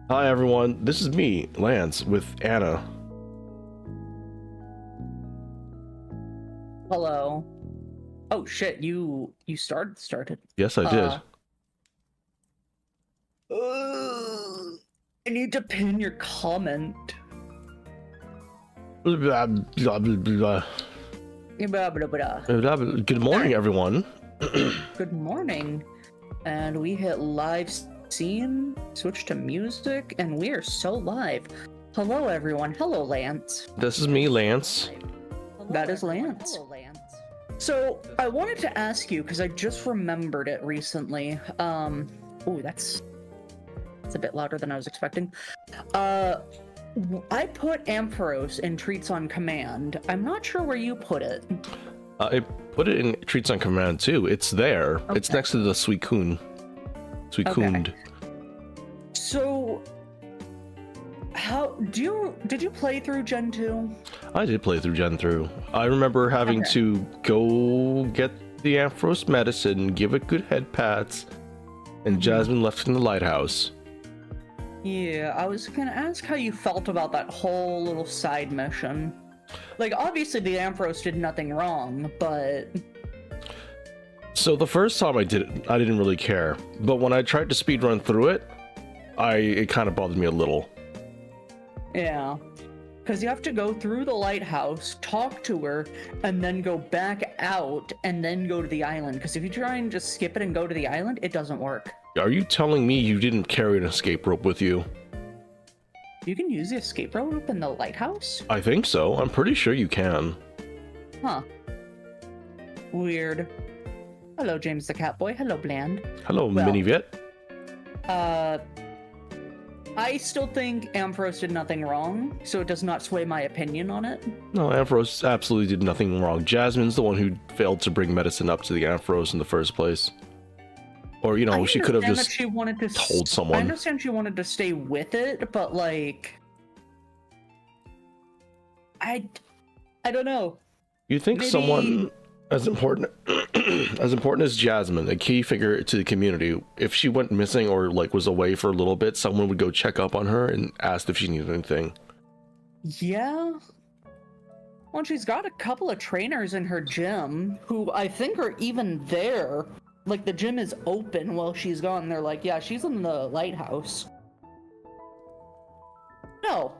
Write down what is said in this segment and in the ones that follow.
Hi everyone, this is me, Lance, with Anna. Hello. Oh shit, you started. Yes, I did. I need to pin your comment. Blah, blah, blah, blah. Blah, blah, blah. Good morning, everyone. Good morning. And we hit live scene, switch to music, and we are so live. Hello everyone. Hello Lance. This is me, Lance. That is Lance. So I wanted to ask you, because I just remembered it recently. Oh, that's a bit louder than I was expecting. I put Ampharos in Treats on Command. I'm not sure where you put it. I put it in Treats on Command too. It's there. Okay. It's next to the Suicune. Okay. So, did you play through Gen 2? I did play through Gen 3. I remember having to go get the Ampharos medicine, give it good head pats, and Jasmine left in the lighthouse. Yeah, I was gonna ask how you felt about that whole little side mission. Like, obviously the Ampharos did nothing wrong, but... So the first time I did it, I didn't really care. But when I tried to speedrun through it, it kind of bothered me a little. Yeah. Because you have to go through the lighthouse, talk to her, and then go back out, and then go to the island. Because if you try and just skip it and go to the island, it doesn't work. Are you telling me you didn't carry an escape rope with you? You can use the escape rope in the lighthouse? I think so. I'm pretty sure you can. Huh. Weird. Hello, James the Catboy. Hello, Bland. Hello, Well, Minivet. I still think Ampharos did nothing wrong, so it does not sway my opinion on it. No, Ampharos absolutely did nothing wrong. Jasmine's the one who failed to bring medicine up to the Ampharos in the first place. Or, you know, she could have just told someone. I understand she wanted to stay with it, but, like... I don't know. You think Maybe... someone as important as Jasmine, a key figure to the community, if she went missing or like was away for a little bit, someone would go check up on her and ask if she needed anything? Yeah. Well, she's got a couple of trainers in her gym who I think are even there. Like, the gym is open while she's gone. They're like, yeah, she's in the lighthouse. No,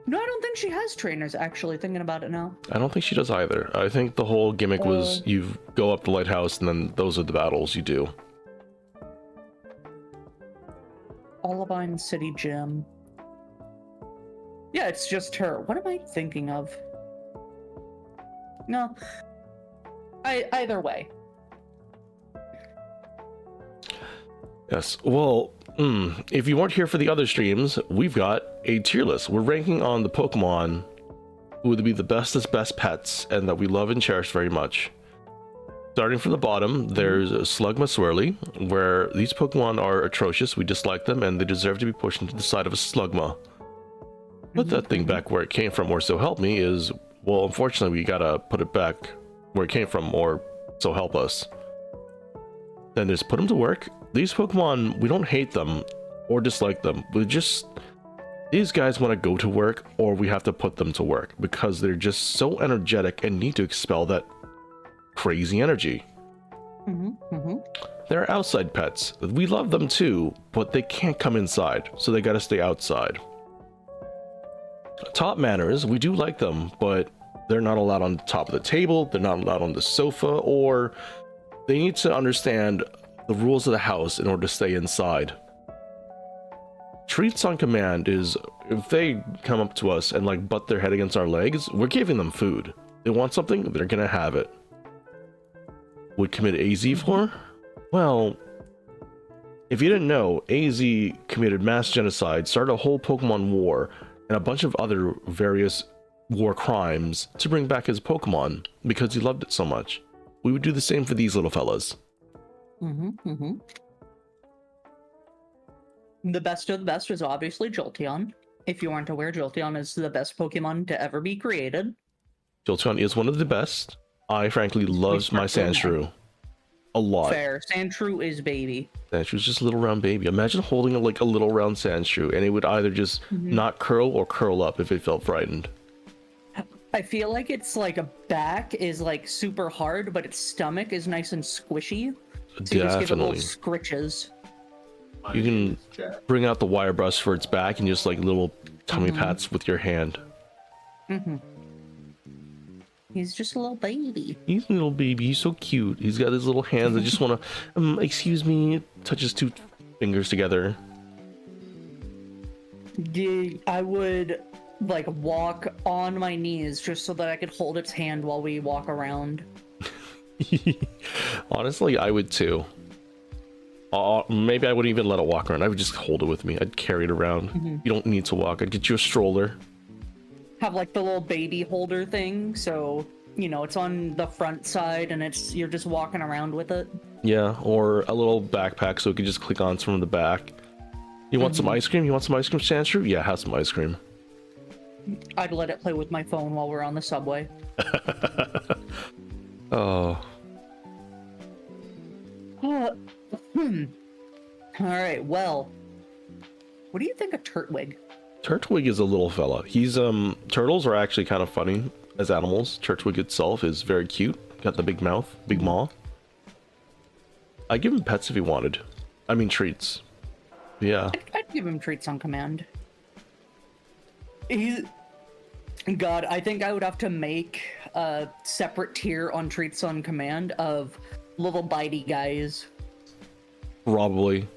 I don't think she has trainers, actually, thinking about it now. I don't think she does either. I think the whole gimmick was you go up the lighthouse and then those are the battles you do. Olivine City Gym. Yeah, it's just her. What am I thinking of? No. Either way. Yes, well, if you weren't here for the other streams, we've got a tier list. We're ranking on the Pokemon who would be the bestest best pets and that we love and cherish very much. Starting from the bottom, there's Slugma Swirly, where these Pokemon are atrocious, we dislike them, and they deserve to be pushed into the side of a Slugma. Put that thing back where it came from, or so help me, is, well, unfortunately, we gotta put it back where it came from, or so help us. Then there's Put them to work. These Pokemon, we don't hate them or dislike them. These guys want to go to work, or we have to put them to work because they're just so energetic and need to expel that crazy energy. They're outside pets. We love them too, but they can't come inside, so they gotta stay outside. Top manners, we do like them, but they're not allowed on the top of the table, they're not allowed on the sofa, or they need to understand the rules of the house in order to stay inside. Treats on Command is, if they come up to us and like butt their head against our legs, we're giving them food. They want something, they're gonna have it. Would commit AZ for? Well, if you didn't know, AZ committed mass genocide, started a whole Pokemon war, and a bunch of other various war crimes to bring back his Pokemon because he loved it so much. We would do the same for these little fellas. The best of the best is obviously Jolteon. If you aren't aware, Jolteon is the best Pokemon to ever be created. Jolteon is one of the best. I frankly love my Sandshrew. A lot. Fair. Sandshrew is baby. Sandshrew just a little round baby. Imagine holding like a little round Sandshrew, and it would either just not curl or curl up if it felt frightened. I feel like its like a back is like super hard, but its stomach is nice and squishy. So you just give it little scritches. You can bring out the wire brush for its back and just like little tummy pats with your hand. He's just a little baby. He's a little baby. He's so cute. He's got his little hands that just want to, excuse me, touch his two fingers together. I would like walk on my knees just so that I could hold its hand while we walk around. Honestly, I would too. Maybe I wouldn't even let it walk around. I would just hold it with me. I'd carry it around. You don't need to walk. I'd get you a stroller. Have like the little baby holder thing, so you know it's on the front side and you're just walking around with it. Yeah, or a little backpack so it can just click on from the back. You want some ice cream? You want some ice cream, Sandshrew? Yeah, have some ice cream. I'd let it play with my phone while we're on the subway. Oh. All right, well, what do you think of Turtwig? Turtwig is a little fella. He's turtles are actually kind of funny as animals. Turtwig itself is very cute. Got the big mouth, big maw. I'd give him pets if he wanted. I mean treats. Yeah. I'd give him treats on command. God, I think I would have to make a separate tier on treats on command of little bitey guys. Probably.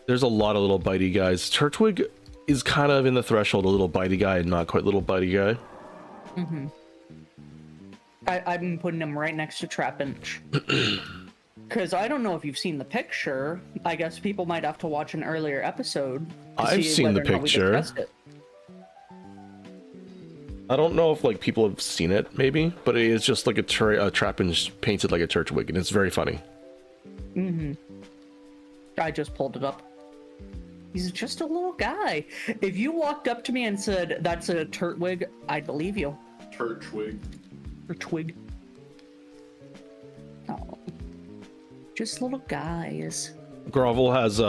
There's a lot of little bitey guys. Turtwig is kind of in the threshold a little bitey guy and not quite little bitey guy. I've been putting him right next to Trapinch. Because I don't know if you've seen the picture. I guess people might have to watch an earlier episode. I've seen the picture. I don't know if like people have seen it, maybe, but it is just like a Trapinch painted like a Turtwig, and it's very funny. I just pulled it up. He's just a little guy. If you walked up to me and said, that's a Turtwig, I'd believe you. Turtwig. Or twig. Oh. Just little guys. Grovel has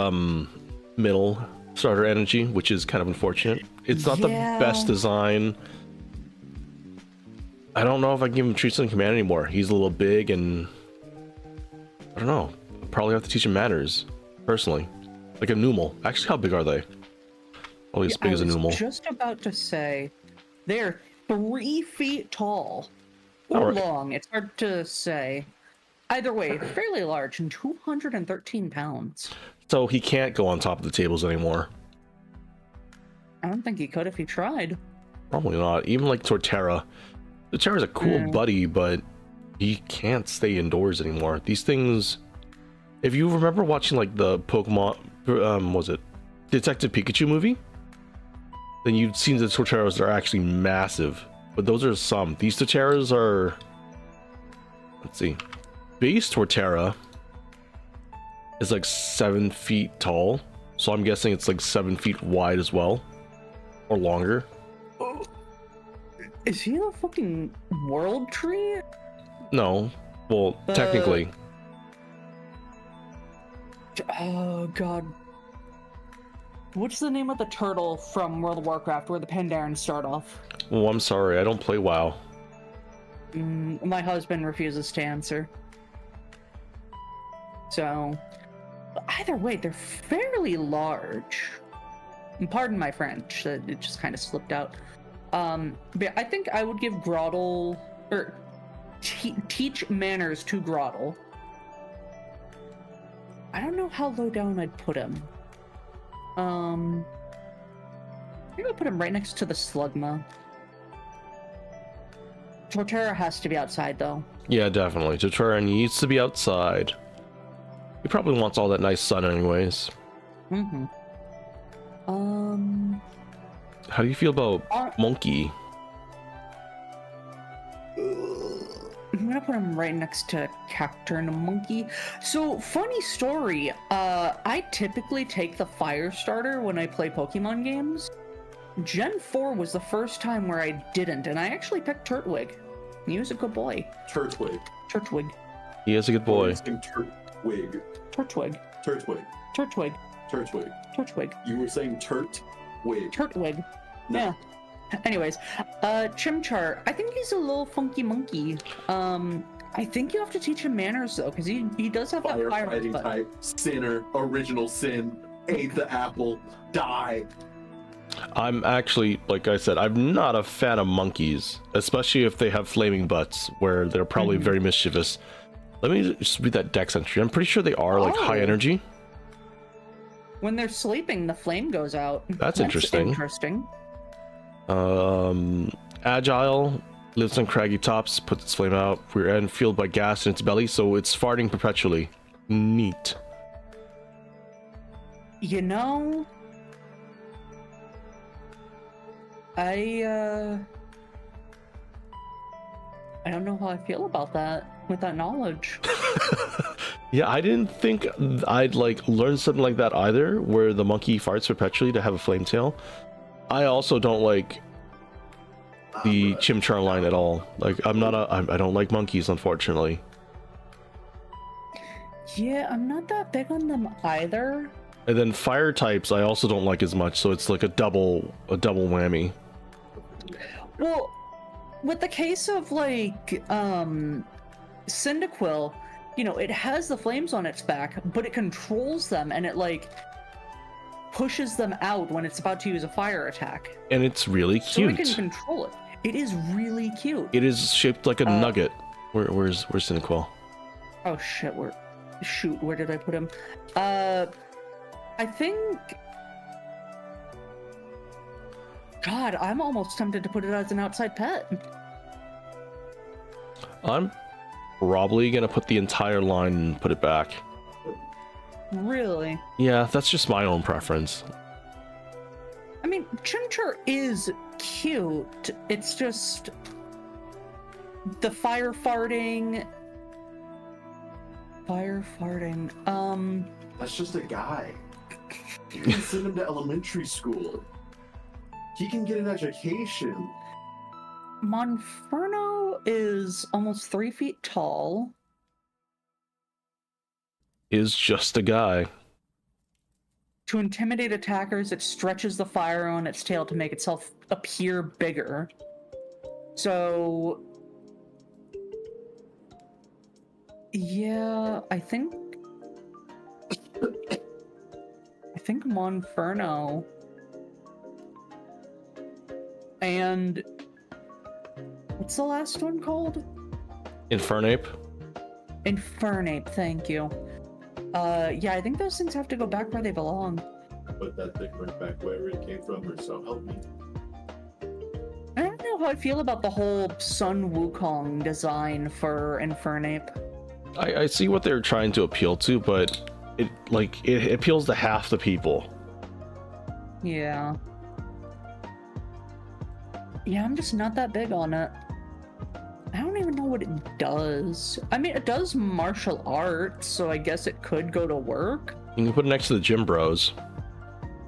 middle starter energy, which is kind of unfortunate. It's not the best design. I don't know if I can give him treats on command anymore. He's a little big and I don't know. I'll probably have to teach him manners, personally. Like a Numel. Actually, how big are they? Probably as big as a Numel. I was just about to say, they're 3 feet tall. Or long. It's hard to say. Either way, fairly large and 213 pounds. So he can't go on top of the tables anymore. I don't think he could if he tried. Probably not. Even like Torterra. Torterra's a cool buddy, but he can't stay indoors anymore. These things... If you remember watching like the Pokemon... was it Detective Pikachu movie? Then you've seen the Torterras that are actually massive. But those are some. These Torterras are... Let's see. Base Torterra is like 7 feet tall. So I'm guessing it's like 7 feet wide as well. Or longer. Oh. Is he the fucking world tree? No. Well, technically. Oh, God. What's the name of the turtle from World of Warcraft where the Pandarans start off? Oh, I'm sorry. I don't play WoW. My husband refuses to answer. So, either way, they're fairly large. And pardon my French, it just kind of slipped out. But I think I would give Groddle, or teach manners to Groddle. I don't know how low down I'd put him. I'm gonna put him right next to the Slugma. Torterra has to be outside, though. Yeah, definitely. Torterra needs to be outside. He probably wants all that nice sun anyways. How do you feel about Monkey? I'm gonna put him right next to Cacturn Monkey. So, funny story. I typically take the Fire Starter when I play Pokemon games. Gen 4 was the first time where I didn't, and I actually picked Turtwig. He was a good boy. Turtwig. Turtwig. He is a good boy. Turtwig. Turtwig. Turtwig. Turtwig. Turtwig. Turtwig. You were saying Turtwig. Turtwig. No. Yeah. Anyways, Chimchar, I think he's a little funky monkey. I think you have to teach him manners though, because he does have that fire Firefighting button. type. Sinner. Original sin. Ate the apple. Die. I'm actually, like I said, I'm not a fan of monkeys, especially if they have flaming butts, where they're probably very mischievous. Let me just read that dex entry. I'm pretty sure they are like high energy. When they're sleeping, the flame goes out. That's interesting. Interesting. Agile, lives on craggy tops, puts its flame out, rear end fueled by gas in its belly, so it's farting perpetually. Neat. You know, I don't know how I feel about that with that knowledge. Yeah, I didn't think I'd like learn something like that either, where the monkey farts perpetually to have a flame tail. I also don't like the Chimchar line at all. Like, I don't like monkeys, unfortunately. Yeah, I'm not that big on them either. And then fire types I also don't like as much, so it's like a double whammy. Well, with the case of like Cyndaquil, you know, it has the flames on its back, but it controls them and it like pushes them out when it's about to use a fire attack. And it's really cute. So it can control it. It is really cute. It is shaped like a nugget. Where's Sinnoh? Oh shit, where did I put him? I think... God, I'm almost tempted to put it as an outside pet. I'm probably gonna put the entire line and put it back. Really? Yeah, that's just my own preference. I mean, Chimchar is cute. It's just the fire farting. That's just a guy. You can send him to elementary school. He can get an education. Monferno is almost 3 feet tall. Is just a guy. To intimidate attackers, it stretches the fire on its tail to make itself appear bigger. So... yeah, I think Monferno and what's the last one called? Infernape? Infernape, thank you. Yeah, I think those things have to go back where they belong. But that thing went back where it came from, or so help me. I don't know how I feel about the whole Sun Wukong design for Infernape. I see what they're trying to appeal to, but it appeals to half the people. Yeah. Yeah, I'm just not that big on it. I don't even know what it does. I mean, it does martial arts, so I guess it could go to work. You can put it next to the gym bros.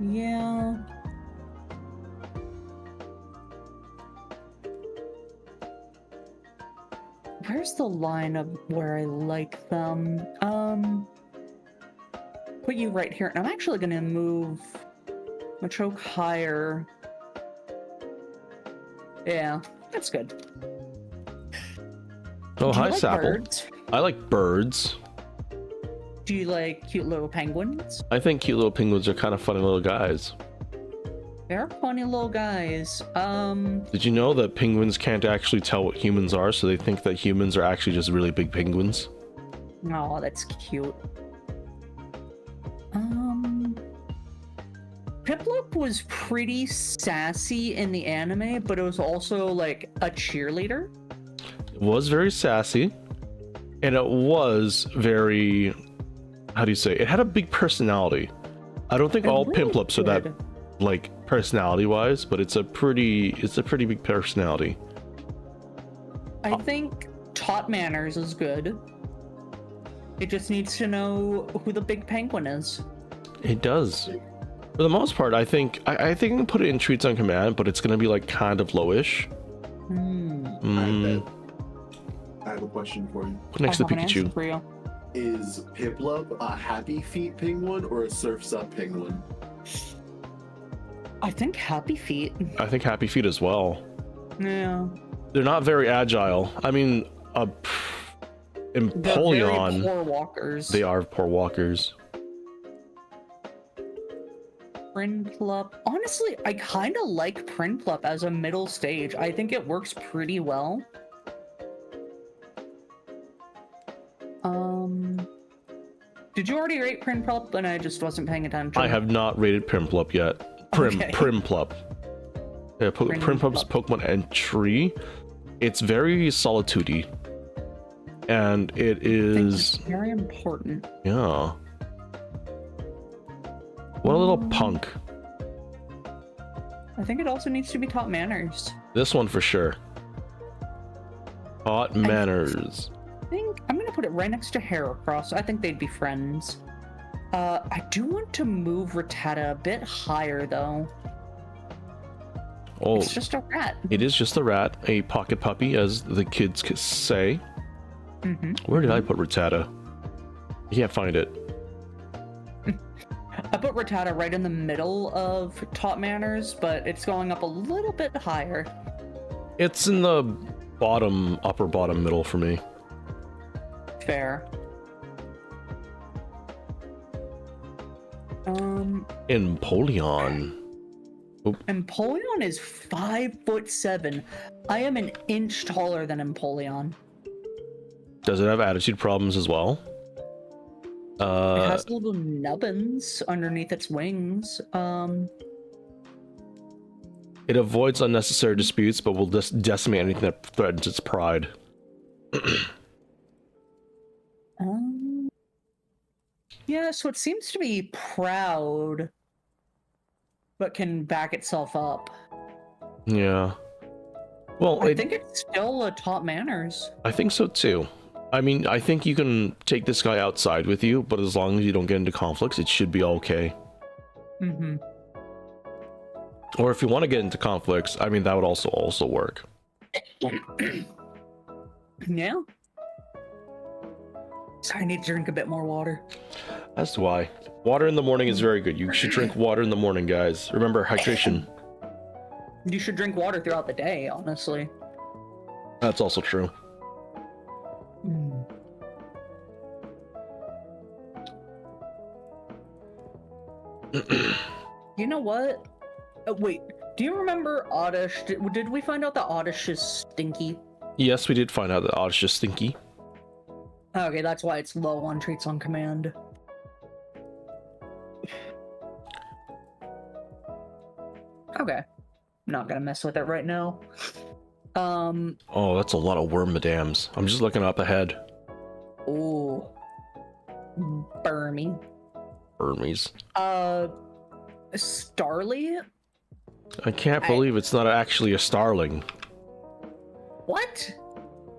Yeah. Where's the line of where I like them? Put you right here, and I'm actually gonna move Machoke higher. Yeah, that's good. Oh, Do you hi, like Sapple. birds? I like birds. Do you like cute little penguins? I think cute little penguins are kind of funny little guys. They're funny little guys. Did you know that penguins can't actually tell what humans are, so they think that humans are actually just really big penguins? Oh, that's cute. Piplup was pretty sassy in the anime, but it was also like a cheerleader. It was very sassy, and it was very, how do you say, it had a big personality. I don't think all really Pimplups are that did. like personality wise, but it's a pretty big personality. I think taught manners is good. It just needs to know who the big penguin is. It does. For the most part, I think I can put it in treats on command, but it's gonna be like kind of lowish. I have a question for you. Put next to I have an answer Pikachu. for you. Is Piplup a happy feet penguin or a surfs up penguin? I think Happy Feet. I think Happy Feet as well. Yeah. They're not very agile. I mean, They're very Empoleon, poor walkers. they are poor walkers. Prinplup. Honestly, I kind of like Prinplup as a middle stage. I think it works pretty well. Did you already rate Prinplup and I just wasn't paying attention? I have not rated Primplup yet. Primplup. Yeah, Primplup's Pokemon entry. It's very solitude-y. And it I think is... it's very important. Yeah. What a little punk. I think it also needs to be taught manners. This one for sure. Taught manners. I think I'm gonna put it right next to Heracross. I think they'd be friends. I do want to move Rattata a bit higher though. Oh, It's just a rat. it is just a rat, a pocket puppy, as the kids say. Where did I put Rattata? I can't find it. I put Rattata right in the middle of taught manners, but it's going up a little bit higher. It's in the bottom, upper bottom middle for me. Fair. Empoleon. Empoleon is 5'7". I am an inch taller than Empoleon. Does it have attitude problems as well? It has little nubbins underneath its wings. It avoids unnecessary disputes, but will just decimate anything that threatens its pride. Yeah, so it seems to be proud, but can back itself up. Yeah. Well, I think it's still a taught manners. I think so too. I mean, I think you can take this guy outside with you, but as long as you don't get into conflicts, it should be okay. Or if you want to get into conflicts, I mean, that would also work. Yeah. Sorry, I need to drink a bit more water. That's why. Water in the morning is very good. You should drink water in the morning, guys. Remember, hydration. You should drink water throughout the day, honestly. That's also true. You know what? Wait, do you remember Oddish? Did we find out that Oddish is stinky? Yes, we did find out that Oddish is stinky. Okay, that's why it's low on traits on command. Okay. Not gonna mess with it right now. Oh, that's a lot of Wormadams. I'm just looking up ahead. Ooh. Burmy. Burmies. Starly? I can't believe it's not actually a starling. What?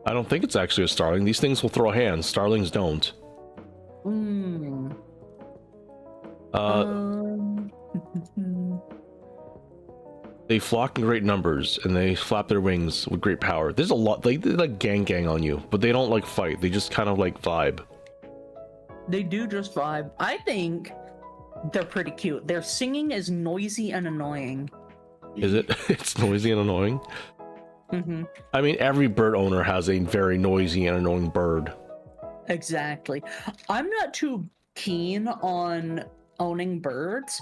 I don't think it's actually a starling. These things will throw hands. Starlings don't. They flock in great numbers and they flap their wings with great power. There's a lot. They like gang on you, but they don't like fight. They just kind of like vibe. They do just vibe. I think they're pretty cute. Their singing is noisy and annoying. Is it? It's noisy and annoying. I mean, every bird owner has a very noisy and annoying bird. Exactly. I'm not too keen on owning birds.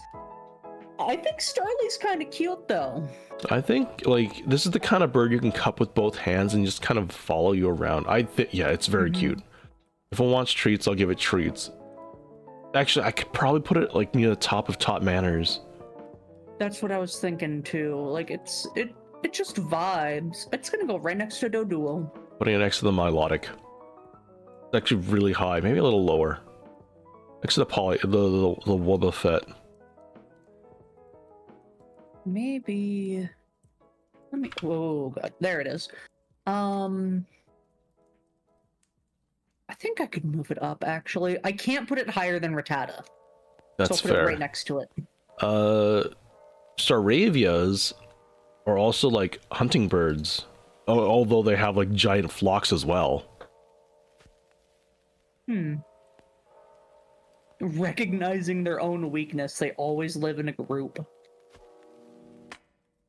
I think Starly's kind of cute though. I think like this is the kind of bird you can cup with both hands and just kind of follow you around. Yeah, it's very cute. If it wants treats, I'll give it treats. Actually, I could probably put it like near the top of Top Manners. That's what I was thinking too. Like it just vibes. It's gonna go right next to Doduo. Putting it next to the Milotic. It's actually really high, maybe a little lower. Next to the Wobbuffet. Maybe. Let me. Oh god, there it is. I think I could move it up. Actually, I can't put it higher than Rattata. That's so I'll put fair. it right next to it. Staravias are also like hunting birds, although they have like giant flocks as well. Recognizing their own weakness, they always live in a group.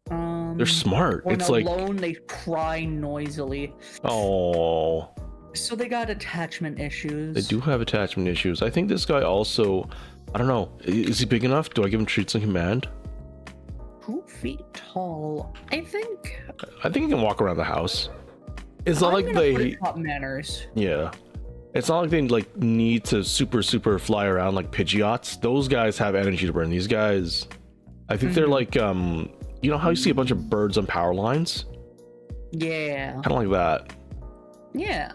They're smart. When It's like, alone, they cry noisily. oh, So they got attachment issues. they do have attachment issues. I think this guy also, I don't know, is he big enough? Do I give him treats on command? 2 feet tall. I think. I think he can walk around the house. It's not like I'm gonna put they, it top manners. yeah. It's not like they like need to super fly around like Pidgeots. Those guys have energy to burn. These guys, I think they're like, you know how you see a bunch of birds on power lines? Yeah. Kind of like that. Yeah.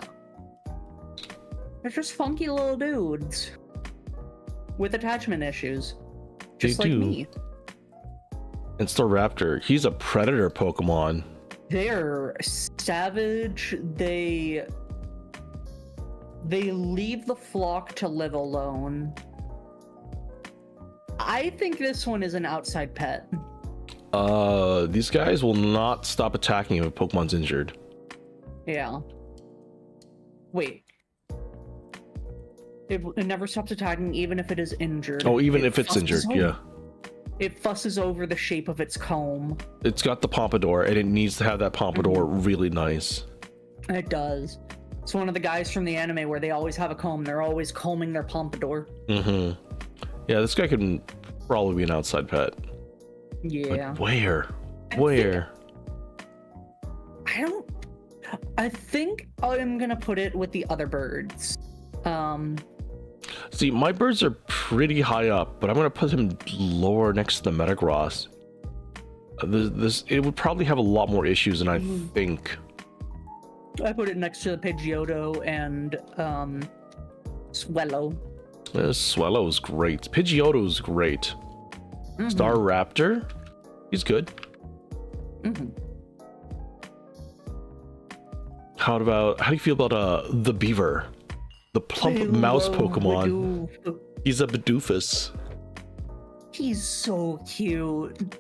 They're just funky little dudes with attachment issues. Just like do. me. And Staraptor, he's a predator Pokemon. They're savage. They leave the flock to live alone. I think this one is an outside pet. These guys will not stop attacking if a Pokemon's injured. Yeah. Wait. It never stops attacking even if it is injured. Oh, even It if it's injured, fusses yeah. over- It fusses over the shape of its comb. It's got the pompadour, and it needs to have that pompadour really nice. It does. It's one of the guys from the anime where they always have a comb. They're always combing their pompadour. Yeah, this guy can probably be an outside pet. Yeah. But where? Where? I think I'm gonna put it with the other birds. See, my birds are pretty high up, but I'm gonna put him lower next to the Metagross. It would probably have a lot more issues than I think. I put it next to the Pidgeotto and Swellow. Swellow's great. Pidgeotto's great. Staraptor, he's good. How do you feel about the beaver? The plump mouse Pokemon. Bidoof. He's a Bidoofus. He's so cute.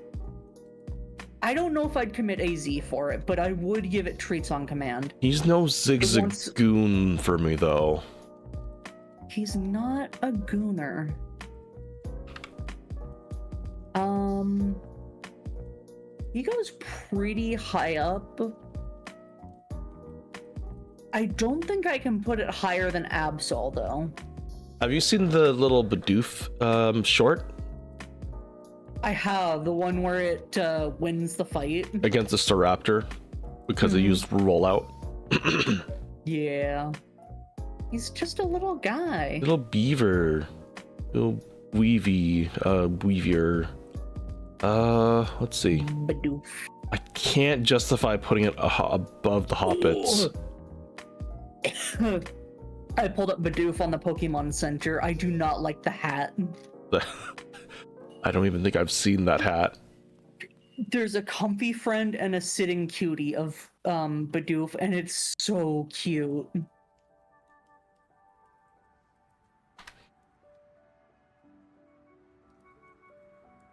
I don't know if I'd commit AZ for it, but I would give it treats on command. He's no Zigzagoon for me, though. He's not a gooner. He goes pretty high up. I don't think I can put it higher than Absol, though. Have you seen the little Bidoof short? I have the one where it wins the fight. Against the Staraptor because it used rollout. Yeah. He's just a little guy. Little beaver. Little weavier. Let's see. Bidoof. I can't justify putting it above the Hoppits. I pulled up Bidoof on the Pokemon Center. I do not like the hat. I don't even think I've seen that hat. There's a comfy friend and a sitting cutie of Bidoof, and it's so cute.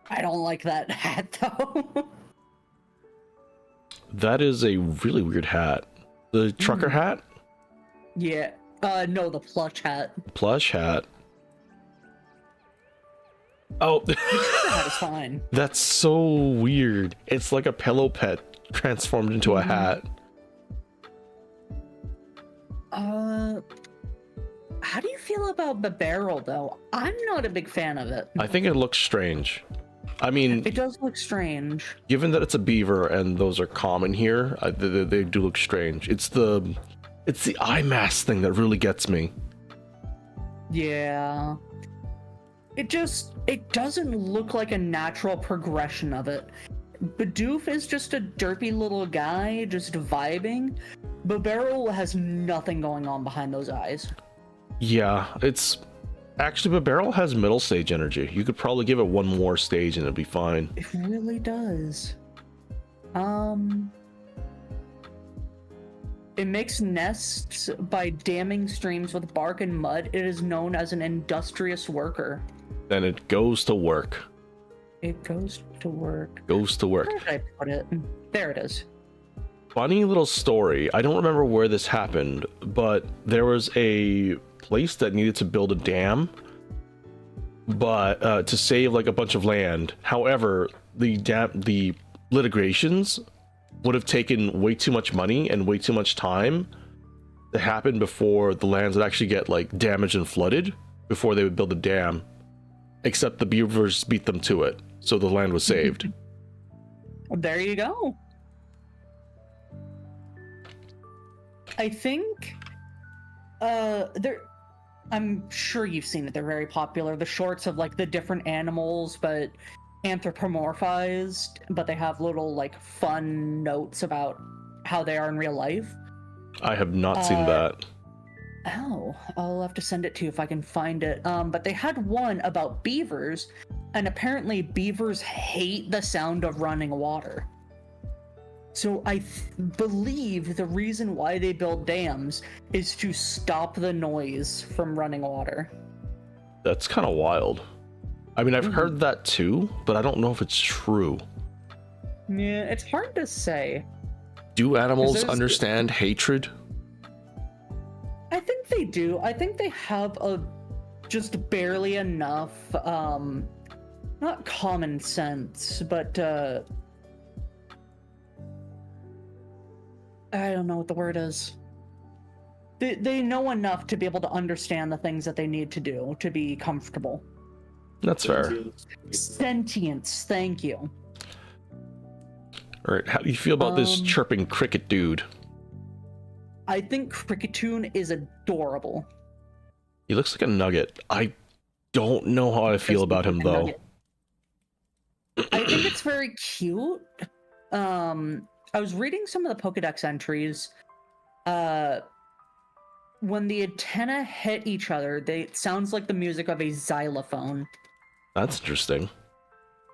I don't like that hat though. That is a really weird hat. The trucker hat? Yeah. No, the plush hat. Plush hat. Oh, The trucker hat is fine. that's so weird. It's like a pillow pet transformed into a hat. How do you feel about the barrel though? I'm not a big fan of it. I think it looks strange. I mean, It does look strange. given that it's a beaver and those are common here, they do look strange. It's the eye mask thing that really gets me. Yeah. It doesn't look like a natural progression of it. Bidoof is just a derpy little guy just vibing. Barrel has nothing going on behind those eyes. Yeah, it's actually, Barrel has middle stage energy. You could probably give it one more stage and it'd be fine. It really does. It makes nests by damming streams with bark and mud. It is known as an industrious worker. Then it goes to work. It goes to work. Goes to work. Where did I put it? There it is. Funny little story. I don't remember where this happened, but there was a place that needed to build a dam, but to save like a bunch of land. However, the litigations would have taken way too much money and way too much time to happen before the lands would actually get like damaged and flooded before they would build a dam. Except the beavers beat them to it, so the land was saved. There you go. I think I'm sure you've seen it. They're very popular. The shorts of like the different animals, but anthropomorphized, but they have little like fun notes about how they are in real life. I have not seen that. Oh, I'll have to send it to you if I can find it. But they had one about beavers, and apparently beavers hate the sound of running water. So I believe the reason why they build dams is to stop the noise from running water. That's kind of wild. I mean, I've heard that too, but I don't know if it's true. Yeah, it's hard to say. Do animals understand hatred? I think they do. I think they have just barely enough, not common sense, but I don't know what the word is. They know enough to be able to understand the things that they need to do to be comfortable. That's fair. Sentience, thank you. All right, how do you feel about this chirping cricket dude? I think Cricketoon is adorable. He looks like a nugget. I don't know how I feel about him though. I think it's very cute. I was reading some of the Pokedex entries. When the antennae hit each other, it sounds like the music of a xylophone. That's interesting.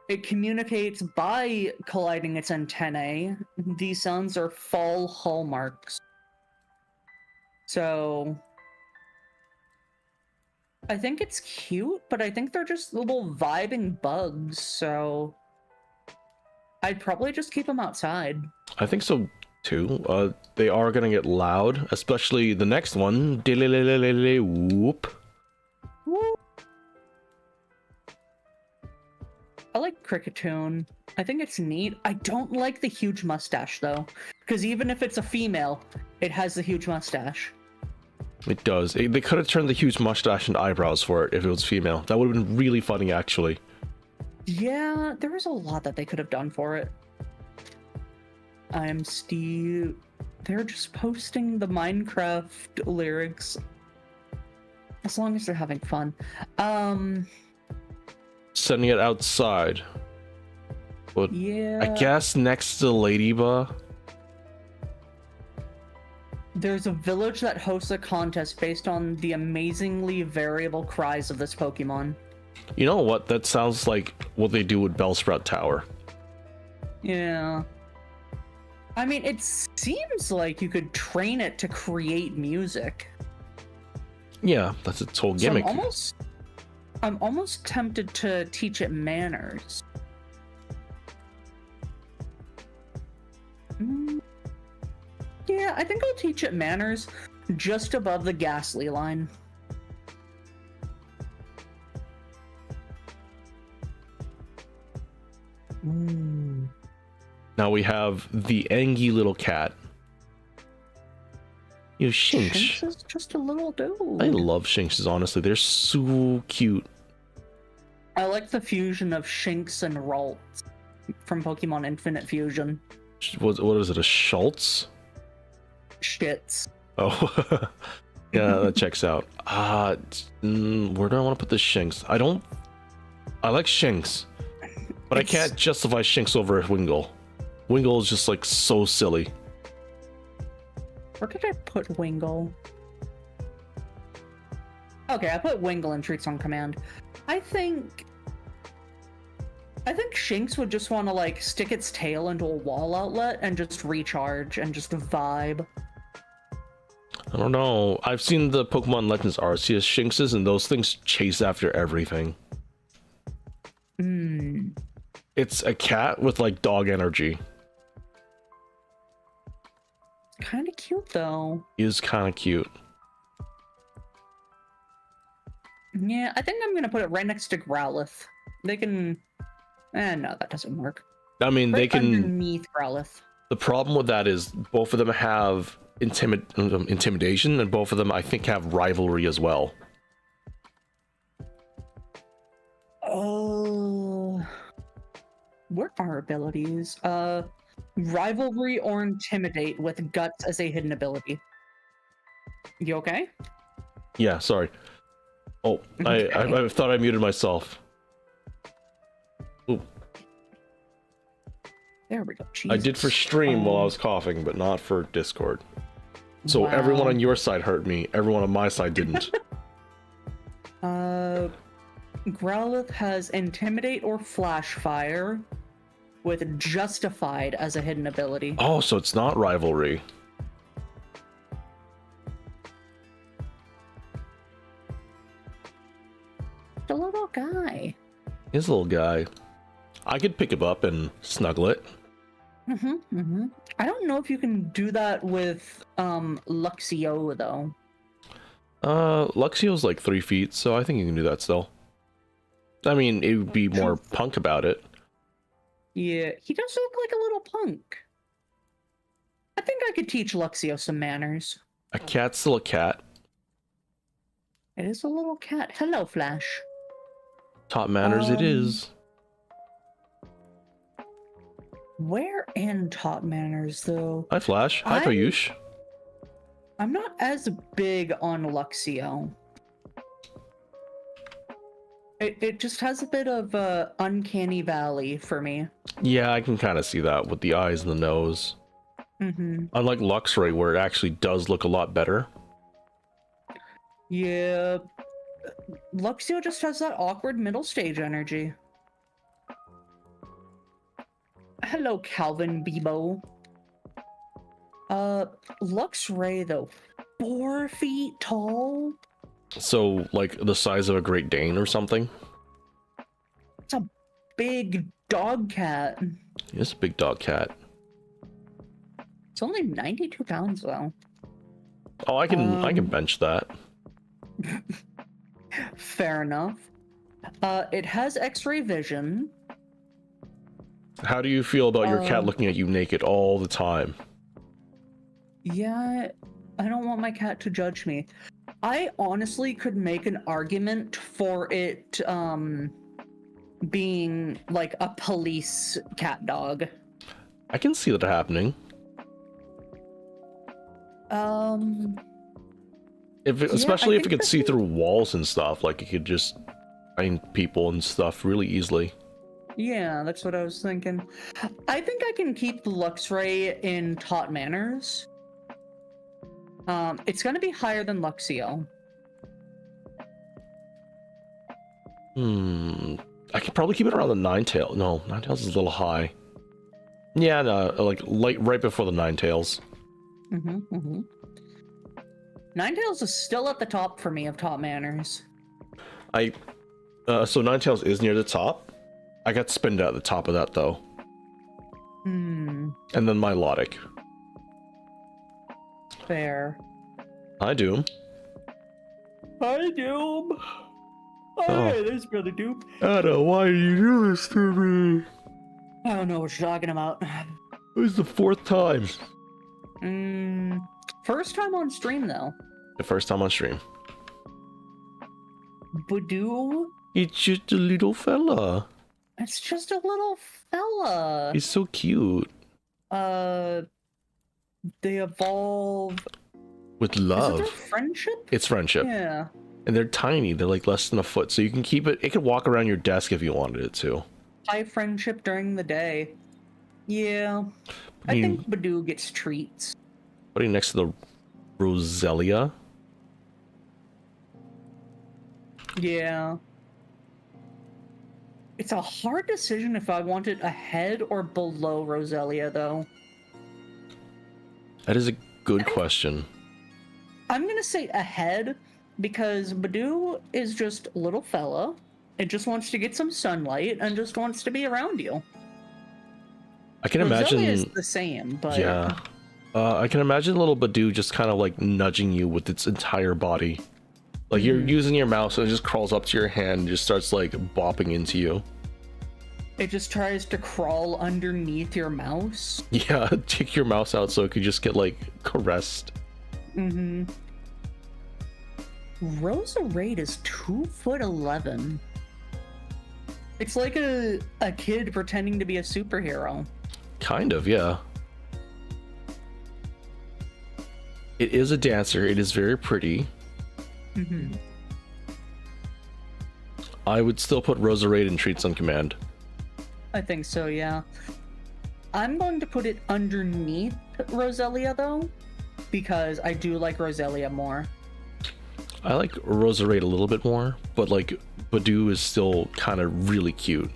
It communicates by colliding its antennae. These sounds are fall hallmarks. So I think it's cute, but I think they're just little vibing bugs, so I'd probably just keep them outside. I think so too. They are gonna get loud, especially the next one. Whoop. I like Cricketoon. I think it's neat. I don't like the huge mustache though, because even if it's a female, it has the huge mustache. It does. They could have turned the huge mustache and eyebrows for it if it was female. That would have been really funny, actually. Yeah, there was a lot that they could have done for it. I'm Steve. They're just posting the Minecraft lyrics. As long as they're having fun. Sending it outside. But Yeah. I guess next to Ladybug. There's a village that hosts a contest based on the amazingly variable cries of this Pokemon. You know what? That sounds like what they do with Bellsprout Tower. Yeah. I mean, it seems like you could train it to create music. Yeah, that's its whole gimmick. So I'm almost tempted to teach it manners. Yeah, I think I'll teach it manners just above the Ghastly line. Now we have the angy little cat. You Shinx. Shinx is just a little dude. I love Shinxes, honestly. They're so cute. I like the fusion of Shinx and Ralts from Pokemon Infinite Fusion. What is it, a Schultz? Shits. Oh, yeah, that checks out. Where do I want to put this Shinx? I like Shinx, but I can't justify Shinx over Wingull. Wingull is just like so silly. Where did I put Wingull? Okay, I put Wingull in Treats on Command. I think Shinx would just want to like stick its tail into a wall outlet and just recharge and just vibe. I don't know. I've seen the Pokemon Legends Arceus Shinxes, and those things chase after everything. It's a cat with like dog energy. kind of cute though. He is kind of cute. Yeah, I think I'm gonna put it right next to Growlithe. They can. No, that doesn't work. I mean, they Right can. underneath Growlithe. The problem with that is both of them have intimidation, and both of them, I think, have rivalry as well. Oh, what are abilities? Rivalry or Intimidate with Guts as a hidden ability. You okay? Yeah, sorry. Oh, Okay. I thought I muted myself. Ooh. There we go. I did for Jesus. stream while I was coughing, but not for Discord. So everyone Wow. on your side heard me, everyone on my side didn't. Growlithe has Intimidate or Flash Fire with Justified as a hidden ability. Oh, so it's not rivalry. The little guy. His little guy. I could pick him up and snuggle it. I don't know if you can do that with Luxio though. Luxio's like 3 feet, so I think you can do that still. I mean, it would be more punk about it. Yeah, he does look like a little punk. I think I could teach Luxio some manners. A cat's still a cat. It is a little cat. Hello, Flash. Top manners it is. Where in Top Manners though? Hi, Flash. Hi, Payush. I'm not as big on Luxio. It just has a bit of uncanny valley for me. Yeah, I can kind of see that with the eyes and the nose. Unlike Luxray, where it actually does look a lot better. Yeah, Luxio just has that awkward middle stage energy. Hello, Calvin Bebo. Luxray though, 4 feet tall. So, like, the size of a Great Dane or something? It's a big dog cat. It's a big dog cat. It's only 92 pounds though. Oh, I can bench that. Fair enough. It has X-ray vision. How do you feel about your cat looking at you naked all the time? Yeah, I don't want my cat to judge me. I honestly could make an argument for it being like a police cat dog. I can see that happening. Especially if it could see through walls and stuff, like it could just find people and stuff really easily. Yeah, that's what I was thinking. I think I can keep the Luxray in Taught Manners. It's gonna be higher than Luxio. I could probably keep it around the Ninetales. No, Ninetales is a little high. Yeah, no, like right before the Ninetales. Ninetales is still at the top for me of Taught Manners. So Ninetales is near the top. I got Spinned at the top of that though. And then Milotic. Fair. Hi, Doom. Hi, Doom. Hey, there's Brother Doom. Ada, why do you do this to me? I don't know what you're talking about. It was the 4th time. First time on stream, though. The first time on stream. Badoo? It's just a little fella. It's just a little fella. He's so cute. They evolve... With Is it love. their friendship? It's friendship. Yeah. And they're tiny. They're like less than a foot. So you can keep it. It could walk around your desk if you wanted it to. High friendship during the day. Yeah. I think Badoo gets treats. Putting next to the Roselia. Yeah. It's a hard decision if I want it ahead or below Roselia, though. That is a good question. I'm gonna say ahead because Badoo is just a little fella. It just wants to get some sunlight and just wants to be around you. I can Roselia imagine. is the same, but Yeah. I can imagine little Badoo just kind of like nudging you with its entire body. Like you're using your mouse and it just crawls up to your hand and just starts like bopping into you. It just tries to crawl underneath your mouse. Yeah, take your mouse out so it could just get like caressed. Mm-hmm. Rosa Raid is 2'11". It's like a kid pretending to be a superhero. Kind of, yeah. It is a dancer. It is very pretty. Mm-hmm. I would still put Rosa Raid in Treats on Command. I think so, yeah. I'm going to put it underneath Roselia, though, because I do like Roselia more. I like Rosa Raid a little bit more, but like Badoo is still kind of really cute.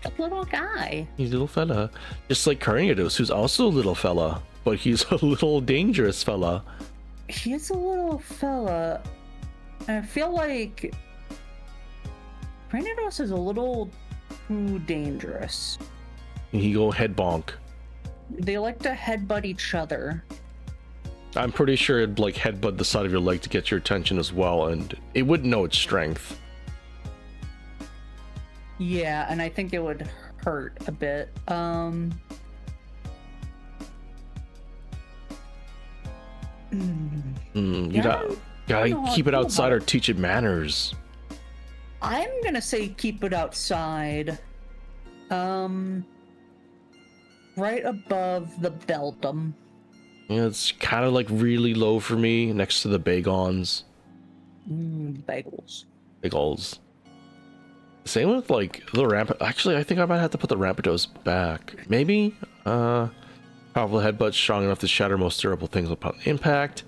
A little guy. He's a little fella. Just like Carnidos, who's also a little fella, but he's a little dangerous fella. He's a little fella. And I feel like Carnidos is a little too dangerous. He go head bonk. They like to headbutt each other. I'm pretty sure it'd like headbutt the side of your leg to get your attention as well, and it wouldn't know its strength. Yeah, and I think it would hurt a bit. You gotta keep it outside or teach it manners. I'm gonna say keep it outside. Right above the Beldum. Yeah, it's kind of like really low for me, next to the Bagons. Bagels. Bagels. Same with like the Rampant. Actually, I think I might have to put the Rampardos back. Maybe? Powerful headbutt, strong enough to shatter most durable things upon impact.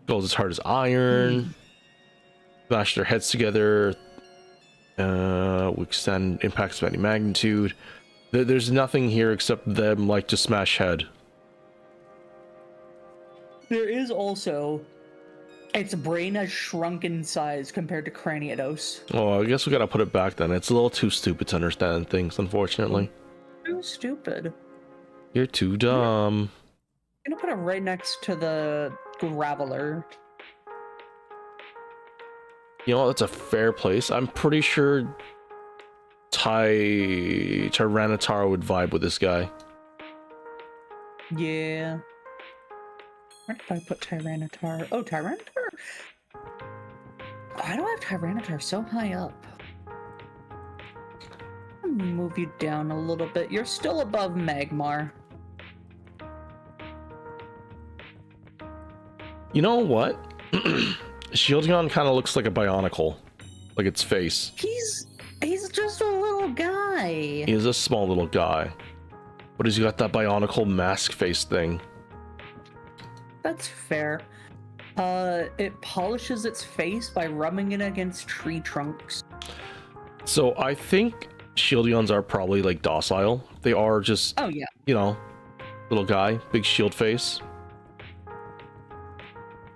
Goes as hard as iron. Smash their heads together. Withstand impacts of any magnitude. There's nothing here except them like to smash head. There is also its brain has shrunk in size compared to Craniados. Oh, I guess we gotta put it back then. It's a little too stupid to understand things, unfortunately. Too stupid. You're too dumb. I'm gonna put it right next to the Graveler. You know, that's a fair place. I'm pretty sure Tyranitar would vibe with this guy. Yeah. Where did I put Tyranitar? Oh, Tyranitar? Why do I have Tyranitar so high up? I'll move you down a little bit. You're still above Magmar. You know what? Shieldon kind of looks like a Bionicle. Like its face. He's just a little guy. He is a small little guy. But he's got that Bionicle mask face thing. That's fair. It polishes its face by rubbing it against tree trunks. So I think Shieldons are probably like docile. They are just, Oh yeah. you know, little guy, big shield face.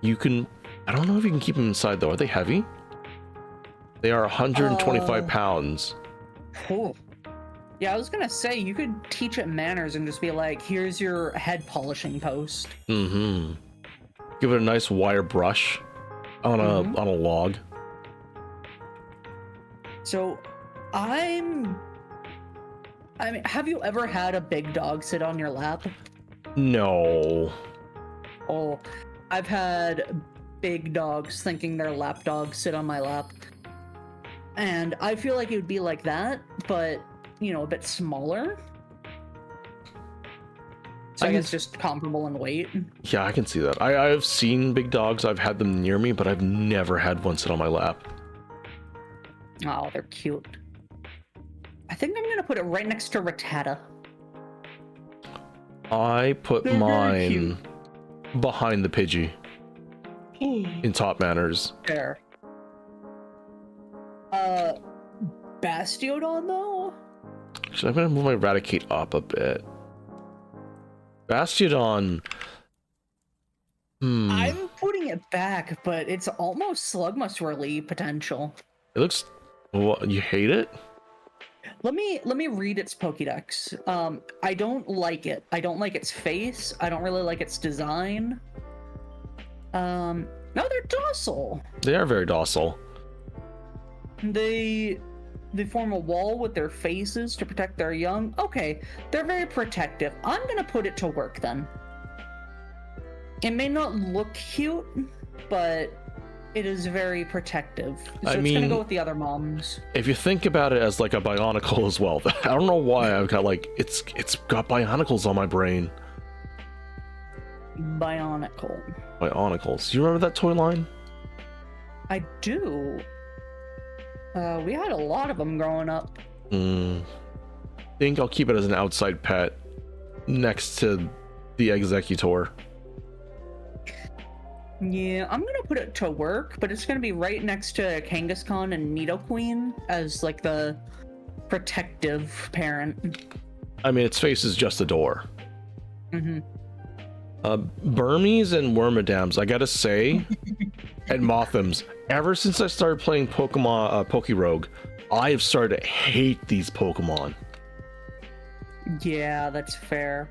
You can, I don't know if you can keep them inside though. Are they heavy? They are 125 pounds. Cool. Yeah, I was gonna say you could teach it manners and just be like, here's your head polishing post. Mm-hmm. Give it a nice wire brush on a log. So I mean, have you ever had a big dog sit on your lap? No. Oh, I've had big dogs thinking they're lap dogs sit on my lap. And I feel like it would be like that, but, you know, a bit smaller. So I guess just comparable in weight. Yeah, I can see that. I've seen big dogs. I've had them near me, but I've never had one sit on my lap. Oh, they're cute. I think I'm gonna put it right next to Rattata. I put They're very mine behind the Pidgey in top manners. There. Bastiodon though? So I'm gonna move my Eradicate up a bit. Bastiodon. I'm putting it back, but it's almost Slugma Swirly potential. It looks. What, you hate it? Let me read its Pokédex. I don't like it. I don't like its face. I don't really like its design. No, they're docile. They are very docile. They form a wall with their faces to protect their young. Okay, they're very protective. I'm gonna put it to work then. It may not look cute, but it is very protective. So I it's mean, gonna go with the other moms. If you think about it as like a Bionicle as well, I don't know why I've got like it's got Bionicles on my brain. Bionicles. Do you remember that toy line? I do. We had a lot of them growing up. Think I'll keep it as an outside pet next to the Executor. Yeah, I'm gonna put it to work, but it's gonna be right next to Kangaskhan and Nidoqueen as like the protective parent. I mean, its face is just a door. Mm-hmm. Burmese and Wormadams, I gotta say, and Mothams, ever since I started playing Pokemon Pokerogue, I have started to hate these Pokemon. Yeah, that's fair.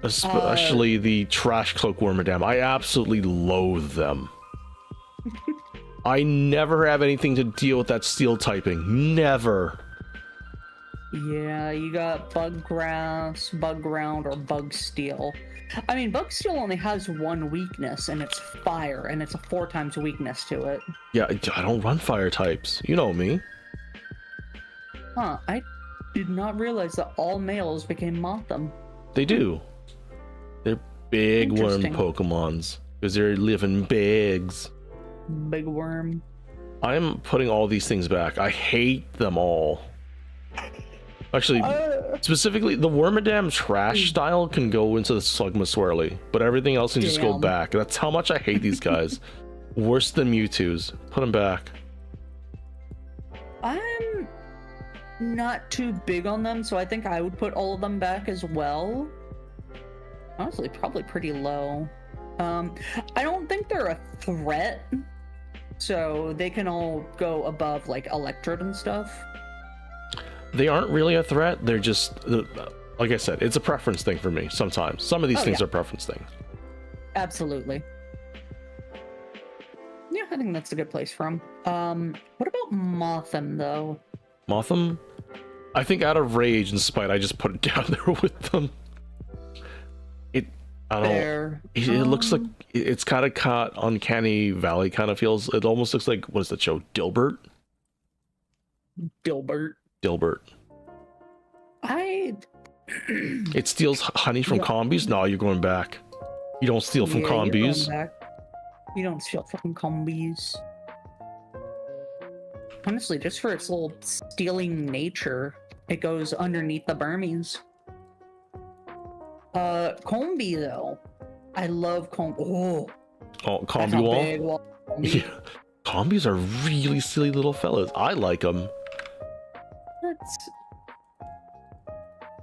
Especially the Trash Cloak Wormadam. I absolutely loathe them. I never have anything to deal with that steel typing. Never. Yeah, you got Bug Grass, Bug Ground, or Bug Steel. I mean, Bug Steel only has one weakness, and it's fire, and it's a 4 times weakness to it. Yeah, I don't run fire types. You know me. Huh, I did not realize that all males became Motham. They do. They're big worm Interesting. Pokemons. Because they're living bigs. Big worm. I'm putting all these things back. I hate them all. Actually, specifically, the Wormadam trash style can go into the Slugma Swirly, but everything else can just go Damn. back. That's how much I hate these guys. Worse than Mewtwo's. Put them back. I'm not too big on them, so I think I would put all of them back as well. Honestly, probably pretty low. I don't think they're a threat, so they can all go above like Electrode and stuff. They aren't really a threat. They're just, like I said, it's a preference thing for me sometimes. Some of these things yeah. are preference things. Absolutely. Yeah, I think that's a good place for them. What about Motham though? Motham? I think out of rage and spite, I just put it down there with them. I don't know. It looks like it's kind of caught Uncanny Valley kind of feels. It almost looks like, what is that show? Dilbert? Dilbert. It steals honey from combies? No, you're going back. You don't steal from combies. You don't steal from combies. Honestly, just for its little stealing nature, it goes underneath the Burmese. Combi though. I love Combi. Oh, Combi wall? big wall. Combi. Yeah. Combies are really silly little fellas. I like them. That's...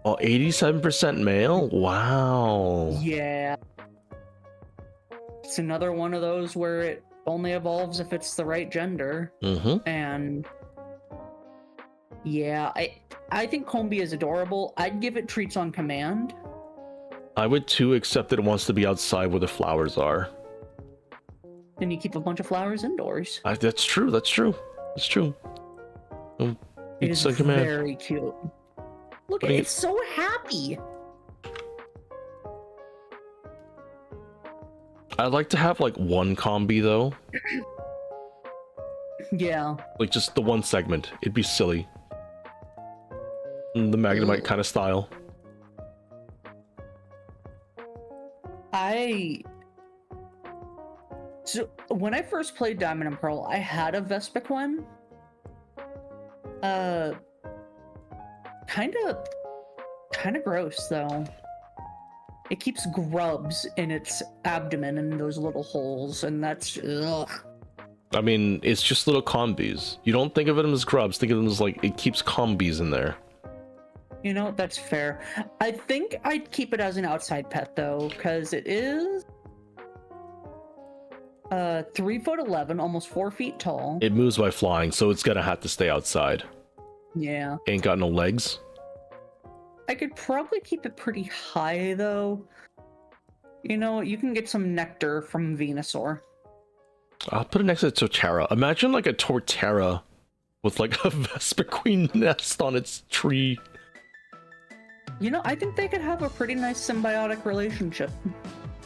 Oh, 87% male? Wow. Yeah. It's another one of those where it only evolves if it's the right gender. Mm-hmm. And yeah, I think Combi is adorable. I'd give it treats on command. I would too, except that it wants to be outside where the flowers are. Then you keep a bunch of flowers indoors. That's true. That's true. That's true. It is on command. very cute. Look at Putting it, it- it's so happy. I'd like to have like one combi though. Yeah. Like just the one segment. It'd be silly. The Magnemite kind of style. So when I first played Diamond and Pearl, I had a Vespiquen. Kind of gross though. It keeps grubs in its abdomen and those little holes, and that's ugh. I mean, it's just little combis. You don't think of them as grubs. Think of them as like it keeps combis in there. You know, that's fair. I think I'd keep it as an outside pet though, because it is 3'11", almost 4 feet tall. It moves by flying, so it's gonna have to stay outside. Yeah. Ain't got no legs. I could probably keep it pretty high, though. You know, you can get some nectar from Venusaur. I'll put it next to Torterra. Imagine like a Torterra with like a Vespiquen nest on its tree. You know, I think they could have a pretty nice symbiotic relationship.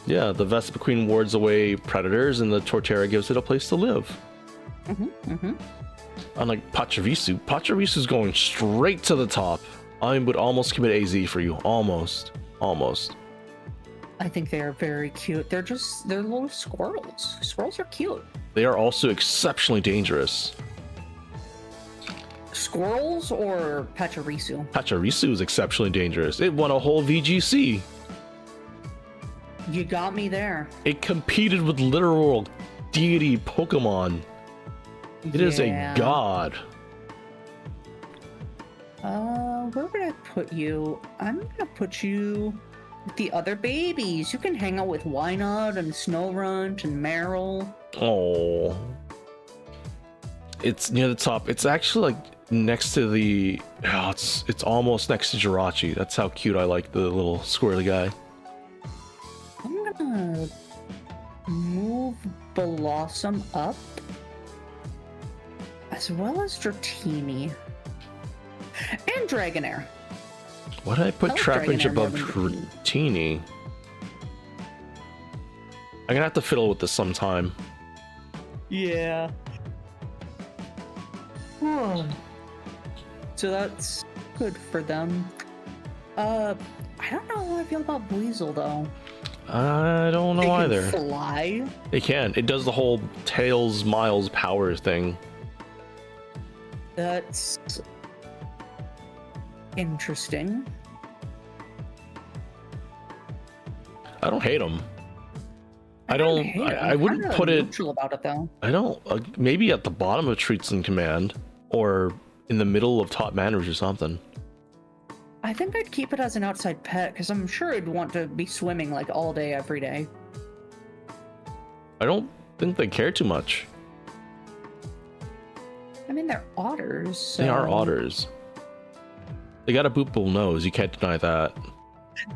Yeah, the Vespiquen wards away predators and the Torterra gives it a place to live. Unlike Pachirisu. Pachirisu's going straight to the top. I would almost commit AZ for you. Almost. I think they are very cute. They're little squirrels. Squirrels are cute. They are also exceptionally dangerous. Squirrels or Pachirisu? Pachirisu is exceptionally dangerous. It won a whole VGC. You got me there. It competed with literal deity Pokemon. It is a god. Where would I put you? I'm gonna put you with the other babies. You can hang out with Wynot and Snowrunt and Meryl. Oh. It's near the top. It's actually like next to the... Oh, it's almost next to Jirachi. That's how cute I like the little squirrely guy. I'm gonna move Blossom up, as well as Dratini. And Dragonair. Why did I put I like Trapinch Dragonair more above than Dratini? I'm gonna have to fiddle with this sometime. Yeah. So that's good for them. I don't know how I feel about Buizel though. I don't know They can either. fly. It can. It does the whole Tails Miles power thing. That's interesting. I don't hate them. I I'm wouldn't kinda put it. neutral about it though. I don't. Maybe at the bottom of Treats in Command, or in the middle of Top Manners or something. I think I'd keep it as an outside pet because I'm sure it'd want to be swimming like all day, every day. I don't think they care too much. I mean, they're otters. So... They are otters. They got a boopable nose. You can't deny that.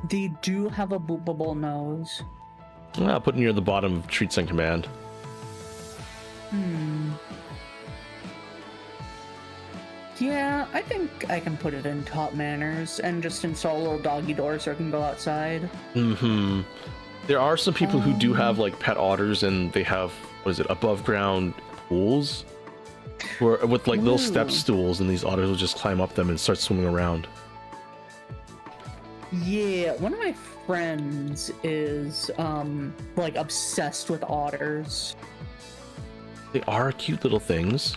They do have a boopable nose. I'll put it near the bottom of Treats in Command. Yeah, I think I can put it in Top Manners and just install a little doggy door so I can go outside. There are some people who do have like pet otters and they have, what is it, above ground pools? Where, with like little step stools, and these otters will just climb up them and start swimming around. Yeah, one of my friends is like obsessed with otters. They are cute little things.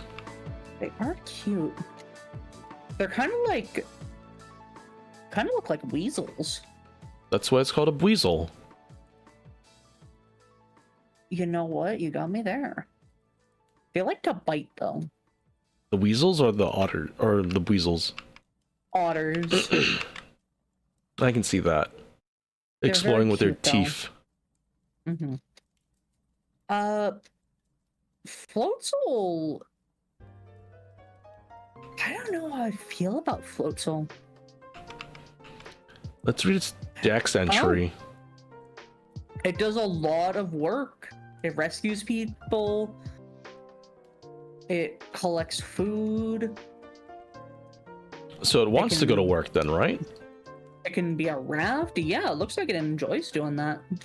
They are cute. They're kind of look like weasels. That's why it's called a Buizel. You know what? You got me there. They like to bite though. The weasels or the otter or the weasels? Otters. I can see that. They're Exploring very with their cute, though. teeth. Floatzel. I don't know how I feel about Floatzel. Let's read its dex entry. It does a lot of work. It rescues people. It collects food. So it wants to go to work then, right? It can be a raft. Yeah, it looks like it enjoys doing that. I'm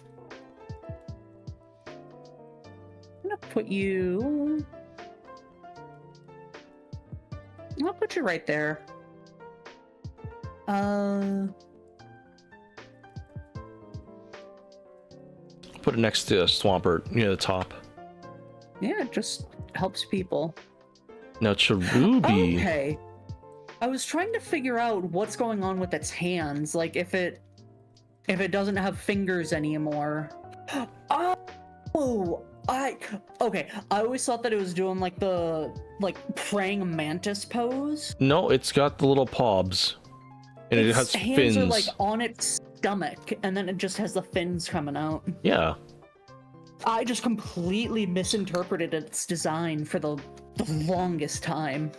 gonna put you... I'll put you right there. Put it next to Swampert near the top. Yeah, it just helps people. Now Cherubi. Okay. I was trying to figure out what's going on with its hands, like if it doesn't have fingers anymore. Oh, okay. I always thought that it was doing like the praying mantis pose. No, it's got the little pobs. And it has hands fins. are like on its stomach, and then it just has the fins coming out. Yeah. I just completely misinterpreted its design for the longest time.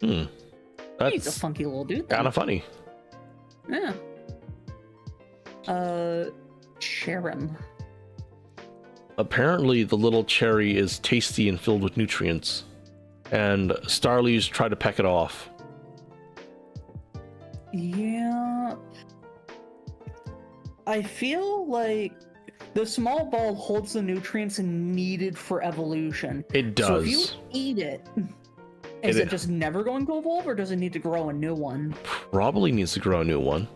I He's a funky little dude. Kind of funny. Yeah. Cherim. Apparently, the little cherry is tasty and filled with nutrients, and Starlies try to peck it off. Yeah. I feel like the small ball holds the nutrients needed for evolution. It does. So if you eat it, is it just never going to evolve, or does it need to grow a new one? Probably needs to grow a new one.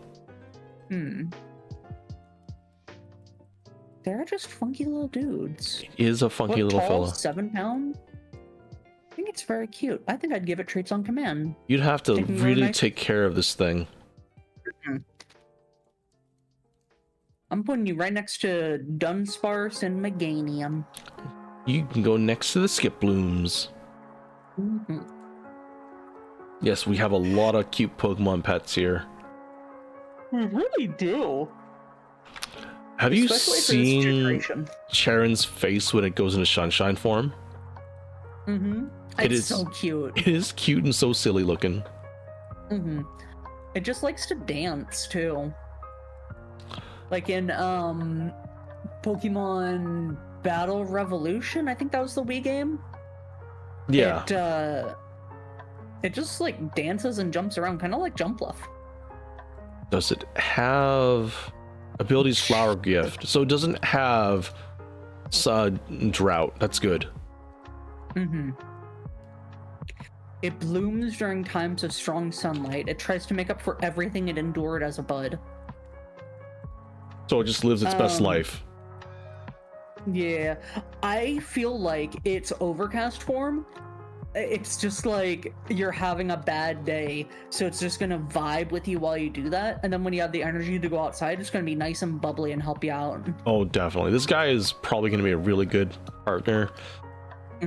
They're just funky little dudes. It is a funky little tall, fella. 7 pound? I think it's very cute. I think I'd give it treats on command. You'd have to Taking really nice- take care of this thing. I'm putting you right next to Dunsparce and Meganium. You can go next to the Skip Blooms. Yes, we have a lot of cute Pokemon pets here. We really do. Have you Especially for this seen generation. Charon's face when it goes into Sunshine form? It's is- so cute. It is cute and so silly looking. It just likes to dance too. Like in Pokemon Battle Revolution, I think that was the Wii game. Yeah. It just like dances and jumps around, kind of like Jumpluff. Does it have abilities Flower Gift? So it doesn't have Drought. That's good. It blooms during times of strong sunlight. It tries to make up for everything it endured as a bud. So it just lives its best life. Yeah, I feel like its overcast form, it's just like you're having a bad day, so it's just gonna vibe with you while you do that, and then when you have the energy to go outside, it's gonna be nice and bubbly and help you out. Oh, definitely. This guy is probably going to be a really good partner.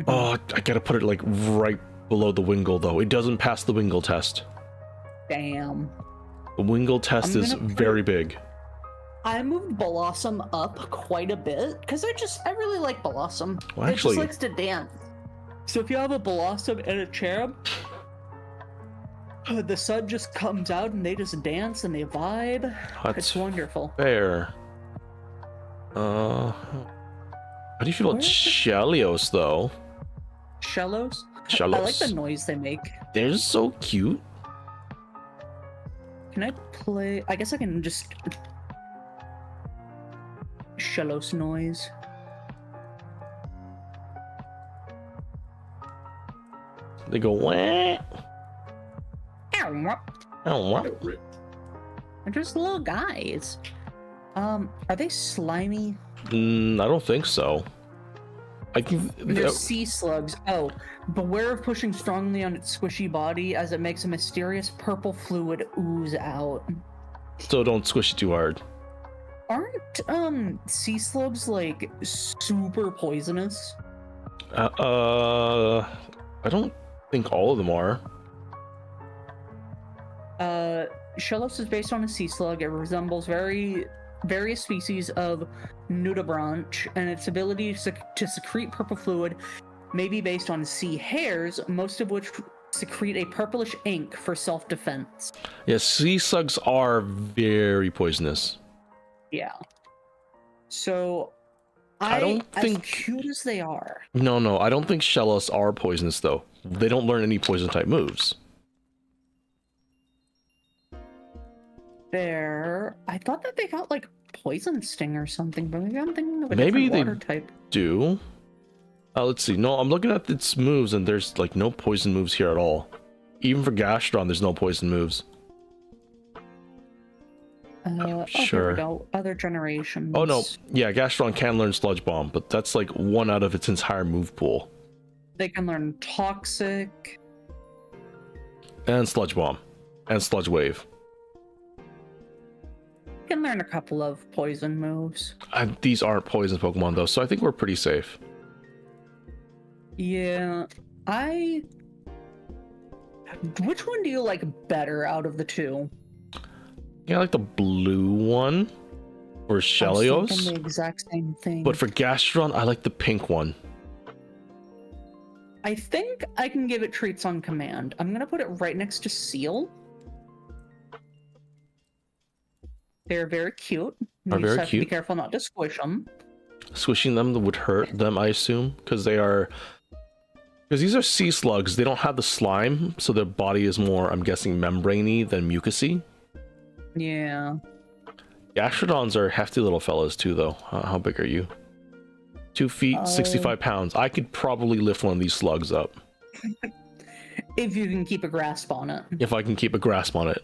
Oh, I gotta put it like right below the Wingull, though. It doesn't pass the Wingull test. Damn. The Wingull test I'm is gonna put- very big. I moved Blossom up quite a bit because I really like Blossom. Well, It actually- just likes to dance. So if you have a Blossom and a Cherub, the sun just comes out and they just dance and they vibe. That's It's wonderful. fair. How do you feel about Where's the- Chelios, though? Shellos? Shellos. I like the noise they make. They're so cute. Can I play? I guess I can just Shellos noise. They go, wah. Ow, Oh, what? they're just little guys. Are they slimy? I don't think so. I think They're sea slugs. Oh, beware of pushing strongly on its squishy body as it makes a mysterious purple fluid ooze out. so don't squish it too hard. Aren't sea slugs like super poisonous? I don't think all of them are. Shellos is based on a sea slug. It resembles various species of nudibranch, and its ability to secrete purple fluid may be based on sea hares, most of which secrete a purplish ink for self-defense. Yes, sea slugs are very poisonous. Yeah. So, I don't as think- cute as they are, No, I don't think Shellos are poisonous, though. They don't learn any poison-type moves. I thought that they got like poison sting or something, but maybe I'm thinking of a Maybe different they- water type. Do? Let's see. No, I'm looking at its moves, and there's like no poison moves here at all. Even for Gastron, there's no poison moves. Here Sure. we go. Other generations. Oh no, yeah, Gastron can learn Sludge Bomb, but that's like one out of its entire move pool. They can learn Toxic. And Sludge Bomb. And Sludge Wave. Can learn a couple of poison moves. These aren't poison Pokemon, though, so I think we're pretty safe. Yeah, which one do you like better out of the two? Yeah, I like the blue one. Or I was Chelios. thinking the exact same thing. But for Gastron, I like the pink one. I think I can give it treats on command. I'm gonna put it right next to Seal. They're very cute. You Are just very have to be cute. careful not to squish them. Squishing them would hurt them, I assume, because these are sea slugs. They don't have the slime, so their body is more, I'm guessing, membraney than mucousy. Yeah. Gastrodons are hefty little fellas too, though. How big are you? 2 feet, 65 pounds. I could probably lift one of these slugs up. If you can keep a grasp on it. If I can keep a grasp on it.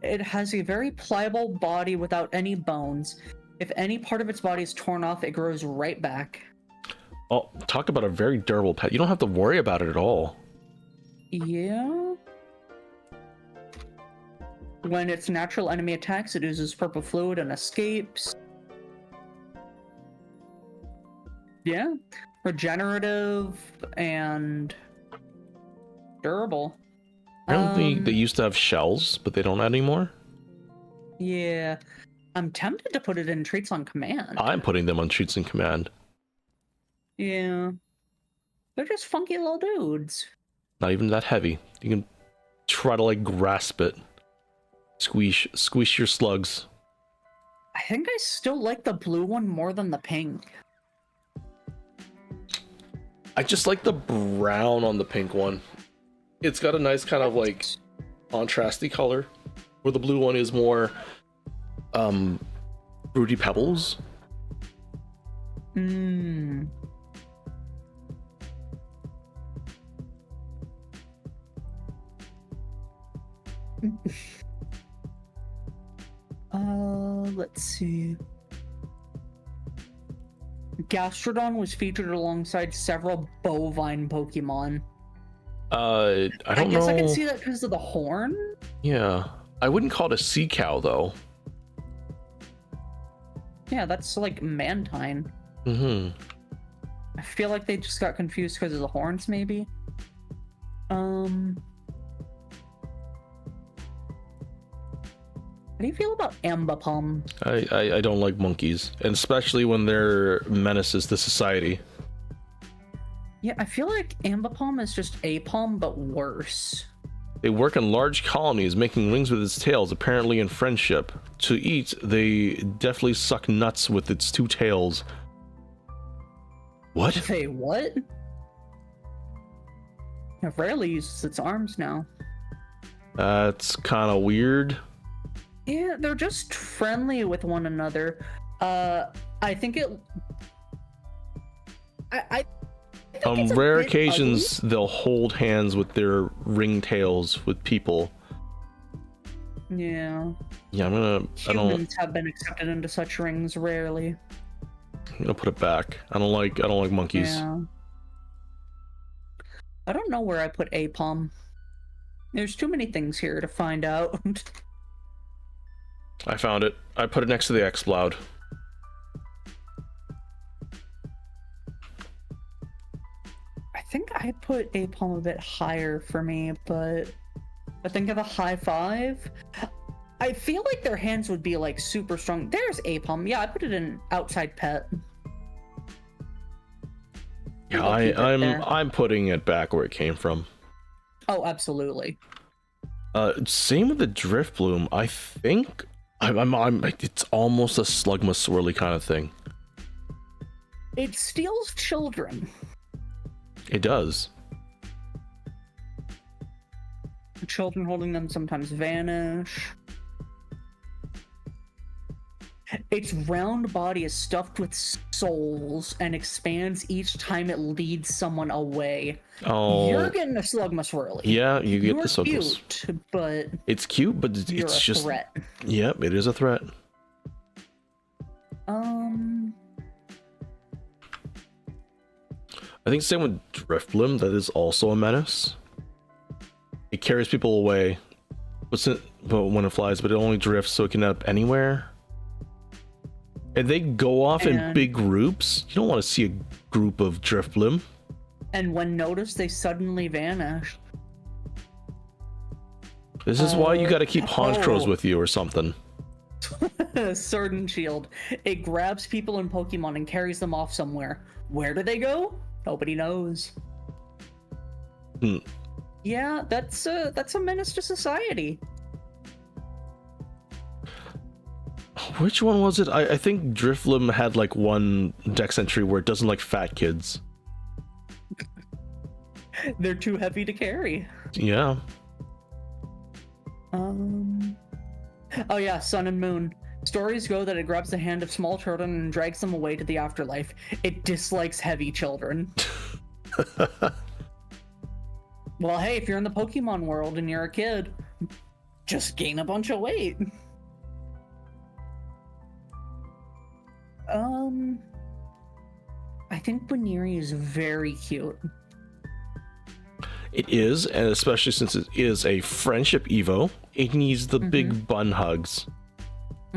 It has a very pliable body without any bones. If any part of its body is torn off, it grows right back. Oh, talk about a very durable pet. You don't have to worry about it at all. Yeah. When its natural enemy attacks, it oozes purple fluid and escapes. Yeah. Regenerative and durable. Apparently, they used to have shells, but they don't anymore. Yeah. I'm tempted to put it in treats on command. I'm putting them on treats in command. Yeah. They're just funky little dudes. Not even that heavy. You can try to like grasp it. Squeeze your slugs. I think I still like the blue one more than the pink. I just like the brown on the pink one. It's got a nice kind of like contrasty color, where the blue one is more fruity pebbles. Hmm. Let's see. Gastrodon was featured alongside several bovine Pokemon. I don't know. I guess I can see that because of the horn. Yeah, I wouldn't call it a sea cow though. Yeah, that's like Mantine. Mm-hmm. I feel like they just got confused because of the horns, maybe. How do you feel about Ambipom? I don't like monkeys, and especially when they're menaces to society. Yeah, I feel like Ambipom is just Apom, but worse. They work in large colonies, making rings with its tails, apparently in friendship. To eat, they definitely suck nuts with its 2 tails. What? Say what? It rarely uses its arms now. That's kind of weird. Yeah, they're just friendly with one another. I think it. I think On it's a rare bit occasions, they'll hold hands with their ringtails with people. ugly. Yeah. Yeah, Humans have been accepted into such rings rarely. I'm gonna put it back. I don't like monkeys. Yeah. I don't know where I put Apom. There's too many things here to find out. I found it. I put it next to the Exploud. I think I put Apom a bit higher for me, but I think of a high 5. I feel like their hands would be like super strong. There's Apom. Yeah, I put it in outside pet. Yeah, I'll keep it there. I'm putting it back where it came from. Oh, absolutely. Same with the Driftbloom. I think it's almost a Slugma Swirly kind of thing. It steals children. It does. Children holding them sometimes vanish. Its round body is stuffed with souls and expands each time it leads someone away. Oh, You're getting a Slugma Swirly. yeah, you get You're the Slugmas. cute, but It's cute, but you're it's a just threat. Yep, it is a threat. I think same with Driftbloom. That is also a menace. It carries people away, but when it flies, but it only drifts, so it can end up anywhere. And they go off in big groups. You don't want to see a group of Driftbloom. And when noticed, they suddenly vanish. This is why you got to keep Honchkrows with you or something. Sword and Shield. It grabs people in Pokemon and carries them off somewhere. Where do they go? Nobody knows. Hmm. Yeah, that's a menace to society. Which one was it? I think Drifloon had like one dex entry where it doesn't like fat kids. They're too heavy to carry. Yeah. Oh yeah, Sun and Moon. Stories go that it grabs the hand of small children and drags them away to the afterlife. It dislikes heavy children. Well, hey, if you're in the Pokemon world and you're a kid, just gain a bunch of weight. I think Baneri is very cute. It is, and especially since it is a friendship Evo, it needs the big bun hugs.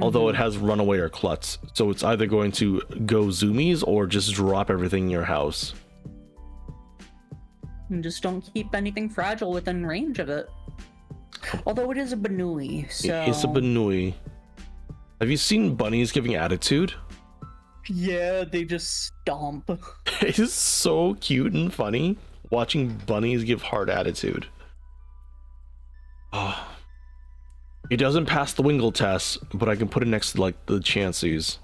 Although it has runaway or klutz, so it's either going to go zoomies or just drop everything in your house. And just don't keep anything fragile within range of it. Although it is a Banui, so... It's a Banui. Have you seen bunnies giving attitude? Yeah, they just stomp. It is so cute and funny watching bunnies give hard attitude. Oh. It doesn't pass the Wingle test, but I can put it next to like the Chanseys.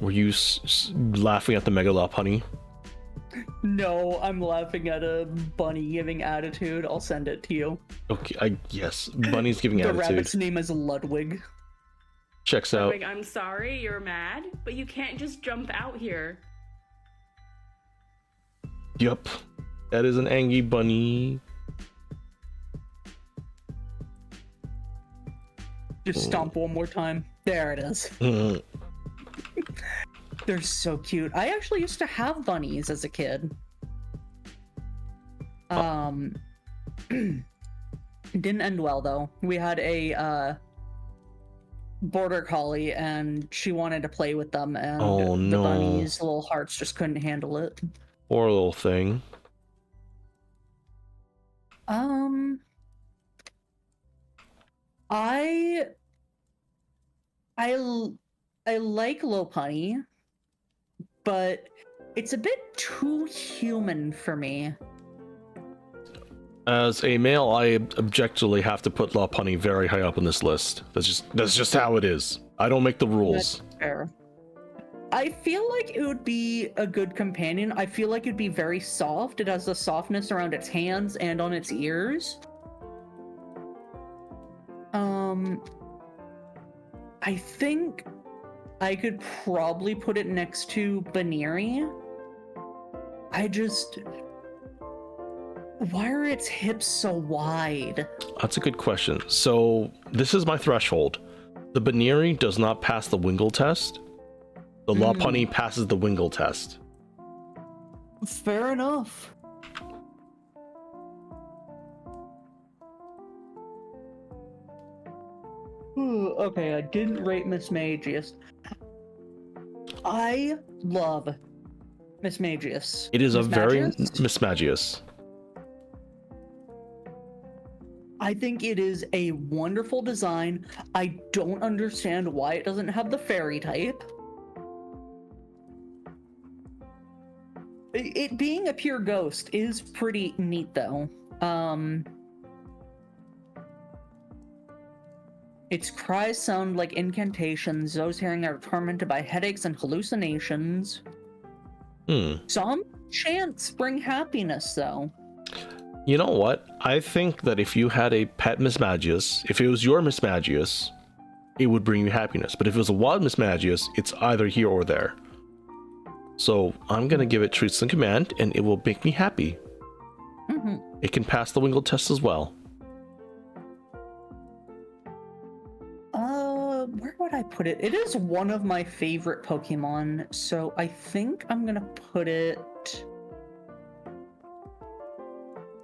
Were you laughing at the Megalop, honey? No, I'm laughing at a bunny giving attitude. I'll send it to you. Okay, yes, bunny's giving The attitude. rabbit's name is Ludwig. Checks out. Ludwig, I'm sorry you're mad, but you can't just jump out here. Yup, that is an angry bunny. Just stomp one more time. There it is. They're so cute. I actually used to have bunnies as a kid. It didn't end well though. We had a border collie and she wanted to play with them, and Oh, the no. bunny's little hearts just couldn't handle it. Poor little thing. I like Lopunny, but it's a bit too human for me. As a male, I objectively have to put Lopunny very high up on this list. That's just how it is. I don't make the rules. That's fair. I feel like it would be a good companion. I feel like it'd be very soft. It has the softness around its hands and on its ears. I think I could probably put it next to Baneri. Why are its hips so wide? That's a good question. So this is my threshold. The Baneri does not pass the Wingle test. The Lopunny passes the Wingle test. Fair enough. Okay, I didn't rate Miss Magius. I love Miss Magius. It is a very Mismagius? Mismagius. I think it is a wonderful design. I don't understand why it doesn't have the fairy type. It being a pure ghost is pretty neat though. Its cries sound like incantations. Those hearing are tormented by headaches and hallucinations. Some chants bring happiness though. You know what? I think that if you had a pet Mismagius, if it was your Mismagius, it would bring you happiness. But if it was a wild Mismagius, it's either here or there. So I'm gonna give it Truths and Command, and it will make me happy. It can pass the Wingle test as well. Where would I put it? It is one of my favorite Pokemon, so I think I'm gonna put it...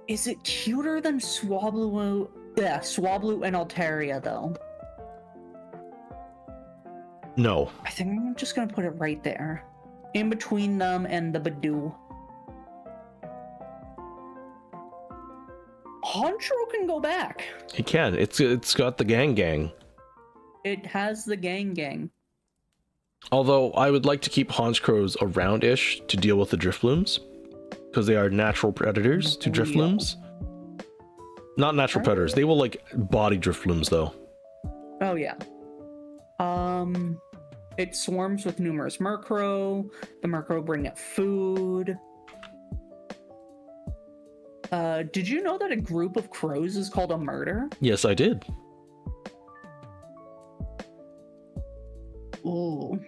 Is it cuter than Swablu? Yeah, Swablu and Altaria, though. No. I think I'm just gonna put it right there. In between them and the Badoo. Honchro can go back. It can. It's got the gang. It has the gang. Although I would like to keep Honchkrows around-ish to deal with the Driftlooms, because they are natural predators to Driftlooms. Not natural predators. They will like body Driftlooms though. Oh yeah. It swarms with numerous Murkrow. The Murkrow bring it food. Did you know that a group of crows is called a murder? Yes, I did. Ooh.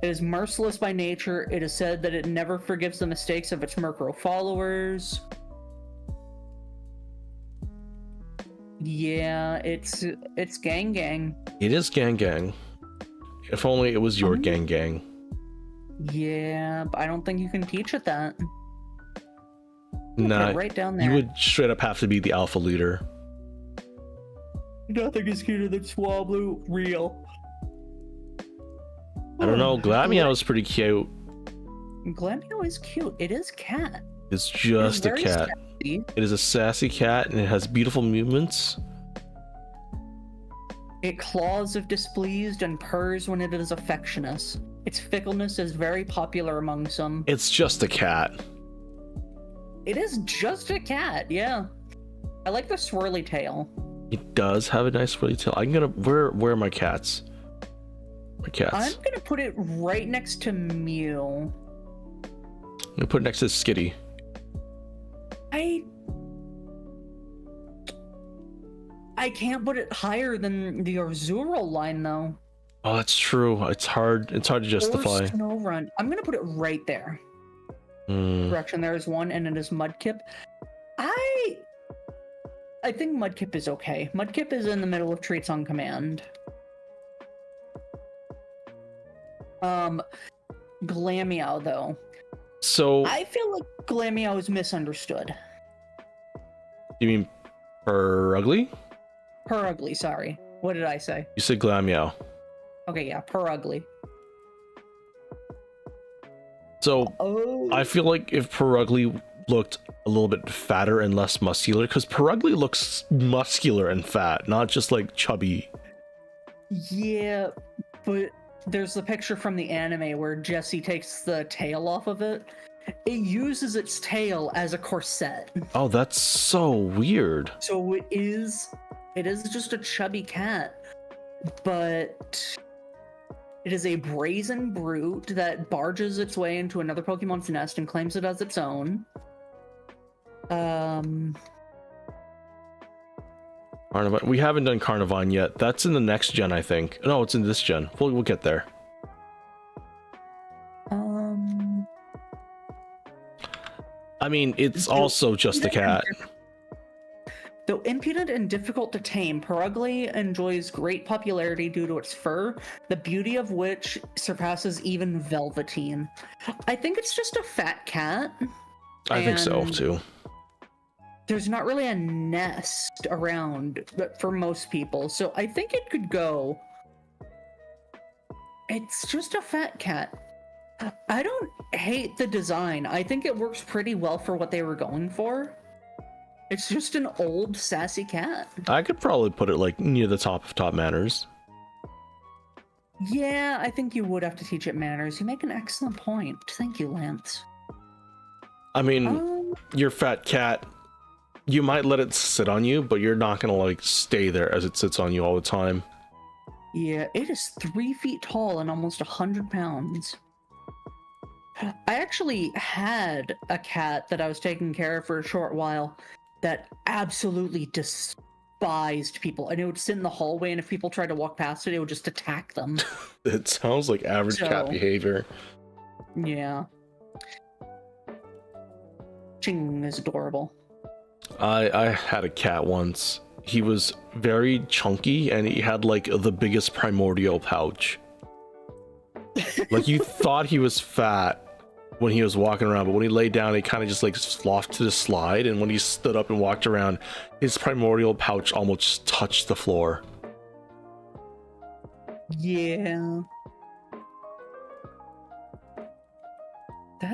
It is merciless by nature. It is said that it never forgives the mistakes of its Murkrow followers. Yeah, it's gang. It is gang. If only it was your gang. Yeah, but I don't think you can teach it that. Nah, right down there. You would straight up have to be the alpha leader. Nothing is cuter than Swablu. Real. I don't know. Glameow is pretty cute. Glameow is cute. It is cat. It's just a very cat. sassy. It is a sassy cat, and it has beautiful movements. It claws if displeased and purrs when it is affectionate. Its fickleness is very popular among some. It's just a cat. It is just a cat, yeah. I like the swirly tail. It does have a nice swirly tail. I'm gonna where are my cats? My cats. I'm gonna put it right next to Mew. I'm gonna put it next to Skitty. I can't put it higher than the Arzuro line though. Oh, that's true. It's hard to justify. Or Snorunt. I'm gonna put it right there. Correction, there is one, and it is Mudkip. I think Mudkip is okay. Mudkip is in the middle of Treats on Command. Glameow though. So I feel like Glameow is misunderstood. you mean Purugly? Purugly, sorry. What did I say? You said Glameow. Okay, yeah, Purugly. So Oh. I feel like if Purugly looked a little bit fatter and less muscular, because Purugly looks muscular and fat, not just like chubby. Yeah, but there's the picture from the anime where Jessie takes the tail off of it. It uses its tail as a corset. Oh, that's so weird. So it is just a chubby cat, but it is a brazen brute that barges its way into another Pokemon's nest and claims it as its own. Carnivine. We haven't done Carnivine yet. That's in the next gen, I think. No, it's in this gen. We'll get there. I mean, it's also just a cat. Though impudent and difficult to tame, Purugly enjoys great popularity due to its fur, the beauty of which surpasses even Velveteen. I think it's just a fat cat. I think so, too. There's not really a nest around for most people, so I think it could go. It's just a fat cat. I don't hate the design. I think it works pretty well for what they were going for. It's just an old sassy cat. I could probably put it like near the top of top manners. Yeah, I think you would have to teach it manners. You make an excellent point. Thank you, Lance. I mean, your fat cat, you might let it sit on you, but you're not gonna like stay there as it sits on you all the time. Yeah, it is 3 feet tall and almost 100 pounds. I actually had a cat that I was taking care of for a short while that absolutely despised people. And it would sit in the hallway, and if people tried to walk past it, it would just attack them. It sounds like average cat behavior. Yeah. Ching is adorable. I had a cat once. He was very chunky, and he had like the biggest primordial pouch. Like you thought he was fat when he was walking around, but when he laid down, he kind of just like sloughed to the slide, and when he stood up and walked around, his primordial pouch almost touched the floor. Yeah.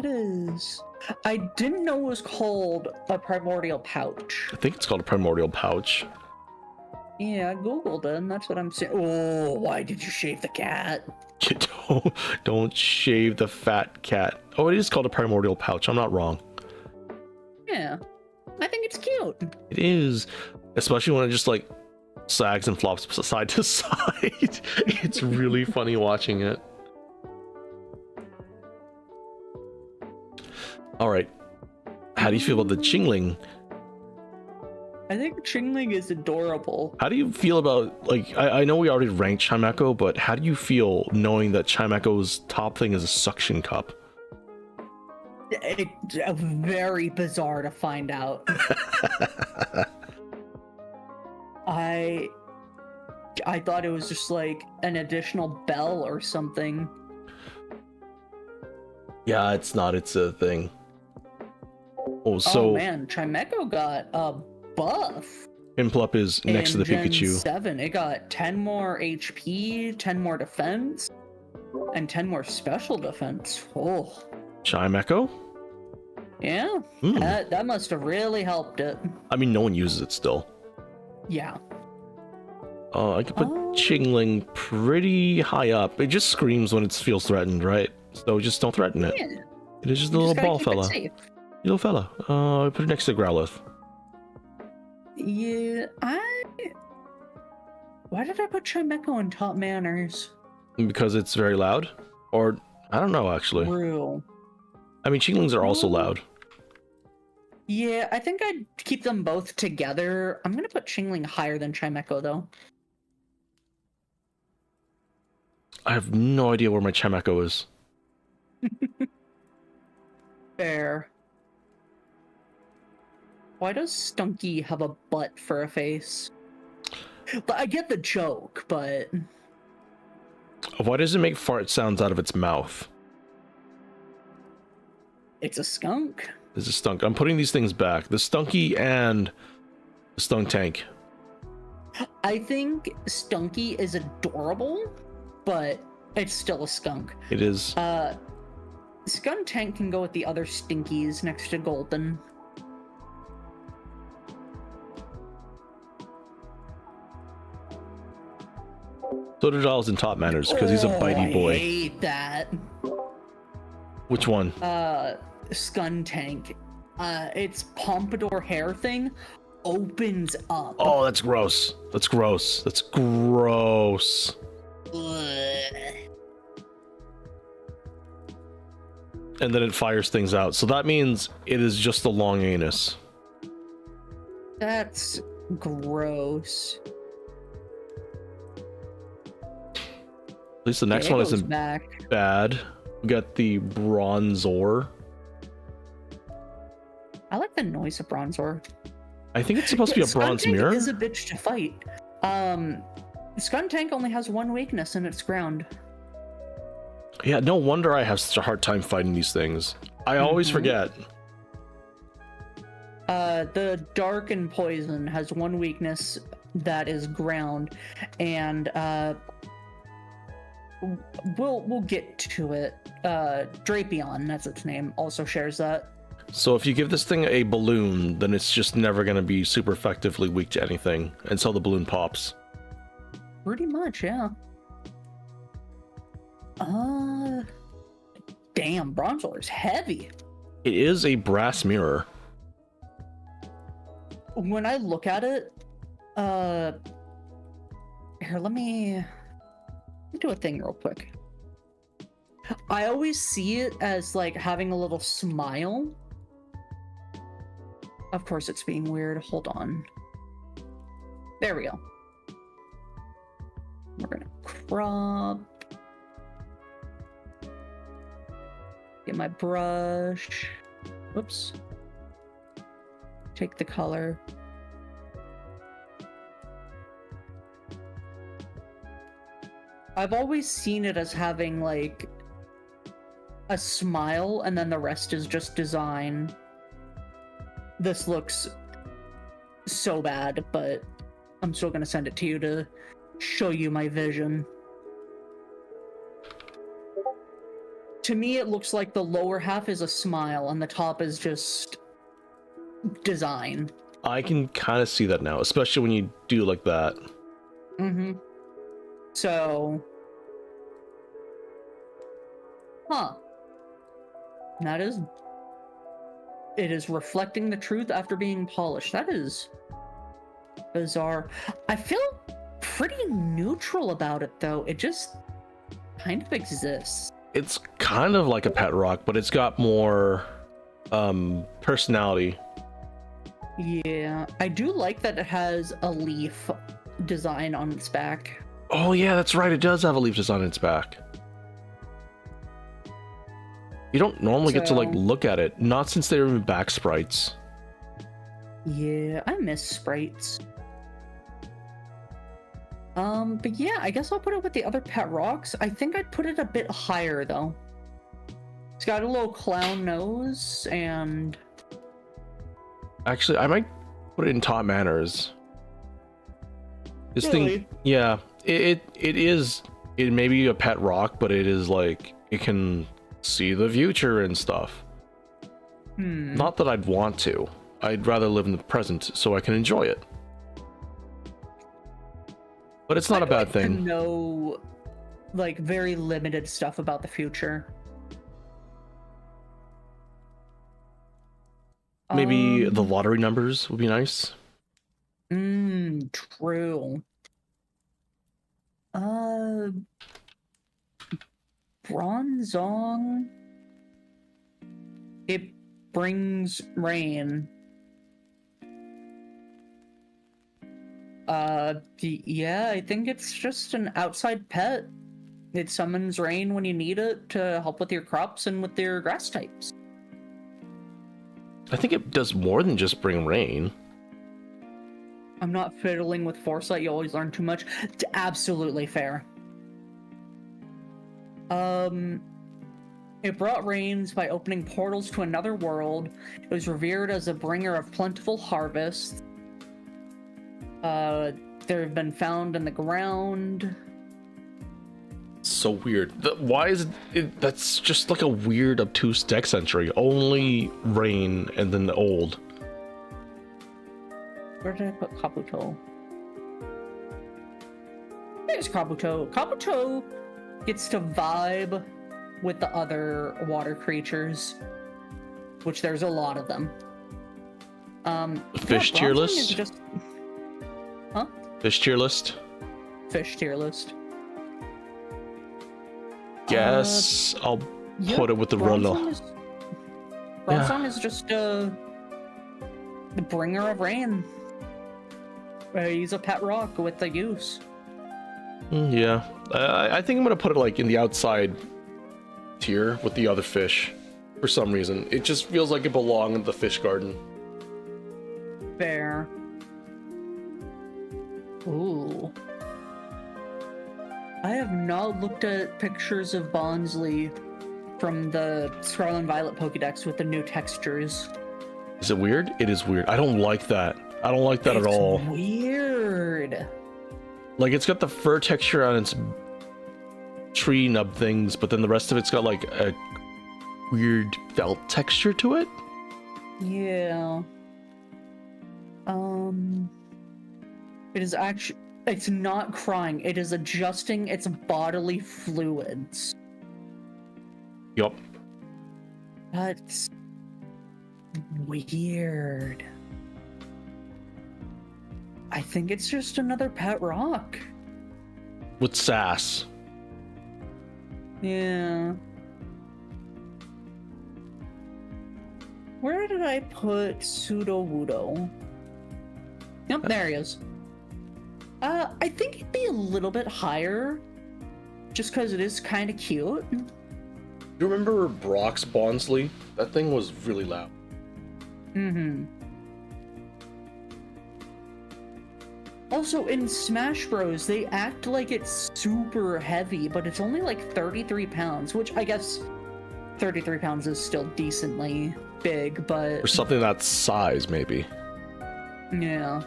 that is. I didn't know it was called a primordial pouch. I think it's called a primordial pouch. Yeah, I googled it, and that's what I'm saying. Oh, why did you shave the cat? Don't shave the fat cat. Oh, it is called a primordial pouch. I'm not wrong. Yeah, I think it's cute. It is, especially when it just like sags and flops side to side. It's really funny watching it. All right, how do you feel about the Chingling? I think Chingling is adorable. How do you feel about, like, I know we already ranked Chimecho, but how do you feel knowing that Chimecho's top thing is a suction cup? It's very bizarre to find out. I thought it was just like an additional bell or something. Yeah, it's not. It's a thing. Oh, so Oh man, Chimecho got a buff. Piplup is next to the in Gen Pikachu. 7. It got 10 more HP, 10 more defense, and 10 more special defense. Oh, Chimecho? yeah. Hmm. That must have really helped it. I mean, no one uses it still. Yeah. I could put Oh. Chingling pretty high up. It just screams when it feels threatened, right? So just don't threaten it. Yeah. It is just a You little gotta ball keep it fella. safe. Little fella. I put it next to Growlithe. Yeah, Why did I put Chimecho in top manners? Because it's very loud? Or, I don't know, actually. True. I mean, Chinglings are also Oh. loud. Yeah, I think I'd keep them both together. I'm gonna put Chingling higher than Chimecho, though. I have no idea where my Chimecho is. Fair. Why does Stunky have a butt for a face? But I get the joke, but Why does it make fart sounds out of its mouth? it's a skunk. This is Stunk. I'm putting these things back. The Stunky and the Stunk Tank. I think Stunky is adorable, but it's still a skunk. It is. Skunk Tank can go with the other Stinkies next to Golden. Totodile in top manners because he's a bitey I boy. hate that. Which one? Skunk Tank. Its pompadour hair thing opens up. Oh, that's gross. That's gross. That's gross. Ugh. And then it fires things out. So that means it is just a long anus. That's gross. At least the next one It goes isn't back. bad. We got the Bronzor. I like the noise of Bronzor. I think it's supposed to be a Skunk bronze Tank mirror. is a bitch to fight. Skunk Tank only has one weakness, and it's ground. Yeah, no wonder I have such a hard time fighting these things. I always forget. The Dark and Poison has one weakness that is ground, and we'll get to it. Drapion, that's its name, also shares that. So if you give this thing a balloon, then it's just never going to be super effectively weak to anything until the balloon pops. Pretty much, yeah. Damn, Bronzor is heavy. It is a brass mirror. When I look at it, here, let me do a thing real quick. I always see it as like having a little smile. Of course, it's being weird. Hold on. There we go. We're gonna crop. Get my brush. Whoops. Take the color. I've always seen it as having like a smile and then the rest is just design. This looks so bad, but I'm still gonna send it to you to show you my vision. To me, it looks like the lower half is a smile and the top is just design. I can kind of see that now, especially when you do like that. Mm-hmm. So, that is, it is reflecting the truth after being polished. That is bizarre. I feel pretty neutral about it though. It just kind of exists. It's kind of like a pet rock, but it's got more personality. Yeah, I do like that it has a leaf design on its back. Oh yeah, that's right. It does have a leaf design on its back. You don't normally get to like So- look at it, not since they removed back sprites. Yeah, I miss sprites. But yeah, I guess I'll put it with the other pet rocks. I think I'd put it a bit higher though. It's got a little clown nose and Actually, I might put it in top manners. This Really? thing, yeah, it may be a pet rock, but it is like it can see the future and stuff. Not that I'd want to. I'd rather live in the present so I can enjoy it. But it's not a I'd bad like to thing. know like very limited stuff about the future. Maybe the lottery numbers would be nice. True. Bronzong. It brings rain. Yeah, I think it's just an outside pet. It summons rain when you need it to help with your crops and with your grass types. I think it does more than just bring rain. I'm not fiddling with foresight, you always learn too much. Absolutely fair. It brought rains by opening portals to another world. It was revered as a bringer of plentiful harvests. There have been found in the ground. So weird. Why is it? That's just like a weird, obtuse deck entry. Only rain and then the old. Where did I put Kabuto? There's Kabuto. Kabuto gets to vibe with the other water creatures, which there's a lot of them. Fish tier Bronzong list? is just Fish tier list? fish tier list. Guess I'll Yeah, put it with the Bronzong Rono. is- Bronzong is just the bringer of rain. He's a pet rock with the use. Yeah. I think I'm gonna put it like in the outside tier with the other fish. For some reason. It just feels like it belongs in the fish garden. Fair. Ooh. I have not looked at pictures of Bonsly from the Scarlet and Violet Pokédex with the new textures. Is it weird? It is weird. I don't like that. I don't like that at all. It's weird. Like, it's got the fur texture on its tree nub things, but then the rest of it's got like a weird felt texture to it. Yeah. It is actually, it's not crying, it is adjusting its bodily fluids. Yup. That's weird. I think it's just another pet rock. With sass. Yeah. Where did I put Sudowoodo? Yep, there he is. I think it'd be a little bit higher, just because it is kind of cute. You remember Brock's Bonsly? That thing was really loud. Mm-hmm. Also, in Smash Bros, they act like it's super heavy, but it's only like 33 pounds, which I guess 33 pounds is still decently big, but Or something that size, maybe. yeah.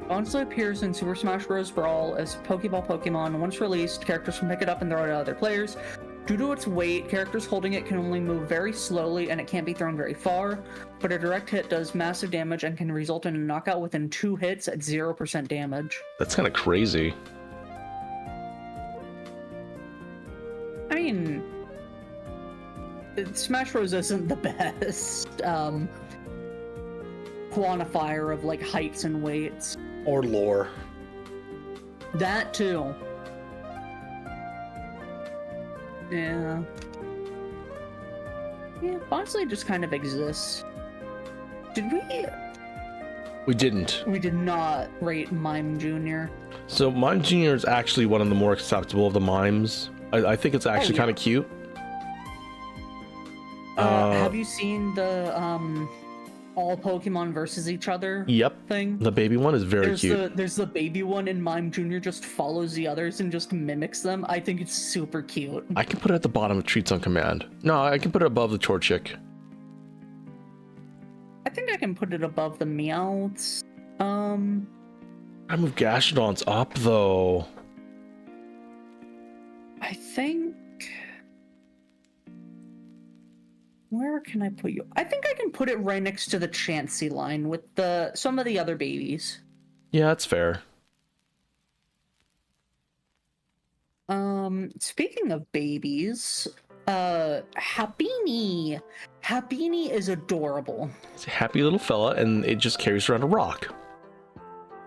also appears in Super Smash Bros. Brawl as Pokeball Pokemon. Once released, characters can pick it up and throw it at other players. Due to its weight, characters holding it can only move very slowly and it can't be thrown very far, but a direct hit does massive damage and can result in a knockout within 2 hits at 0% damage. That's kind of crazy. I mean, Smash Bros. Isn't the best quantifier of like heights and weights. Or lore. That too. Yeah. Yeah, honestly, it just kind of exists. Did we? We didn't. We did not rate Mime Jr. So Mime Jr. is actually one of the more acceptable of the mimes. I think it's actually kind of cute. Have you seen the all Pokemon versus each other thing? The baby one is very cute. There's the baby one, and Mime Jr. just follows the others and just mimics them. I think it's super cute. I can put it at the bottom of Treats on Command. No, I can put it above the Torchic. I think I can put it above the Meowths. I move Gastrodons up though. I think... Where can I put you? I think I can put it right next to the Chansey line with some of the other babies. Yeah, that's fair. Speaking of babies, Happiny. Happiny is adorable. It's a happy little fella, and it just carries around a rock.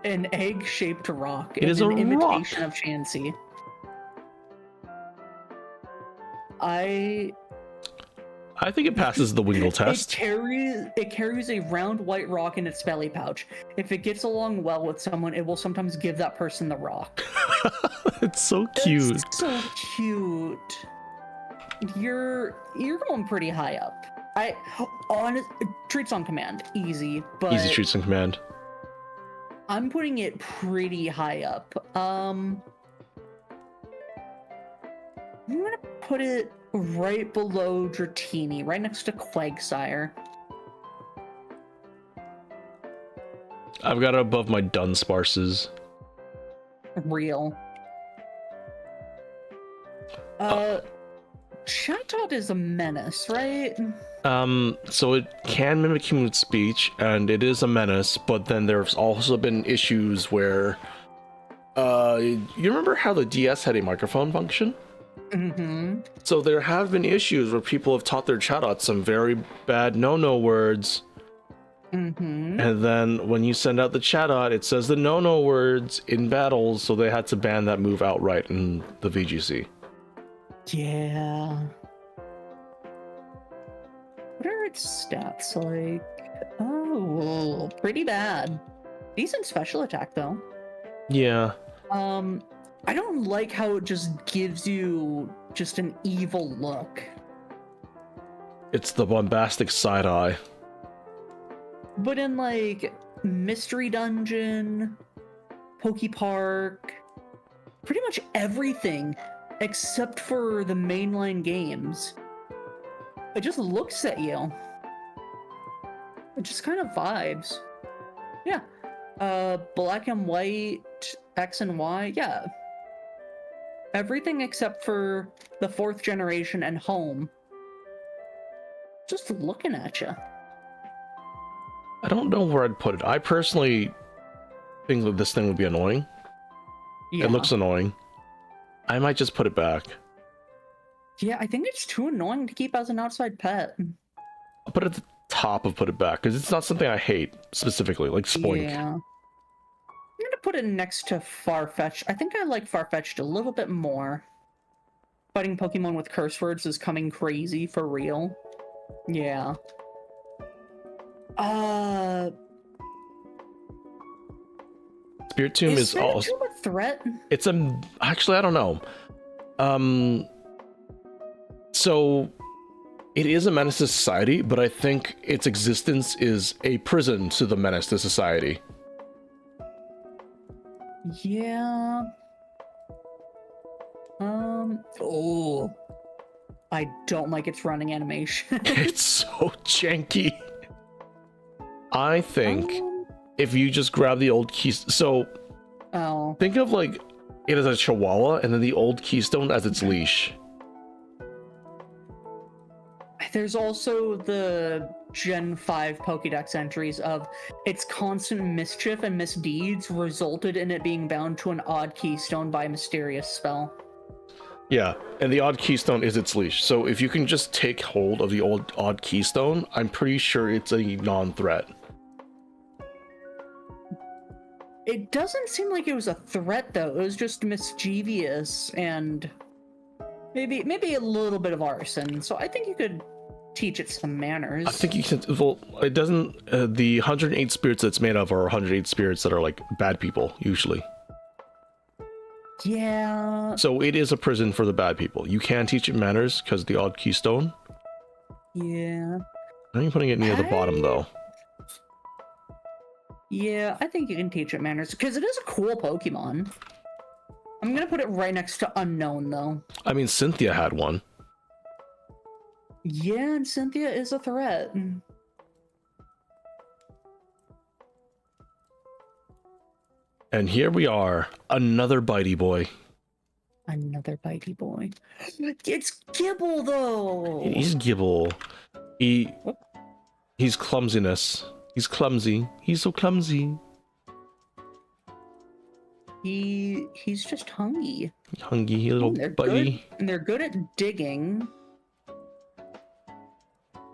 An egg-shaped rock. It is an imitation of Chansey. I think it passes the Wingle test. It carries a round white rock in its belly pouch. If it gets along well with someone, it will sometimes give that person the rock. It's so cute. It's so cute. You're going pretty high up. Treats on Command, easy, but Easy Treats on Command. I'm putting it pretty high up. I'm gonna put it right below Dratini, right next to Quagsire. I've got it above my Dunsparces. Real. Chatot is a menace, right? So it can mimic human speech, and it is a menace, but then there's also been issues where, you remember how the DS had a microphone function? Mm-hmm. So there have been issues where people have taught their Chatot some very bad no-no words. Mm-hmm. And then when you send out the Chatot, it says the no-no words in battles, so they had to ban that move outright in the VGC. Yeah. What are its stats like? Oh, pretty bad. Decent special attack, though. Yeah. I don't like how it just gives you just an evil look. It's the bombastic side eye. But in, like, Mystery Dungeon, Pokepark, pretty much everything except for the mainline games, it just looks at you. It just kind of vibes. Yeah. Black and white, X and Y, yeah. Everything except for the 4th generation and home. Just looking at you. I don't know where I'd put it. I personally think that this thing would be annoying. Yeah. It looks annoying. I might just put it back. Yeah, I think it's too annoying to keep as an outside pet. I'll put it at the top of put it back, because it's not something I hate specifically, like Spoink. Yeah. I'm gonna put it next to Farfetch'd. I think I like Farfetch'd a little bit more. Fighting Pokemon with curse words is coming crazy for real. Yeah. Spiritomb is also Spiritomb a threat? It's actually I don't know. So it is a menace to society, but I think its existence is a prison to the menace to society. Yeah. Oh. I don't like its running animation. It's so janky. I think if you just grab the old keys, so Oh. think of like it as a chihuahua and then the old keystone as its leash. There's also the Gen 5 Pokédex entries of its constant mischief and misdeeds resulted in it being bound to an odd keystone by a mysterious spell. Yeah, and the odd keystone is its leash. So if you can just take hold of the old odd keystone, I'm pretty sure it's a non-threat. It doesn't seem like it was a threat though. It was just mischievous and maybe a little bit of arson. So I think you could teach it some manners. I think you can. Well, it doesn't. The 108 spirits it's made of are 108 spirits that are like bad people usually. Yeah. So it is a prison for the bad people. You can teach it manners because the odd keystone. Yeah. I think putting it near the bottom though. Yeah, I think you can teach it manners because it is a cool Pokemon. I'm gonna put it right next to Unknown though. I mean, Cynthia had one. Yeah, and Cynthia is a threat. And here we are, another bitey boy. Another bitey boy. It's Gibble though. He's Gibble. He's clumsiness. He's clumsy. He's so clumsy. He's just hungry. Hungry little bitey. And they're good at digging.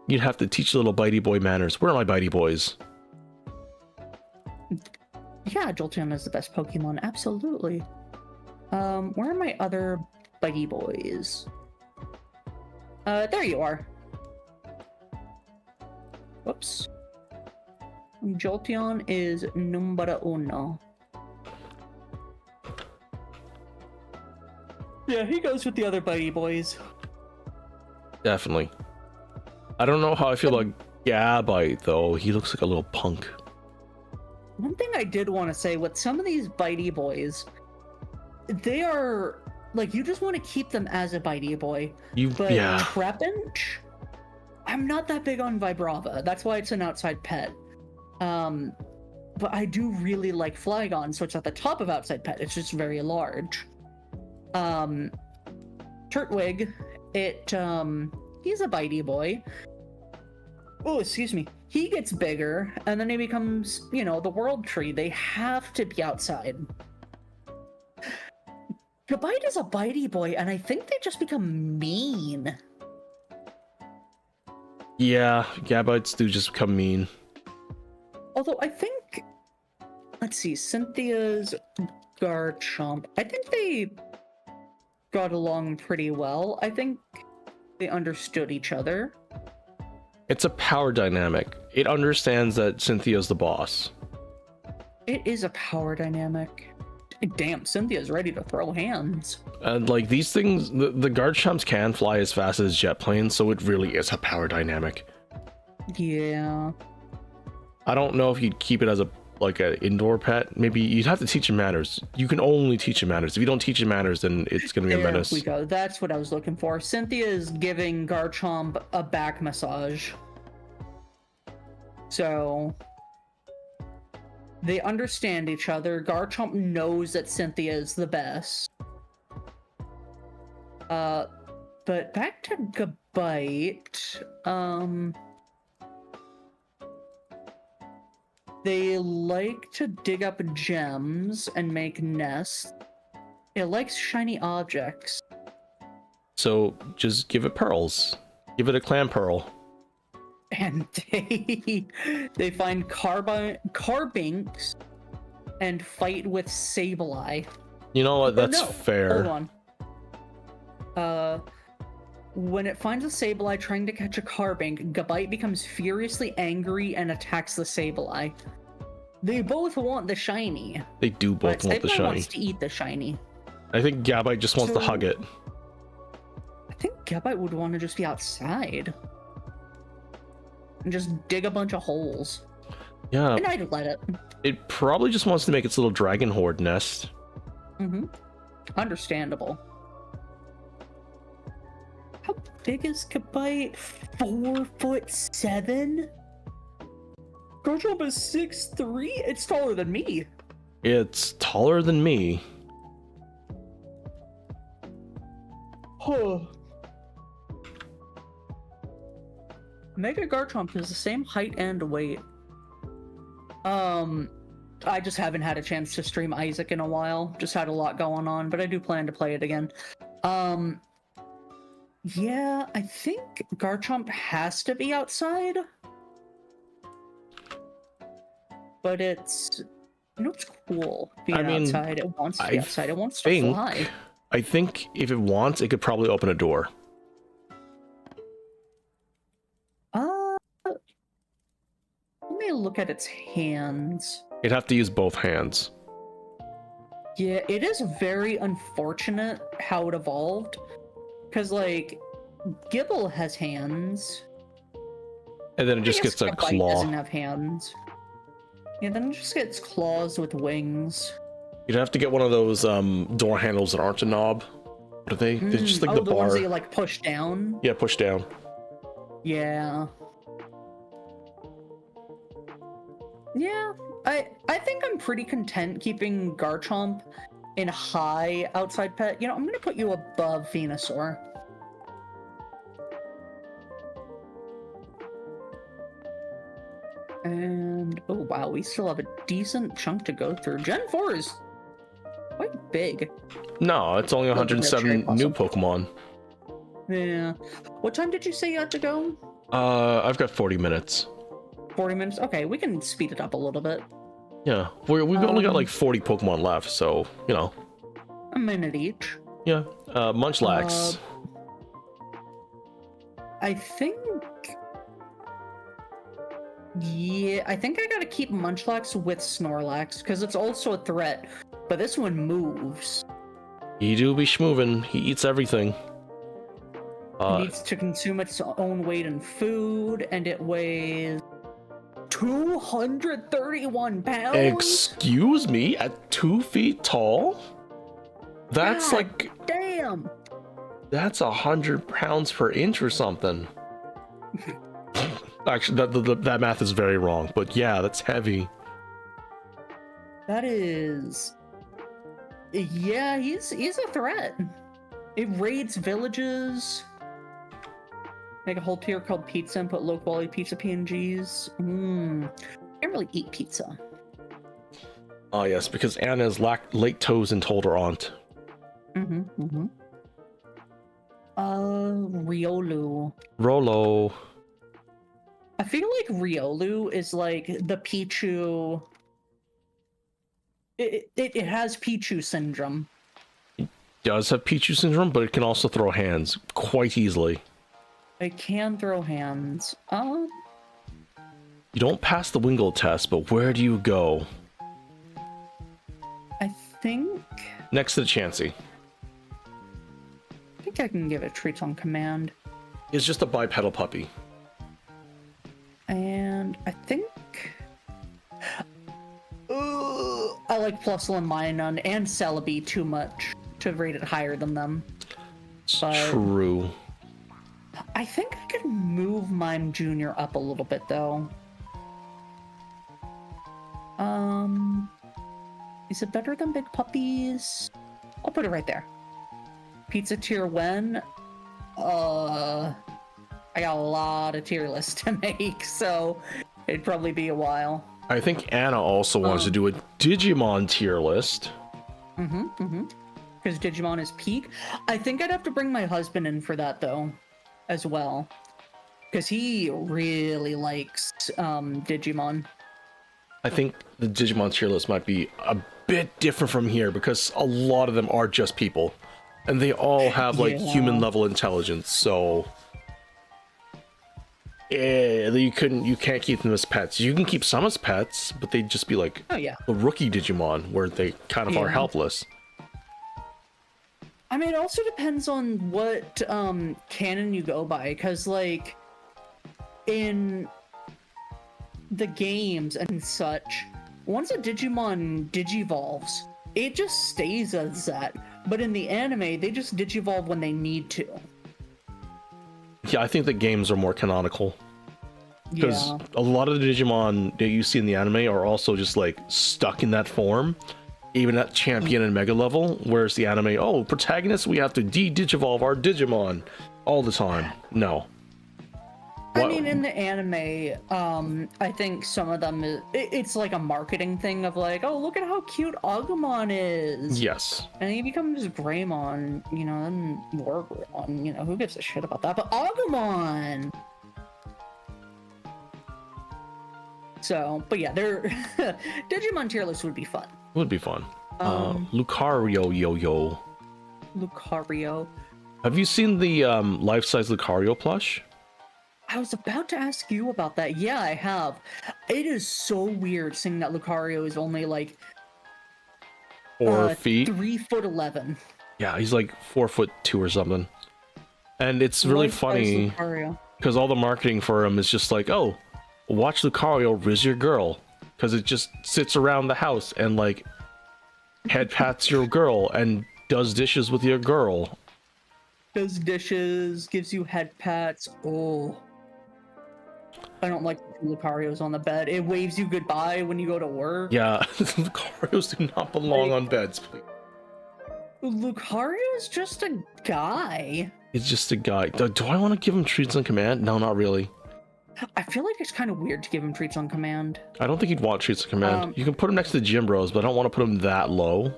You'd have to teach little bitey boy manners. Where are my bitey boys? Yeah, Jolteon is the best Pokemon, absolutely. Where are my other bitey boys? There you are. Whoops. Jolteon is numero uno. Yeah, he goes with the other bitey boys. Definitely. I don't know how I feel about Gabite though. He looks like a little punk. One thing I did want to say with some of these bitey boys, they are like you just want to keep them as a bitey boy. But Yeah. Trapinch, I'm not that big on Vibrava. That's why it's an outside pet. But I do really like Flygon, so it's at the top of outside pet. It's just very large. Turtwig, he's a bitey boy. Oh, excuse me. He gets bigger, and then he becomes, the world tree. They have to be outside. Gabite is a bitey boy, and I think they just become mean. Yeah, Gabites do just become mean. Although I think, let's see, Cynthia's Garchomp, I think they got along pretty well. I think they understood each other. It's a power dynamic. It understands that Cynthia's the boss. It is a power dynamic. Damn, Cynthia's ready to throw hands. And like these things, the Garchomps can fly as fast as jet planes, so it really is a power dynamic. Yeah. I don't know if you'd keep it as an indoor pet. Maybe you'd have to teach him manners. You can only teach him manners. If you don't teach him manners, then it's gonna be a menace. There we go. That's what I was looking for. Cynthia is giving Garchomp a back massage. So they understand each other. Garchomp knows that Cynthia is the best. But back to Gabite. They like to dig up gems and make nests. It likes shiny objects. So just give it pearls. Give it a clam pearl. And they find Carbinks and fight with Sableye. You know what? That's No, fair. Hold on. When it finds a Sableye trying to catch a Carbink, Gabite becomes furiously angry and attacks the Sableye. They both want the shiny. They do both But want the Sableye shiny. wants to eat the shiny. I think Gabite just wants to So- hug it. I think Gabite would want to just be outside. And just dig a bunch of holes. Yeah, And I'd let it. it probably just wants to make its little dragon horde nest. Mm-hmm. Understandable. How big is Gabite? 4'7"? Garchomp is 6'3"? It's taller than me. It's taller than me. Huh. Mega Garchomp is the same height and weight. I just haven't had a chance to stream Isaac in a while. Just had a lot going on, but I do plan to play it again. Yeah, I think Garchomp has to be outside. But it's, it's cool being outside. It wants to be outside. It wants to fly. I think if it wants, it could probably open a door. Let me look at its hands. It'd have to use both hands. Yeah, it is very unfortunate how it evolved. Because, like, Gibble has hands. And then it just gets a Bite claw. doesn't have hands. Yeah, then it just gets claws with wings. You'd have to get one of those door handles that aren't a knob. What are they? They're just like the bar. Ones that you, like, push down? Yeah, push down. Yeah. Yeah, I think I'm pretty content keeping Garchomp in high outside pet. I'm gonna put you above Venusaur. And, oh wow, we still have a decent chunk to go through. Gen 4 is quite big. No, it's only 107 new Pokemon. Yeah. What time did you say you had to go? I've got 40 minutes. 40 minutes? Okay, we can speed it up a little bit. Yeah, we've only got like 40 Pokemon left, so, A minute each. Yeah, Munchlax. I think... Yeah, I think I gotta keep Munchlax with Snorlax, because it's also a threat. But this one moves. He do be schmovin'. He eats everything. It needs to consume its own weight in food, and it weighs 231 pounds? Excuse me? At 2 feet tall? That's God damn! That's 100 pounds per inch or something. Actually, that math is very wrong, but yeah, that's heavy. That is... Yeah, he's a threat. It raids villages. Make a whole tier called pizza and put low quality pizza PNGs. Can't really eat pizza. Oh yes, because Anna is lactose intolerant. Riolu. Rolo. I feel like Riolu is like the Pichu. It has Pichu syndrome. It does have Pichu syndrome, but it can also throw hands quite easily. It can throw hands. You don't pass the Wingull test, but where do you go? I think Next to the Chansey. I can give it treats on command. It's just a bipedal puppy. And I think... I like Plusle and Minun and Celebi too much to rate it higher than them. It's But- true. I think I could move Mime Jr. up a little bit, though. Is it better than Big Puppies? I'll put it right there. Pizza tier when? I got a lot of tier lists to make, so it'd probably be a while. I think Anna also wants to do a Digimon tier list. Because Digimon is peak. I think I'd have to bring my husband in for that, though, as well. Because he really likes Digimon. I think the Digimon tier list might be a bit different from here because a lot of them are just people. And they all have like human level intelligence, so you can't keep them as pets. You can keep some as pets, but they'd just be like the rookie Digimon where they kind of are helpless. I mean, it also depends on what canon you go by, because like in the games and such, once a Digimon digivolves, it just stays as that. But in the anime, they just digivolve when they need to. Yeah, I think the games are more canonical. because Yeah. a lot of the Digimon that you see in the anime are also just like stuck in that form, even at champion and mega level. Whereas the anime, oh, protagonist, we have to de-digivolve our Digimon all the time. No. I mean, in the anime, I think some of them, it's like a marketing thing of like, oh, look at how cute Agumon is. Yes. And he becomes Greymon, you know, then Wargreymon, you know, who gives a shit about that? But Agumon! So, but yeah, they're Digimon tier list would be fun. Would be fun. Lucario Yo-Yo. Lucario. Have you seen the life-size Lucario plush? I was about to ask you about that. Yeah, I have. It is so weird seeing that Lucario is only like 4 feet. 3'11". Yeah, he's like 4'2" or something. And it's really Life-size funny Lucario. because all the marketing for him is just like, oh, watch Lucario riz your girl, because it just sits around the house and like head pats your girl and does dishes with your girl. Does dishes, gives you head pats. Oh. I don't like Lucarios on the bed. It waves you goodbye when you go to work. Yeah, Lucarios do not belong on beds, please. Lucario's just a guy. He's just a guy. Do I want to give him treats on command? No, not really. I feel like it's kind of weird to give him treats on command. I don't think he'd want treats on command. You can put him next to Gym Bros, but I don't want to put him that low.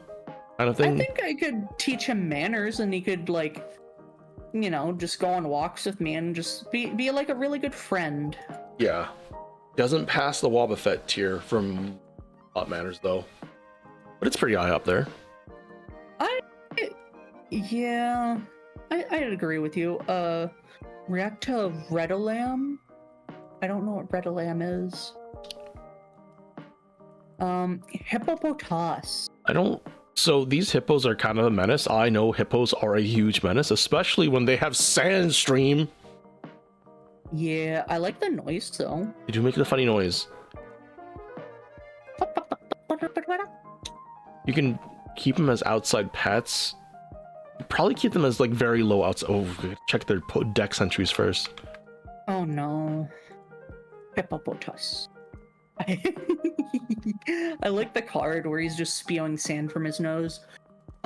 Kind of thing. I think I could teach him manners and he could, like, you know, just go on walks with me and just be like a really good friend. Yeah. Doesn't pass the Wobbuffet tier from Hot Manners, though. But it's pretty high up there. Yeah, I'd agree with you. React to Redolam? I don't know what Redolam is. Hippopotas. I don't... So these hippos are kind of a menace. I know hippos are a huge menace, especially when they have Sandstream. Yeah, I like the noise though. They do make a funny noise. You can keep them as outside pets. Probably keep them as like very low outside. Oh, check their dex entries first. Oh no. Hippopotas. I like the card where he's just spewing sand from his nose.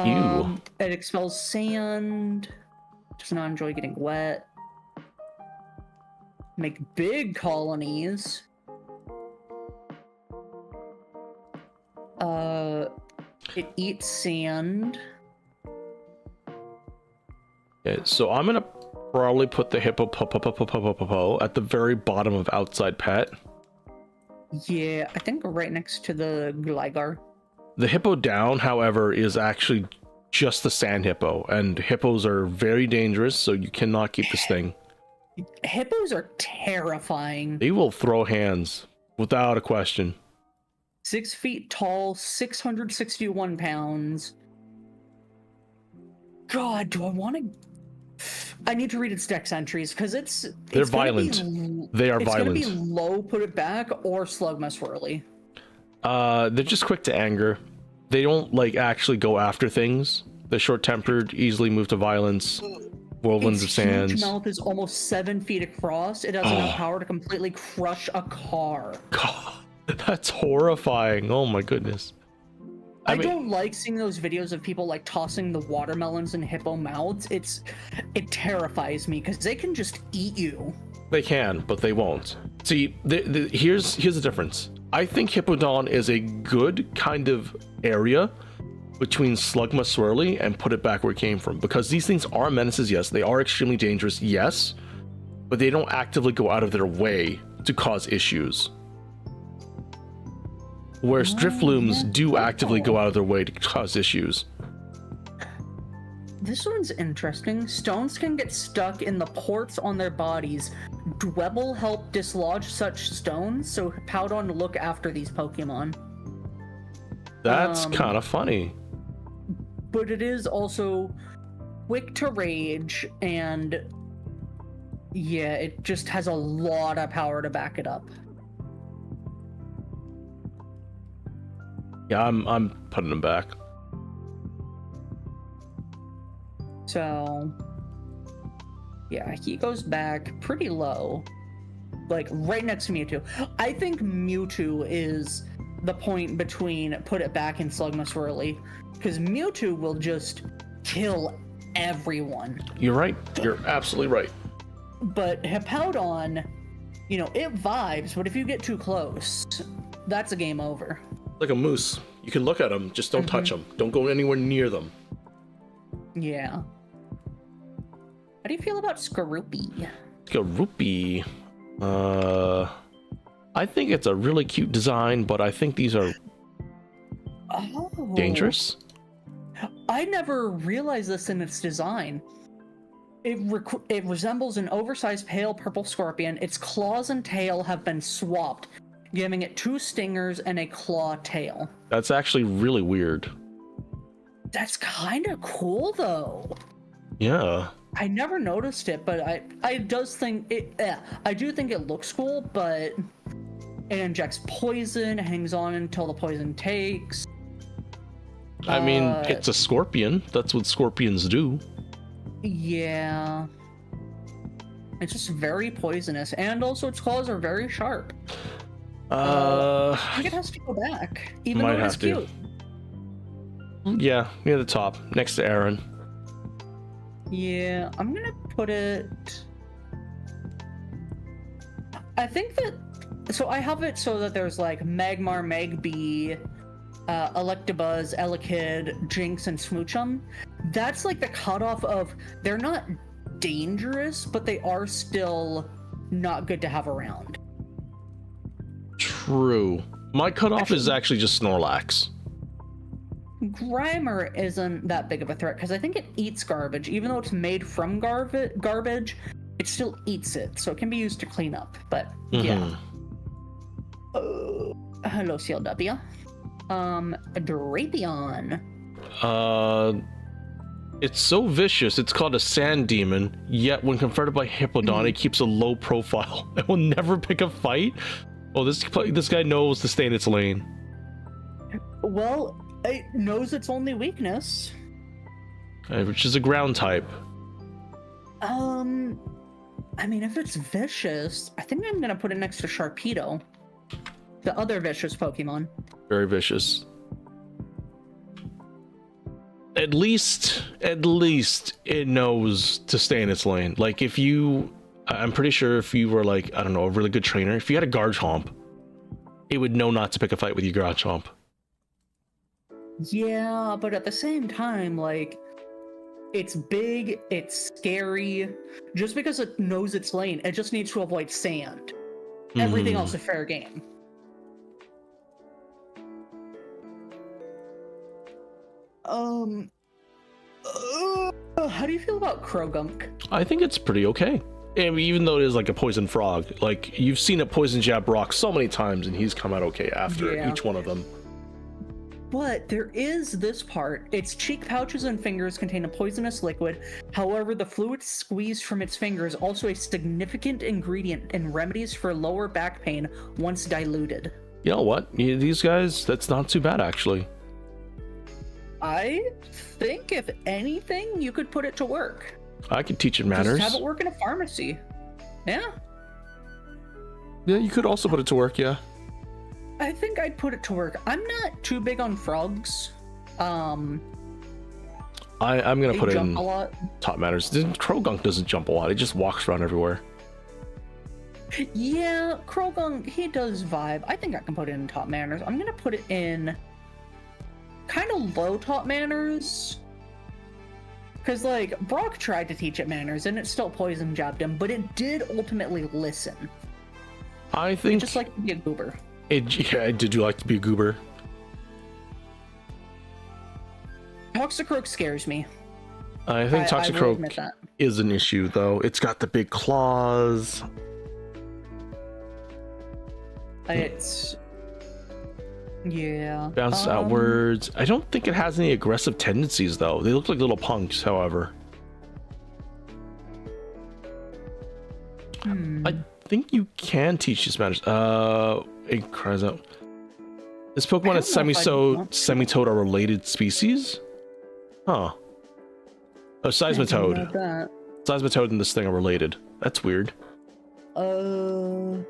Ew. It expels sand. Does not enjoy getting wet. Make big colonies. It eats sand. Okay, so I'm gonna probably put the hippo at the very bottom of outside pet. Yeah, I think right next to the Gligar. The hippo down, however, is actually just the sand hippo, and hippos are very dangerous, so you cannot keep this thing. Hippos are terrifying. They will throw hands without a question. 6 feet tall, 661 pounds. God, do I want to... I need to read its dex entries because They're violent. They are violent. It's gonna be low, put it back, or Slugma Swirly. They're just quick to anger. They don't like actually go after things. They're short-tempered, easily move to violence. Whirlwinds of sands. Its huge mouth is almost 7 feet across. It has enough power to completely crush a car. God, that's horrifying. Oh my goodness. I don't like seeing those videos of people like tossing the watermelons in hippo mouths. It terrifies me because they can just eat you. They can, but they won't. See, here's the difference. I think Hippodon is a good kind of area between Slugma Swirly and put it back where it came from, because these things are menaces, yes. They are extremely dangerous, yes, but they don't actively go out of their way to cause issues. Whereas Driftlooms do actively go out of their way to cause issues. This one's interesting. Stones can get stuck in the ports on their bodies. Dwebble help dislodge such stones, so Powdon look after these Pokemon. That's kind of funny. But it is also quick to rage, and yeah, it just has a lot of power to back it up. Yeah, I'm putting them back. So, yeah, he goes back pretty low. like right next to Mewtwo. I think Mewtwo is the point between put it back in Slugma Swirly, because Mewtwo will just kill everyone. You're right. You're absolutely right. But Hippowdon, you know, it vibes, but if you get too close, that's a game over. Like a moose. You can look at them, just don't touch them. Don't go anywhere near them. Yeah. How do you feel about Skorupi? Skorupi. I think it's a really cute design, but I think these are dangerous. I never realized this in its design. It resembles an oversized pale purple scorpion. Its claws and tail have been swapped, giving it 2 stingers and a claw tail. That's actually really weird. That's kind of cool, though. Yeah. I never noticed it, but I does think it. I do think it looks cool, but it injects poison, hangs on until the poison takes. I mean, it's a scorpion. That's what scorpions do. Yeah. It's just very poisonous, and also its claws are very sharp. I think it has to go back, even Might though it's have to. cute. Yeah, near the top, next to Aaron. Yeah, I'm gonna put it. I think that. So I have it so that there's like Magmar, Magby, Electabuzz, Elekid, Jinx, and Smoochum. That's like the cutoff of they're not dangerous, but they are still not good to have around. True. My cutoff is actually just Snorlax. Grimer isn't that big of a threat because I think it eats garbage. Even though it's made from garbage, it still eats it, so it can be used to clean up. But yeah. Hello, CLW. Drapion. It's so vicious. It's called a sand demon. Yet when confronted by Hippowdon, it keeps a low profile. It will never pick a fight. Oh, this guy knows to stay in its lane. Well, it knows its only weakness. Which is a ground type. I mean, if it's vicious, I think I'm gonna put it next to Sharpedo, the other vicious Pokemon. Very vicious. At least it knows to stay in its lane. Like I'm pretty sure if you were like, I don't know, a really good trainer, if you had a Garchomp, it would know not to pick a fight with your Garchomp. Yeah, but at the same time, like, it's big, it's scary. Just because it knows its lane, it just needs to avoid sand. Everything else is fair game. How do you feel about Krogunk? I think it's pretty okay. I mean, even though it is like a poison frog, like you've seen a poison jab Brock so many times and he's come out okay after each one of them. But there is this part. Its cheek pouches and fingers contain a poisonous liquid. However, the fluid squeezed from its fingers also a significant ingredient in remedies for lower back pain once diluted. You know what? These guys, that's not too bad actually. I think if anything, you could put it to work. I could teach it manners. Just have it work in a pharmacy. Yeah. Yeah, you could also put it to work, yeah. I think I'd put it to work. I'm not too big on frogs. I'm gonna put it in a lot. top manners. Krogunk doesn't jump a lot. It just walks around everywhere. Yeah, Krogunk, he does vibe. I think I can put it in top manners. I'm gonna put it in kind of low top manners. Because, like, Brock tried to teach it manners and it still poison jabbed him, but it did ultimately listen. I think... It just like to be a goober. Yeah, did you like to be a goober? Toxicroak scares me. I think Toxicroak is an issue, though. It's got the big claws. It's... Yeah. Bounce outwards. I don't think it has any aggressive tendencies, though. They look like little punks, however. I think you can teach these manners. It cries out. This Pokemon and Semitoad are related species? Huh. Oh, Seismitoad. Seismitoad and this thing are related. That's weird. I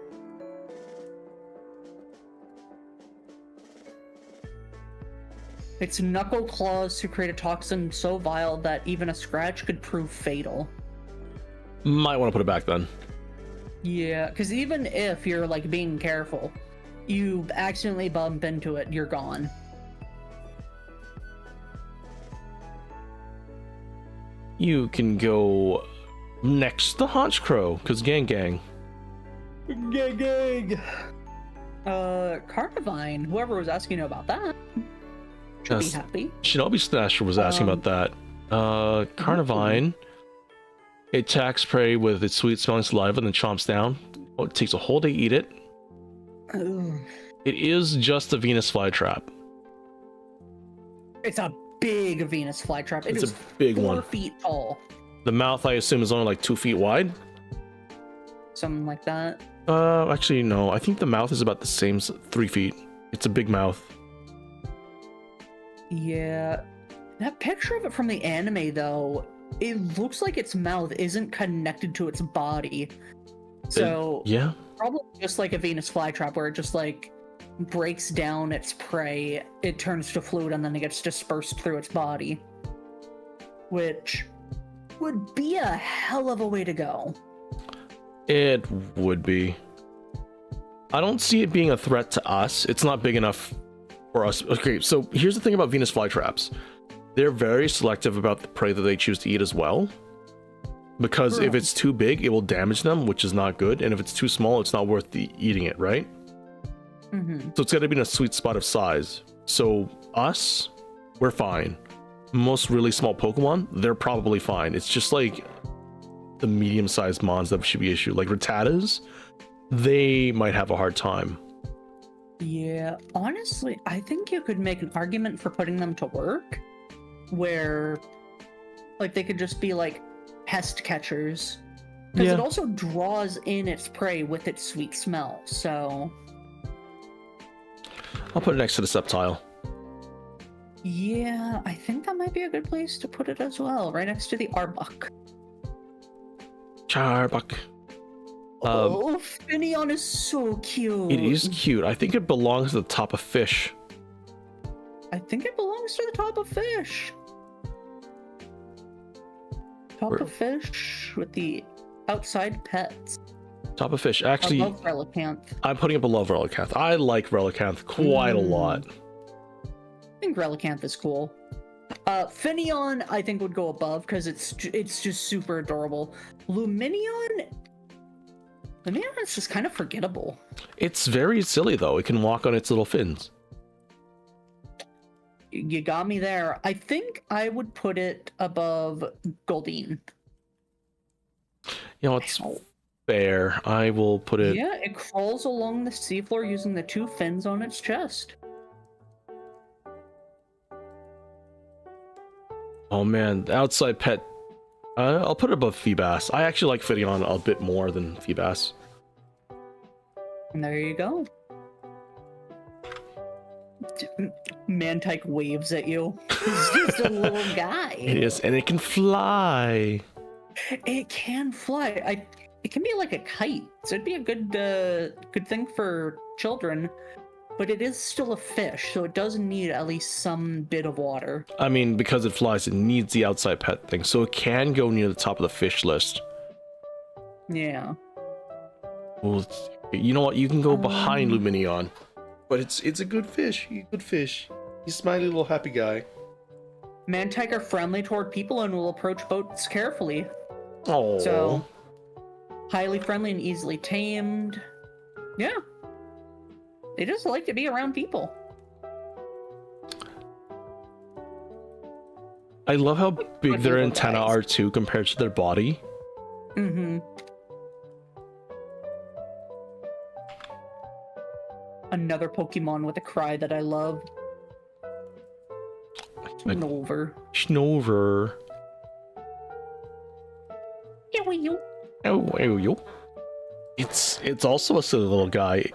Its knuckle claws to create a toxin so vile that even a scratch could prove fatal. Might want to put it back then. Yeah, because even if you're like being careful, you accidentally bump into it, you're gone. You can go next to Honchcrow, because gang. Gang. Carnivine, whoever was asking you about that, should be Yes. happy. Shinobi Snatcher was asking about that. Carnivine. It attacks prey with its sweet smelling saliva and then chomps down. Oh, it takes a whole day to eat it. Ugh. It is just a Venus flytrap. It's a big Venus flytrap. It It's is a big 4 one. feet tall. The mouth, I assume, is only like 2 feet wide. Something like that. Actually, no. I think the mouth is about the same, 3 feet. It's a big mouth. Yeah. That picture of it from the anime, though, it looks like its mouth isn't connected to its body. So, Yeah. probably just like a Venus flytrap where it just like breaks down its prey, it turns to fluid, and then it gets dispersed through its body. Which would be a hell of a way to go. It would be. I don't see it being a threat to us. It's not big enough for us. Okay, so here's the thing about Venus flytraps. They're very selective about the prey that they choose to eat as well. Because if it's too big, it will damage them, which is not good. And if it's too small, it's not worth eating it, right? Mm-hmm. So it's got to be in a sweet spot of size. So us, we're fine. Most really small Pokemon, they're probably fine. It's just like the medium-sized mons that should be issued. Like Rattatas, they might have a hard time. Yeah, honestly, I think you could make an argument for putting them to work where, like, they could just be like pest catchers. Because it also draws in its prey with its sweet smell, so. I'll put it next to the Sceptile. Yeah, I think that might be a good place to put it as well, right next to the Arbok. Charbuck. Oh, Finneon is so cute. It is cute. I think it belongs to the top of fish. I think it belongs to the top of fish. Top Where- of fish with the outside pets. Top of fish. I Actually, love Relicanth. I'm putting up above Relicanth. I like Relicanth quite a lot. I think Relicanth is cool. Finneon, I think, would go above because it's just super adorable. Lumineon is just kind of forgettable. It's very silly though. It can walk on its little fins. You got me there. I think I would put it above Goldeen. You know, it's fair. I will put it. Yeah, it crawls along the seafloor using the 2 fins on its chest. Oh man, the outside pet. I'll put it above Feebas. I actually like Finneon a bit more than Feebas. And there you go. Mantike waves at you. He's just a little guy. It is, and it can fly. It can fly. It can be like a kite, so it'd be a good thing for children. But it is still a fish, so it does need at least some bit of water. I mean, because it flies, it needs the outside pet thing, so it can go near the top of the fish list. Yeah. Well, you know what? You can go behind Lumineon, but it's a good fish. He's a good fish. He's a smiley little happy guy. Mantike are friendly toward people and will approach boats carefully. Oh. So, highly friendly and easily tamed. Yeah. They just like to be around people. I love how big their little antennae guys. are too compared to their body. Mm-hmm. Another Pokemon with a cry that I love. Snover. Schnover. You. Oh, yo. It's also a silly little guy.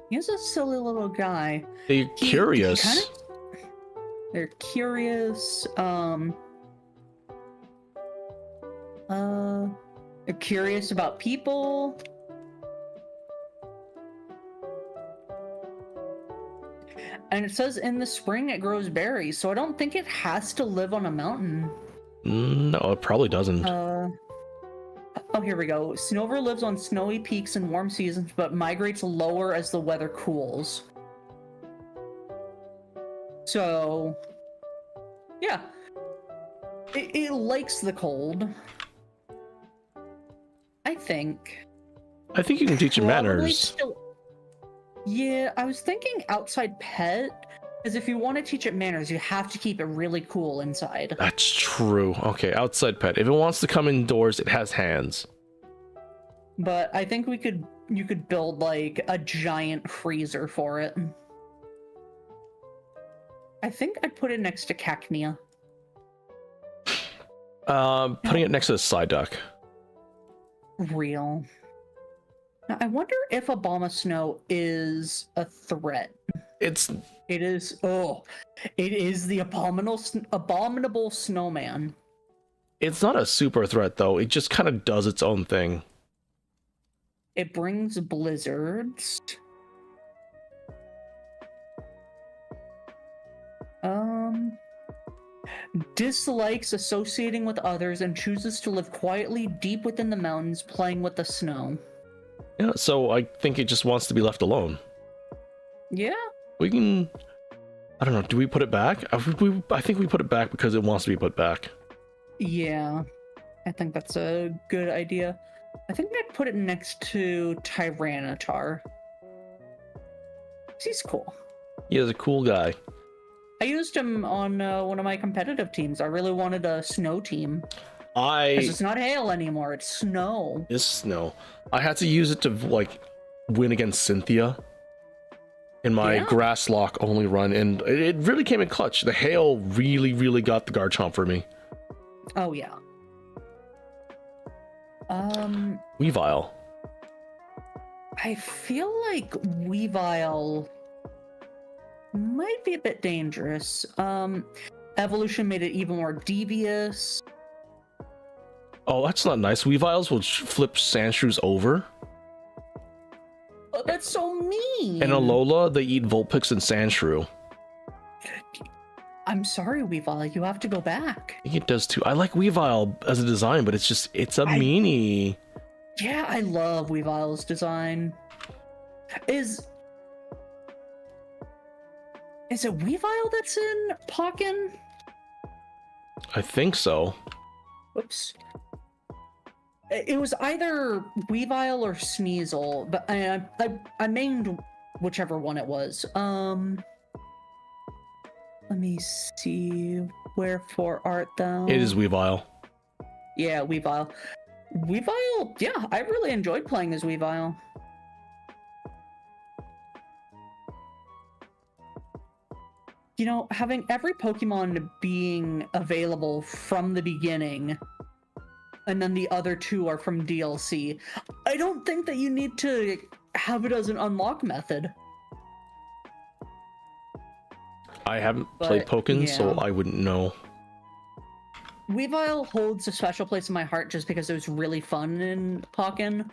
He's a silly little guy. They're curious. They're curious. They're curious about people. and it says in the spring it grows berries, so I don't think it has to live on a mountain. No, it probably doesn't. Oh, here we go. Snover lives on snowy peaks in warm seasons, but migrates lower as the weather cools. So, yeah. It likes the cold. I think. I think you can teach it Probably manners. still- Yeah, I was thinking outside pet, because if you want to teach it manners, you have to keep it really cool inside. That's true. Okay, outside pet. If it wants to come indoors, it has hands. But I think you could build like a giant freezer for it. I think I'd put it next to Cacnea. Putting it next to the side duck. Real. Now, I wonder if Abomasnow is a threat. It is. Oh, it is the abominable snowman. It's not a super threat though. It just kind of does its own thing. It brings blizzards. Dislikes associating with others and chooses to live quietly deep within the mountains, playing with the snow. Yeah, so I think it just wants to be left alone. Yeah. We can... I don't know, do we put it back? I think we put it back because it wants to be put back. Yeah. I think that's a good idea. I think I'd put it next to Tyranitar. He's cool. He is a cool guy. I used him on one of my competitive teams. I really wanted a snow team. Because it's not hail anymore, it's snow. It's snow. I had to use it to, like, win against Cynthia in my grass lock only run, and it really came in clutch. The hail really, really got the Garchomp for me. Oh, yeah. Weavile. I feel like Weavile might be a bit dangerous. Evolution made it even more devious. Oh, that's not nice. Weaviles will flip Sandshrews over. Oh, that's so mean. And Alola, they eat Vulpix and Sandshrew. I'm sorry, Weavile. You have to go back. I think it does too. I like Weavile as a design, but it's a meanie. Yeah, I love Weavile's design. Is it Weavile that's in Pokken? I think so. Whoops. It was either Weavile or Sneasel, but I named whichever one it was. Let me see. Wherefore art thou? It is Weavile. Yeah, Weavile. Weavile, yeah, I really enjoyed playing as Weavile. You know, having every Pokemon being available from the beginning, and then the other two are from DLC, I don't think that you need to have it as an unlock method. I haven't played Pokken, so I wouldn't know. Weavile holds a special place in my heart just because it was really fun in Pokken,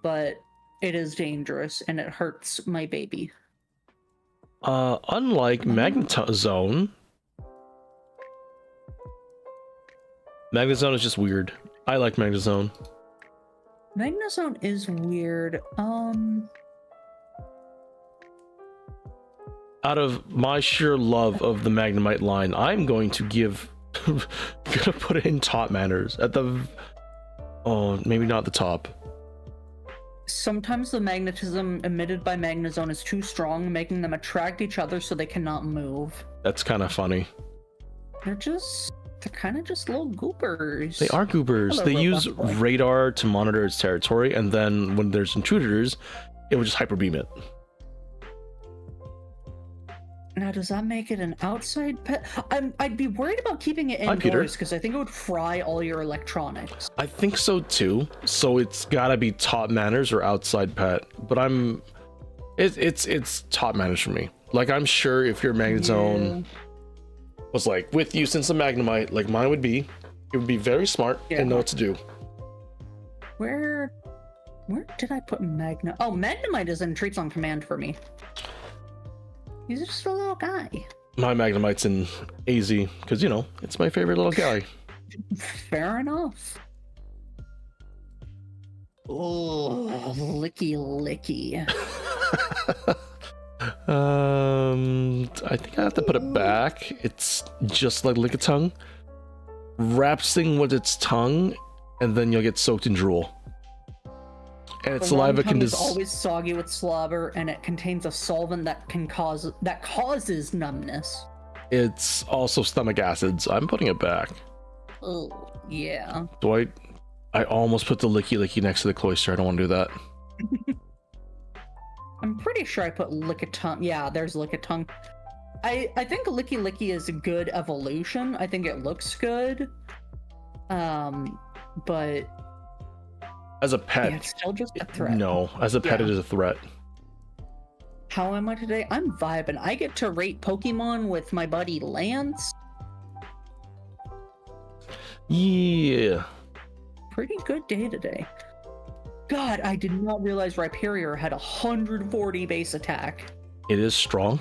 but it is dangerous and it hurts my baby. Unlike Magnezone is just weird. I like Magnezone. Magnezone is weird. Out of my sheer love of the Magnemite line, I'm going to gonna put it in top manners at the... Oh, maybe not the top. Sometimes the magnetism emitted by Magnezone is too strong, making them attract each other so they cannot move. That's kind of funny. They're kind of just little goobers. They are goobers. Hello, they Robot use Boy. radar to monitor its territory, and then when there's intruders, it will just hyper beam it. Now, does that make it an outside pet? I'd be worried about keeping it Hi, Peter. indoors because I think it would fry all your electronics. I think so too. So it's gotta be top manners or outside pet. But it's top manners for me. Like, I'm sure if your Magnezone was like with you since the Magnemite, like mine would be, it would be very smart and know what to do. Where did I put Magna? Oh, Magnemite is in Treats on Command for me. He's just a little guy. My Magnemite's in AZ, because, you know, it's my favorite little guy. Fair enough. Oh, licky licky. I think I have to put it back. It's just like Lickitung. Wrap thing with its tongue, and then you'll get soaked in drool. And its saliva can is always soggy with slobber, and it contains a solvent that causes numbness. It's also stomach acids. I'm putting it back. Oh, yeah. Do I almost put the Licky Licky next to the Cloyster. I don't want to do that. I'm pretty sure I put Lickitung. Yeah, there's Lickitung. I think Licky Licky is a good evolution. I think it looks good. But as a pet, yeah, it's still just a threat. No, as a pet, Yeah. it is a threat. How am I today? I'm vibing. I get to rate Pokemon with my buddy Lance. Yeah. Pretty good day today. God, I did not realize Rhyperior had 140 base attack. It is strong.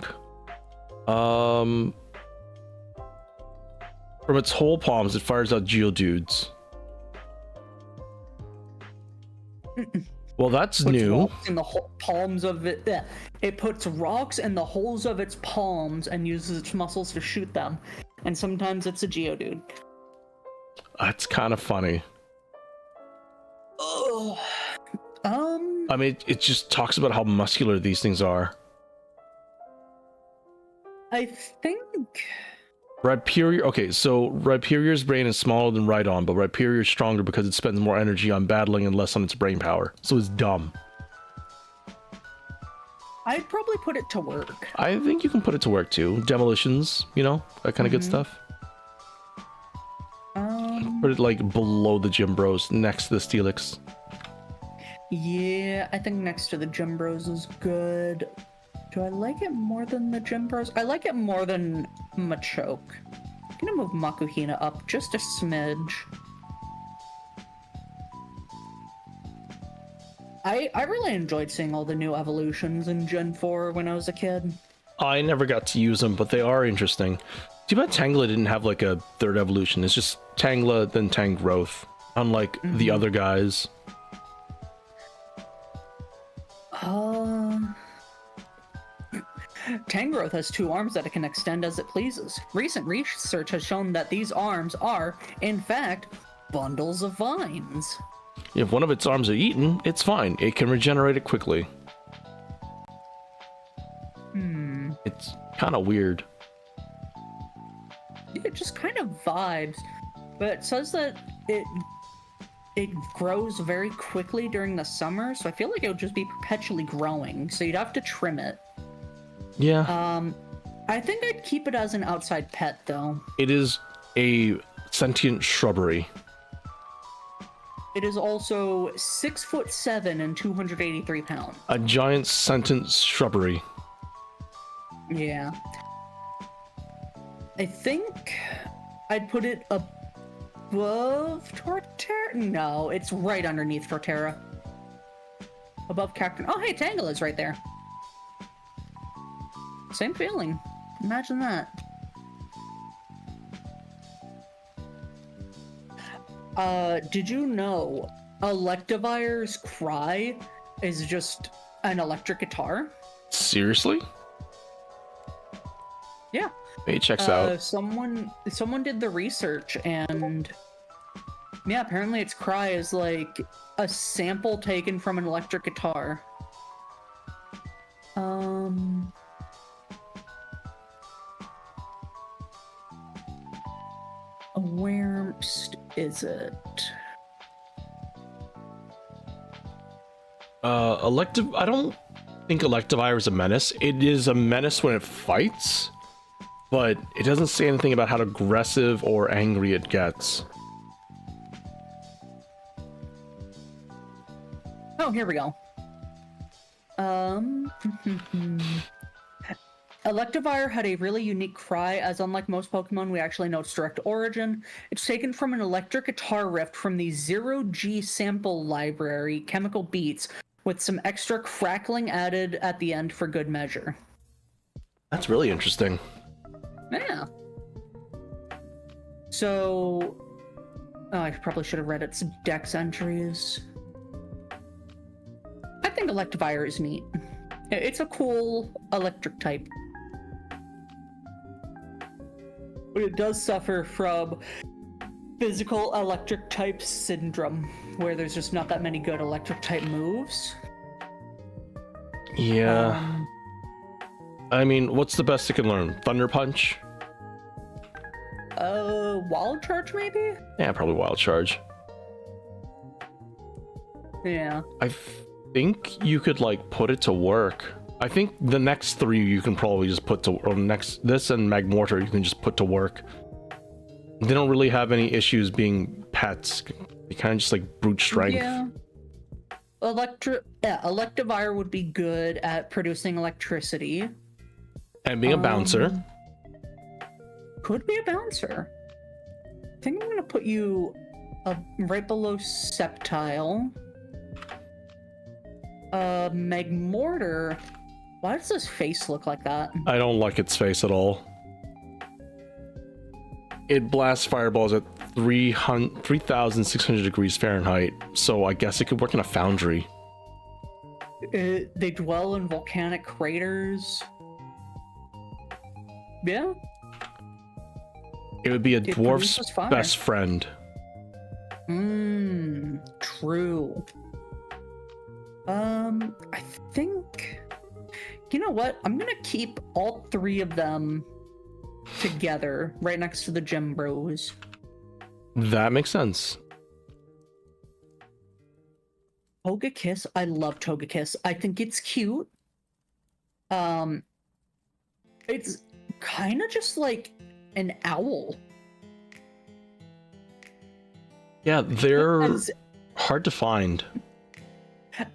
From its whole palms, it fires out Geodudes. Well, that's Puts new. rocks in the palms of it. It puts rocks in the holes of its palms and uses its muscles to shoot them. And sometimes it's a Geodude. That's kind of funny. Oh. I mean, it just talks about how muscular these things are. I think Rhyperior. Okay, so Rhyperior's brain is smaller than Rhydon, but Rhyperior is stronger because it spends more energy on battling and less on its brain power. So it's dumb. I'd probably put it to work. I think you can put it to work too. Demolitions, you know, that kind of good stuff. Put it like below the Gym Bros, next to the Steelix. Yeah, I think next to the Gym Bros is good. Do I like it more than the Gym Bros? I like it more than Machoke. I'm gonna move Makuhina up just a smidge. I really enjoyed seeing all the new evolutions in Gen 4 when I was a kid. I never got to use them, but they are interesting. Too bad Tangela didn't have like a third evolution. It's just Tangela, then Tangrowth, unlike the other guys. Tangrowth has two arms that it can extend as it pleases. Recent research has shown that these arms are, in fact, bundles of vines. If one of its arms are eaten, it's fine. It can regenerate it quickly. It's kind of weird. It just kind of vibes, but it says that it grows very quickly during the summer, so I feel like it would just be perpetually growing, so you'd have to trim it. Yeah. I think I'd keep it as an outside pet, though. It is a sentient shrubbery. It is also 6'7" and 283 pounds. A giant sentient shrubbery. Yeah. I think I'd put it above Torterra. No, it's right underneath Torterra. Above Cacturne. Oh, hey, Tangela's right there. Same feeling. Imagine that. Did you know Electivire's cry is just an electric guitar? Seriously? Yeah. It checks out. Someone did the research, and yeah, apparently its cry is like a sample taken from an electric guitar. Where is it? I don't think Electivire is a menace. It is a menace when it fights, but it doesn't say anything about how aggressive or angry it gets. Oh, here we go. Electivire had a really unique cry, as unlike most Pokemon, we actually know its direct origin. It's taken from an electric guitar riff from the 0G sample library, Chemical Beats, with some extra crackling added at the end for good measure. That's really interesting. Yeah. So, I probably should have read its dex entries. I think Electivire is neat. It's a cool electric type. But it does suffer from physical electric type syndrome, where there's just not that many good electric type moves. Yeah. I mean, what's the best it can learn? Thunder Punch? Wild Charge maybe? Yeah, probably Wild Charge. Yeah. I think you could like put it to work. I think the next three you can probably just put to, or this and Magmortar you can just put to work. They don't really have any issues being pets. They kind of just like brute strength. Yeah. Electivire would be good at producing electricity. And being a bouncer. Could be a bouncer. I think I'm gonna put you right below Sceptile. Magmortar. Why does his face look like that? I don't like its face at all. It blasts fireballs at 3,600 degrees Fahrenheit, so I guess it could work in a foundry. They dwell in volcanic craters. Yeah. It would be a dwarf's produces fire. best friend. True. I think... You know what? I'm gonna keep all three of them together, right next to the Gym Bros. That makes sense. Togekiss, I love Togekiss. I think it's cute. It's kind of just like an owl. Yeah, they're hard to find.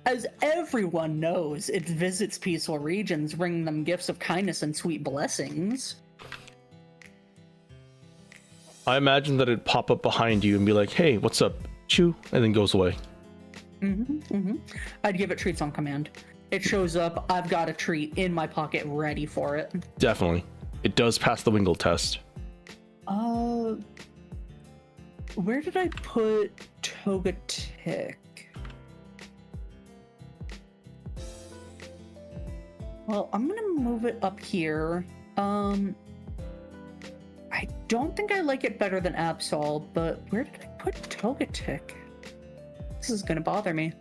As everyone knows, it visits peaceful regions, bringing them gifts of kindness and sweet blessings. I imagine that it'd pop up behind you and be like, hey, what's up? Chew, and then goes away. I'd give it treats on command. It shows up, I've got a treat in my pocket ready for it. Definitely. It does pass the Wingle test. Where did I put Togetic? Well, I'm gonna move it up here. I don't think I like it better than Absol, but where did I put Togetic? This is gonna bother me.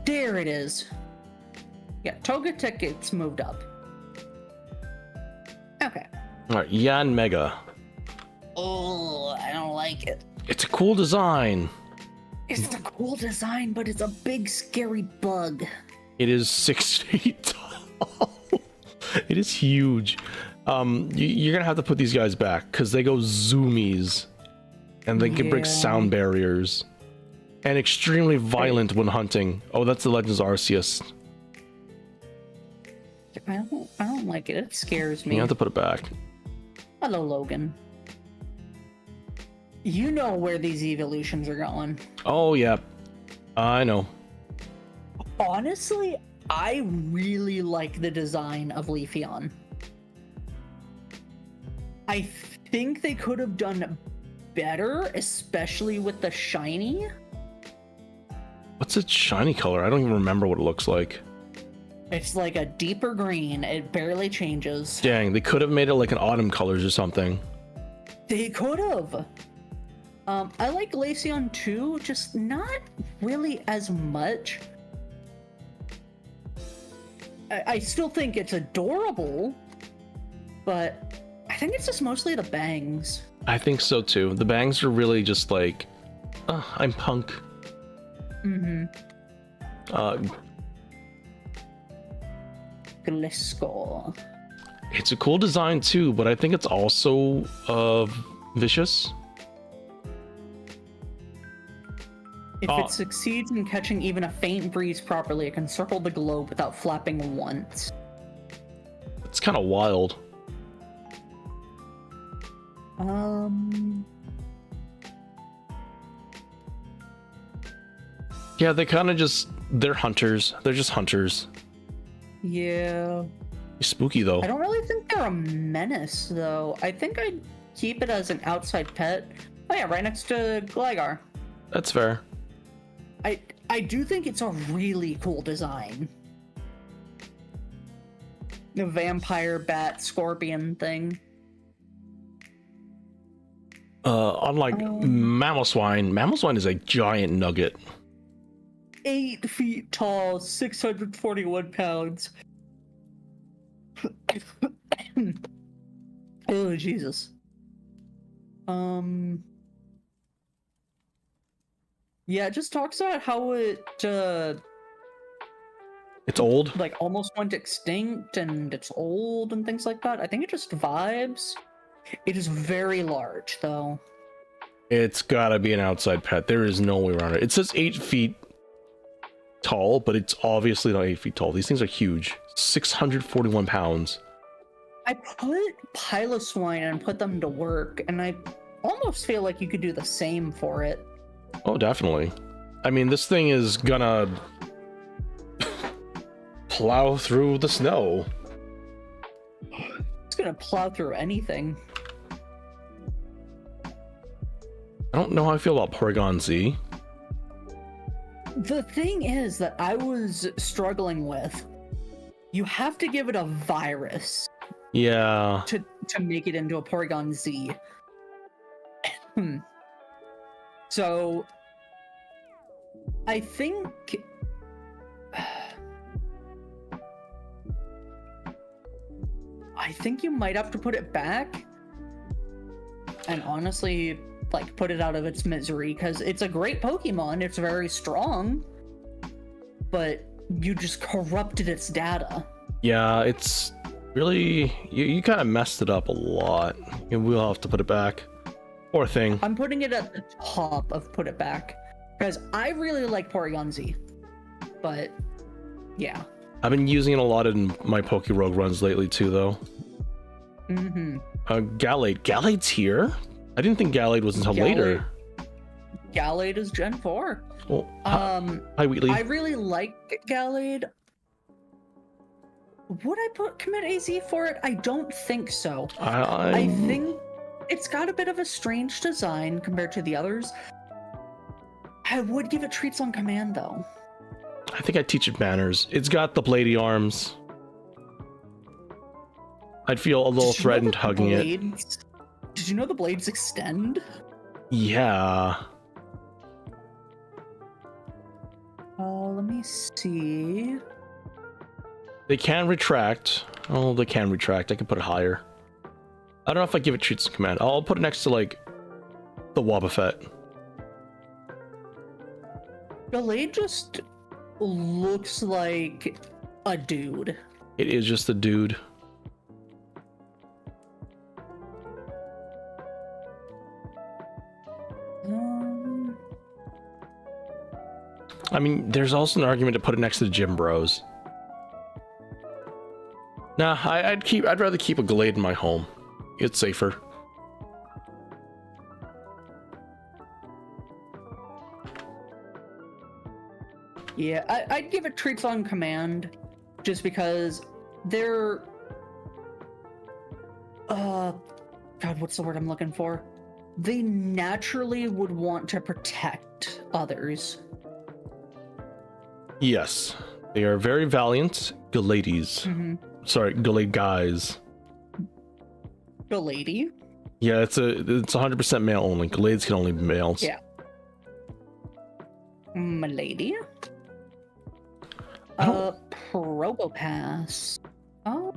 There it is. Yeah, Togetic gets moved up. Okay. Alright, Yan Mega. Oh, I don't like it. It's a cool design. It's a cool design, but it's a big, scary bug. It is 6 feet tall. It is huge. You're gonna have to put these guys back because they go zoomies, and they can break sound barriers, and extremely violent when hunting. Oh, that's the Legends Arceus. I don't like it. It scares me. You have to put it back. Hello, Logan. You know where these evolutions are going. Oh yeah, I know. Honestly, I really like the design of Leafeon. I think they could have done better, especially with the shiny. What's its shiny color? I don't even remember what it looks like. It's like a deeper green. It barely changes. Dang, they could have made it like an autumn colors or something. They could have. I like Glaceon too, just not really as much. I still think it's adorable, but I think it's just mostly the bangs. I think so too. The bangs are really just like, I'm punk. Gliscor. It's a cool design too, but I think it's also vicious. If it succeeds in catching even a faint breeze properly, it can circle the globe without flapping once. It's kind of wild. Yeah, they kind of they're hunters. They're just hunters. Yeah. Spooky though. I don't really think they're a menace, though. I think I'd keep it as an outside pet. Oh yeah, right next to Gligar. That's fair. I do think it's a really cool design. The vampire bat scorpion thing. Unlike Mamoswine is a giant nugget. 8 feet tall, 641 pounds. Oh, Jesus. Yeah, it just talks about how it's old? like almost went extinct and it's old and things like that. I think it just vibes. It is very large, though. It's gotta be an outside pet. There is no way around it. It says 8 feet tall, but it's obviously not 8 feet tall. These things are huge. 641 pounds. I put Piloswine and put them to work, and I almost feel like you could do the same for it. Oh, definitely. I mean, this thing is gonna plow through the snow. It's gonna plow through anything. I don't know how I feel about Porygon Z. The thing is that I was struggling with, you have to give it a virus Yeah. to make it into a Porygon Z. So, I think you might have to put it back and honestly, like, put it out of its misery, because it's a great Pokemon, it's very strong, but you just corrupted its data. Yeah, it's really... You kind of messed it up a lot. And we'll have to put it back. Poor thing. I'm putting it at the top of put it back, because I really like Porygon Z, but yeah. I've been using it a lot in my Pokerogue runs lately too, though. Gallade. Gallade's here? I didn't think Gallade was until later. Gallade is Gen 4. Well, hi, Wheatley. I really like Gallade. Would I commit AZ for it? I don't think so. I think it's got a bit of a strange design compared to the others. I would give it treats on command, though. I think I'd teach it manners. It's got the bladey arms. I'd feel a little threatened hugging it. Did you know the blades extend? Yeah. Let me see. They can retract. Oh, they can retract. I can put it higher. I don't know if I give it treats on command. I'll put it next to, like, the Wobbuffet. Gallade just looks like a dude. It is just a dude. I mean, there's also an argument to put it next to the Gym Bros. Nah, I'd rather keep a Gallade in my home. It's safer. Yeah, I'd give it treats on command, just because they're... God, what's the word I'm looking for? They naturally would want to protect others. Yes, they are very valiant Gallades. Sorry, Gallade guys. Gallade? Yeah, it's 100% male only. Gallades can only be males. Yeah. Milady? Probopass. Oh.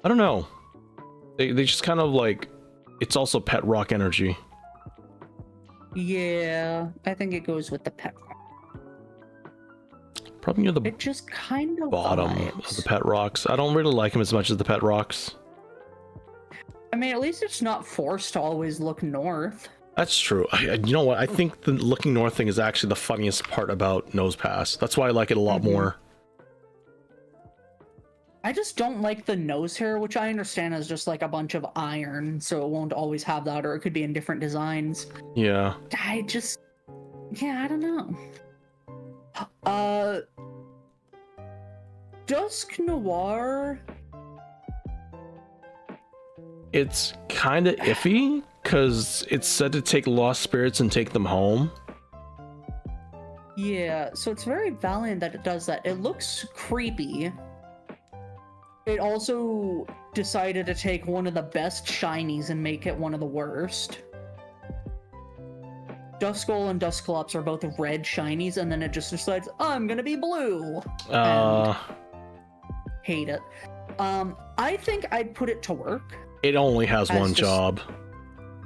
I don't know. They just kind of like... It's also pet rock energy. Yeah, I think it goes with the pet rock. Probably near the It just kind of bottom vibes. of the pet rocks. I don't really like them as much as the pet rocks. I mean, at least it's not forced to always look north. That's true. You know what? I think the looking north thing is actually the funniest part about Nose Pass. That's why I like it a lot more. I just don't like the nose hair, which I understand is just like a bunch of iron, so it won't always have that, or it could be in different designs. Yeah. Yeah, I don't know. Dusk Noir. It's kind of iffy because it's said to take lost spirits and take them home. Yeah, so it's very valiant that it does that. It looks creepy. It also decided to take one of the best shinies and make it one of the worst. Duskull and Dusclops are both red shinies, and then it just decides, I'm gonna be blue. And hate it. I think I'd put it to work. It only has one job.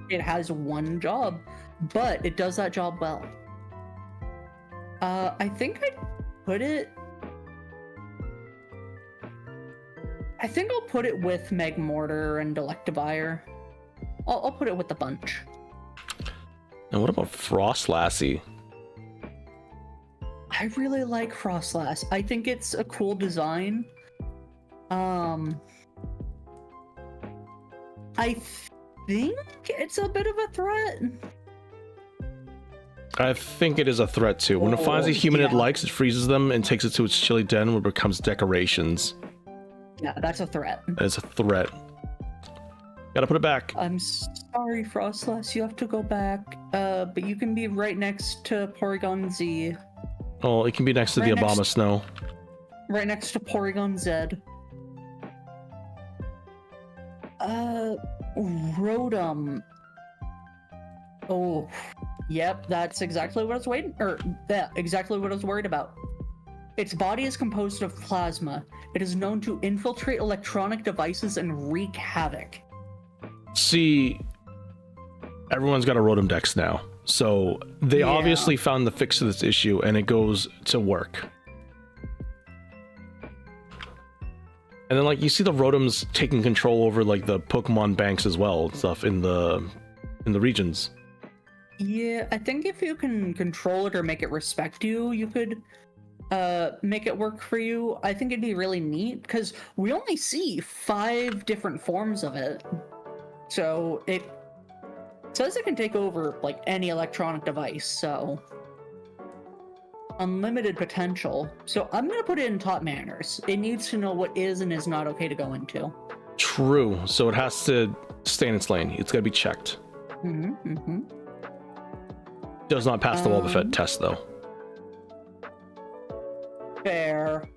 It has one job, but it does that job well. I think I'd put it... I think I'll put it with Megmortar and Electivire. I'll put it with the bunch. And what about Frost Lassie? I really like Frostlass. I think it's a cool design. I think it's a bit of a threat. I think it is a threat too. When it finds a human it yeah. likes, it freezes them and takes it to its chilly den where it becomes decorations. Yeah, that's a threat. It's a threat. Gotta put it back. I'm sorry, Frostlass, you have to go back. But you can be right next to Porygon Z. Oh, it can be next to the Obama Snow. Right next to Porygon Z. Rotom. Oh, yep, that's exactly what I was waiting, exactly what I was worried about. Its body is composed of plasma. It is known to infiltrate electronic devices and wreak havoc. See, everyone's got a Rotom Dex now, so they obviously found the fix to this issue, and it goes to work. And then, like, you see the Rotoms taking control over, like, the Pokemon banks as well, and stuff in the regions. Yeah, I think if you can control it or make it respect you, you could make it work for you. I think it'd be really neat, because we only see 5 different forms of it. So it says it can take over, like, any electronic device, so... unlimited potential. So I'm gonna put it in top manners. It needs to know what is and is not okay to go into. True, so it has to stay in its lane. It's gotta be checked. Does not pass the Wobbuffet test, though. Fair.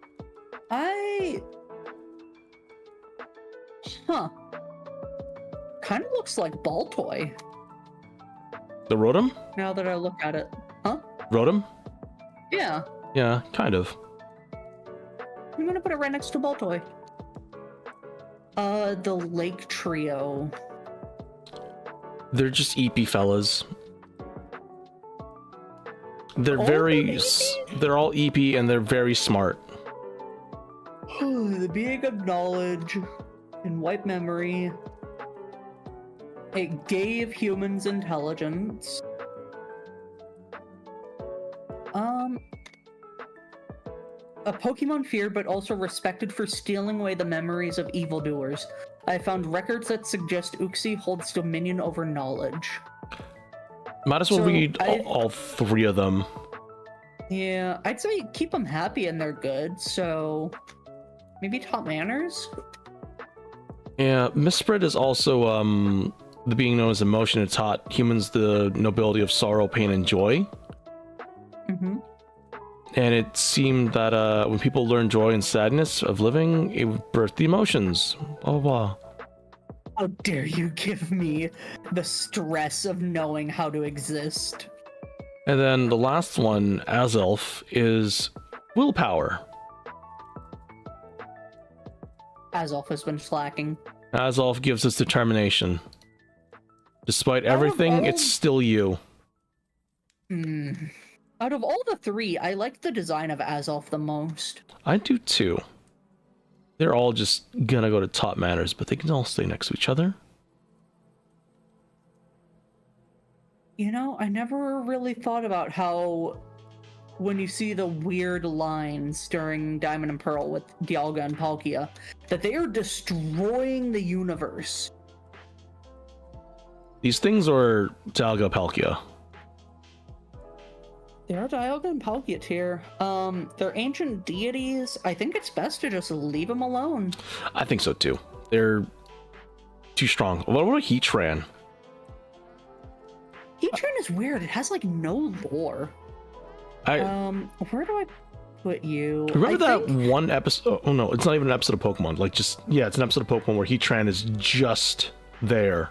Kind of looks like Baltoy. The Rotom? Now that I look at it. Huh? Rotom? Yeah. Yeah, kind of. I'm gonna put it right next to Baltoy. The Lake Trio. They're just eepy fellas. They're All they're all eepy and they're very smart. The being of knowledge and white memory. It gave humans intelligence. A Pokemon feared but also respected for stealing away the memories of evildoers. I found records that suggest Uxie holds dominion over knowledge. Might as well So read all 3 of them. Yeah, I'd say keep them happy and they're good, so maybe top manners? Yeah, Misspread is also the being known as emotion. It taught humans the nobility of sorrow, pain, and joy. And it seemed that when people learn joy and sadness of living, it would birth the emotions. Blah, blah, blah. How dare you give me the stress of knowing how to exist? And then the last one, Azelf, is willpower. Azelf has been slacking. Azelf gives us determination. Despite everything, it's still you. Out of all the 3, I like the design of Azelf the most. I do too. They're all just gonna go to top manners, but they can all stay next to each other. You know, I never really thought about how when you see the weird lines during Diamond and Pearl with Dialga and Palkia, that they are destroying the universe. These things are Dialga Palkia. They're Dialga and Palkia tier. They're ancient deities. I think it's best to just leave them alone. I think so too. They're too strong. What about Heatran? Heatran is weird. It has like no lore. Where do I put you? Remember that one episode? Oh no, it's not even an episode of Pokemon. Like it's an episode of Pokemon where Heatran is just there.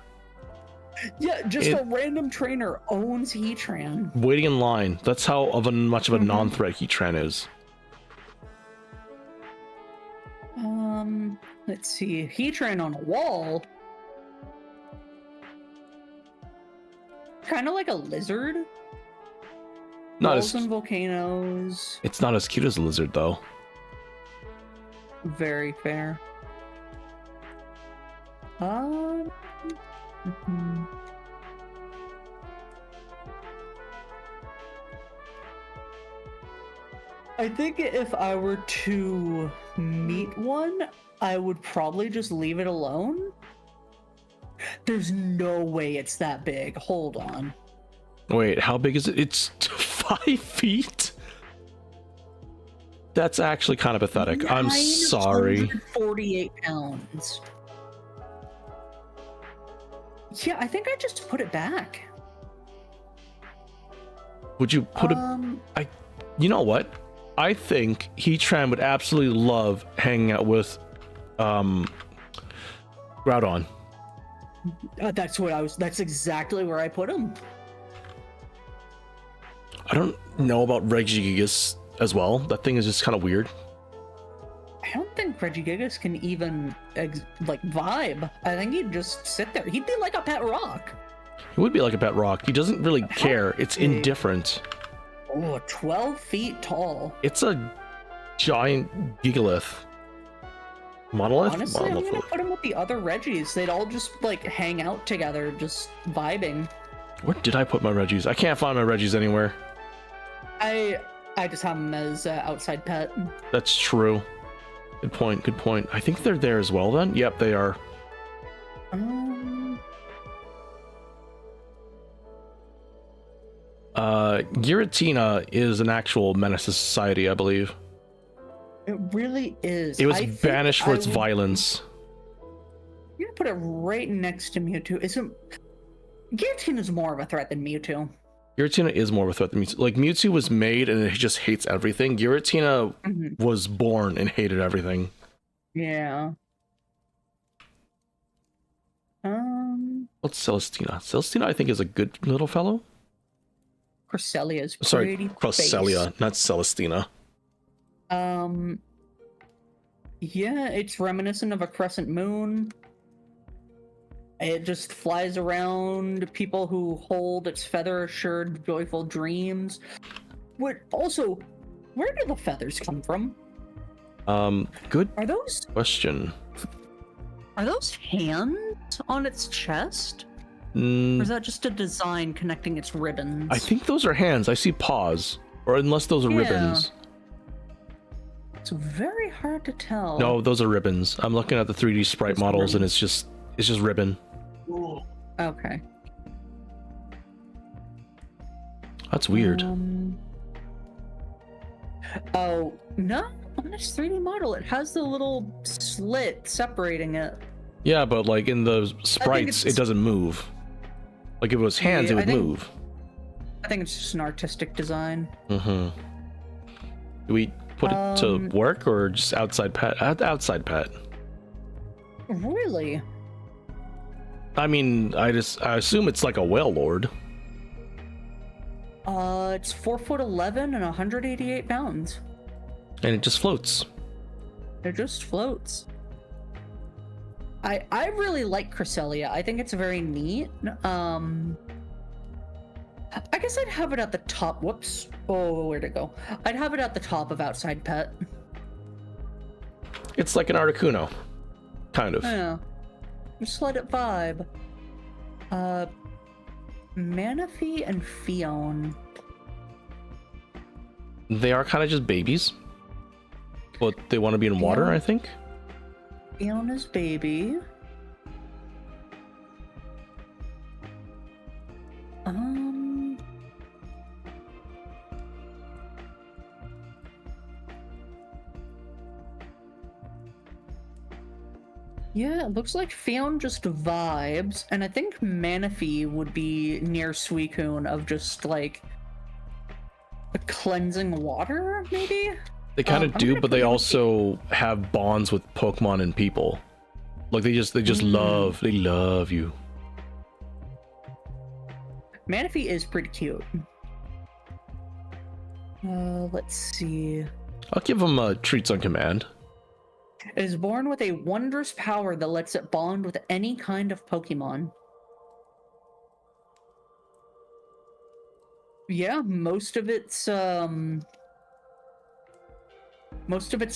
Yeah, just a random trainer owns Heatran. Waiting in line. That's how much of a non-threat Heatran is. Let's see. Heatran on a wall. Kind of like a lizard. Not Walls as and volcanoes. It's not as cute as a lizard though. Very fair. Mhm. I think if I were to meet one, I would probably just leave it alone. There's no way it's that big. Hold on. Wait, how big is it? It's 5 feet? That's actually kind of pathetic. I'm sorry. 48 pounds. Yeah, I think I just put it back. Would you put you know what? I think Heatran would absolutely love hanging out with Groudon. That's exactly where I put him. I don't know about Regigigas as well. That thing is just kind of weird. I don't think Regigigas can even like vibe. I think he'd just sit there. He'd be like a pet rock. He would be like a pet rock. He doesn't really care. It's indifferent. Oh, 12 feet tall. It's a giant Gigalith. Monolith? Honestly, I'm gonna put him with the other Reggies. They'd all just like hang out together, just vibing. Where did I put my Reggies? I can't find my Reggies anywhere. I just have them as outside pet. That's true. Good point. Good point. I think they're there as well then. Yep, they are. Giratina is an actual menace to society, I believe. It really is. It was banished for its violence. I'm gonna put it right next to Mewtwo. Giratina's more of a threat than Mewtwo. Giratina is more of a threat than Mewtwo. Like, Mewtwo was made and it just hates everything. Giratina was born and hated everything. Yeah. What's Celestina? Celestina, I think, is a good little fellow. Cresselia's Sorry, pretty Crosselia, not Celestina. Yeah, it's reminiscent of a crescent moon. It just flies around people who hold its feather-assured, joyful dreams. Where do the feathers come from? Good Are those question. hands on its chest? Or is that just a design connecting its ribbons? I think those are hands. I see paws. Or unless those are ribbons. It's very hard to tell. No, those are ribbons. I'm looking at the 3D sprite models and it's just ribbon. Okay. That's weird. Oh, no. On this 3D model, it has the little slit separating it. Yeah, but like in the sprites, it doesn't move. Like if it was hands, it would move. I think it's just an artistic design. Do we put it to work or just outside pet? Outside pet. Really? I mean, I assume it's like a whale lord. It's 4'11" and 188 pounds. And it just floats. It just floats. I really like Cresselia. I think it's very neat. I guess I'd have it at the top. Whoops. Oh, where'd it go? I'd have it at the top of outside pet. It's like an Articuno. Kind of. Yeah. Just let it vibe. Manaphy and Fion. They are kind of just babies, but they want to be in water, Yeah. I think. Fiona's baby. Yeah, it looks like Fiona just vibes, and I think Manaphy would be near Suicune of just like a cleansing water, maybe? They kind of I'm do, gonna but put they you with also have bonds with Pokemon and people. Like they just they love you. Manaphy is pretty cute. Let's see. I'll give them treats on command. It is born with a wondrous power that lets it bond with any kind of Pokemon. Yeah, most of its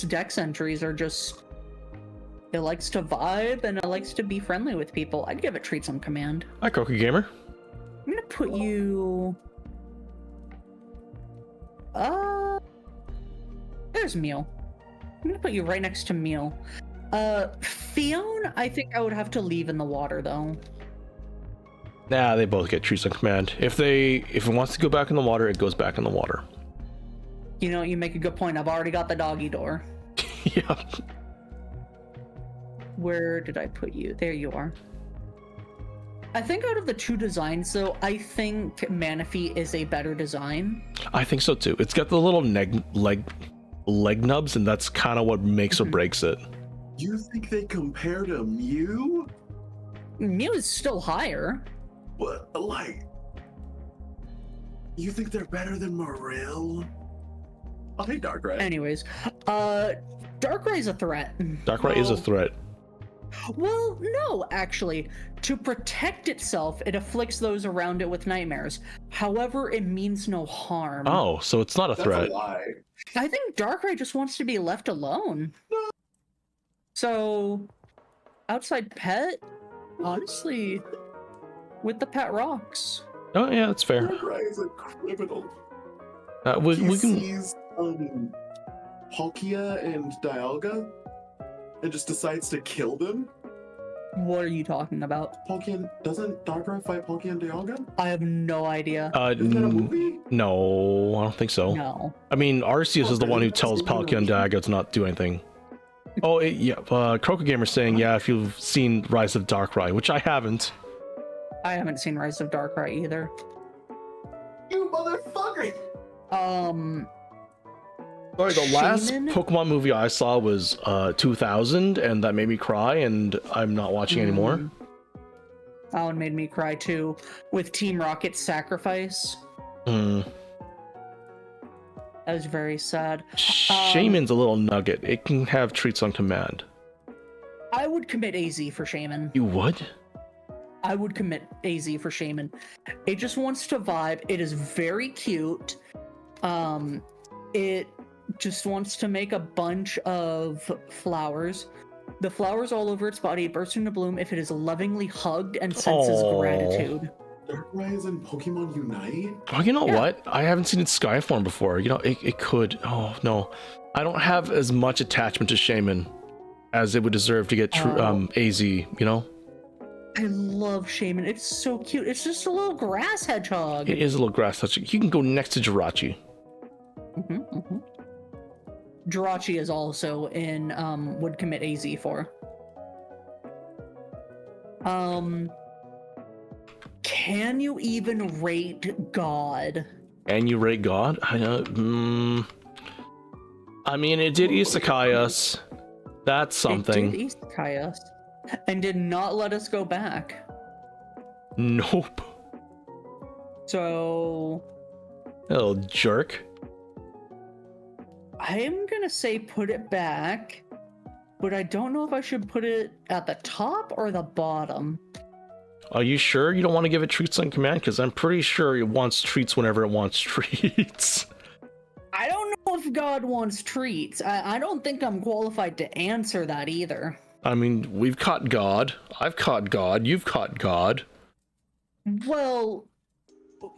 dex entries are just it likes to vibe and it likes to be friendly with people. I'd give it treats on command. Hi, Croaky Gamer. I'm gonna put you there's Mew. I'm gonna put you right next to Mew. Fiona, I think I would have to leave in the water though. Nah, they both get treats on command. If it wants to go back in the water, it goes back in the water. You know, you make a good point. I've already got the doggy door. Yeah. Where did I put you? There you are. I think out of the two designs, though, I think Manaphy is a better design. I think so too. It's got the little leg nubs, and that's kind of what makes or breaks it. You think they compare to Mew? Mew is still higher. What, like? You think they're better than Marill? Oh, hey, Darkrai. Anyways, Darkrai's a threat. Darkrai is a No. threat. Well, no, actually. To protect itself, it afflicts those around it with nightmares. However, it means no harm. Oh, so it's not a That's threat. a lie. I think Darkrai just wants to be left alone. So, outside pet, honestly, with the pet rocks. Oh yeah, that's fair. Darkrai is a criminal. We He can. sees Palkia and Dialga and just decides to kill them. What are you talking about? Doesn't Darkrai fight Palkia and Dialga? I have no idea. Isn't that a movie? No, I don't think so. No. I mean, Arceus is the one who tells Palkia and Dialga to not do anything. Oh, yeah. Croaky Gamer saying, yeah, if you've seen Rise of Darkrai, which I haven't. I haven't seen Rise of Darkrai either. You motherfucker! Sorry, the last Shaman? Pokemon movie I saw was 2000, and that made me cry, and I'm not watching anymore. That one made me cry too, with Team Rocket's sacrifice. Mm. That was very sad. Shaman's a little nugget. It can have treats on command. I would commit AZ for Shaman. You would? I would commit AZ for Shaman. It just wants to vibe. It is very cute. It just wants to make a bunch of flowers. The flowers all over its body burst into bloom if it is lovingly hugged and senses Aw. Darkrai gratitude. is in Pokemon Unite? Oh, you know Yeah. what? I haven't seen its sky form before. You know, it could. Oh, no. I don't have as much attachment to Shaman as it would deserve to get AZ, you know? I love Shaman. It's so cute. It's just a little grass hedgehog. It is a little grass touch. You can go next to Jirachi. Jirachi is also in would commit AZ for. Can you even rate God? And you rate God? I mean, it did isekai us. That's something. It did isekai us and did not let us go back. Nope. So Little jerk. I am gonna say put it back, but I don't know if I should put it at the top or the bottom. Are you sure you don't want to give it treats on command? Because I'm pretty sure it wants treats whenever it wants treats. I don't know if God wants treats. I don't think I'm qualified to answer that either. I mean, we've caught God. I've caught God. You've caught God. Well,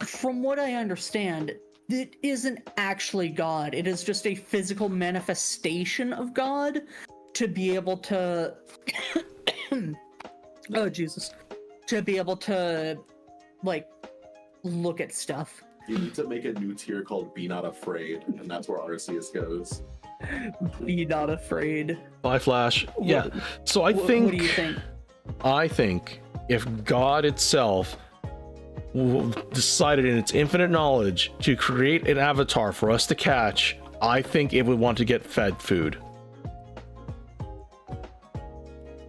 from what I understand, it isn't actually God. It is just a physical manifestation of God to be able to oh Jesus. To be able to like look at stuff. You need to make a new tier called Be Not Afraid, and that's where Arceus goes. Be not afraid. Bye, Flash. Yeah. So I What think do you think? I think if God itself decided in its infinite knowledge to create an avatar for us to catch, I think it would want to get fed food.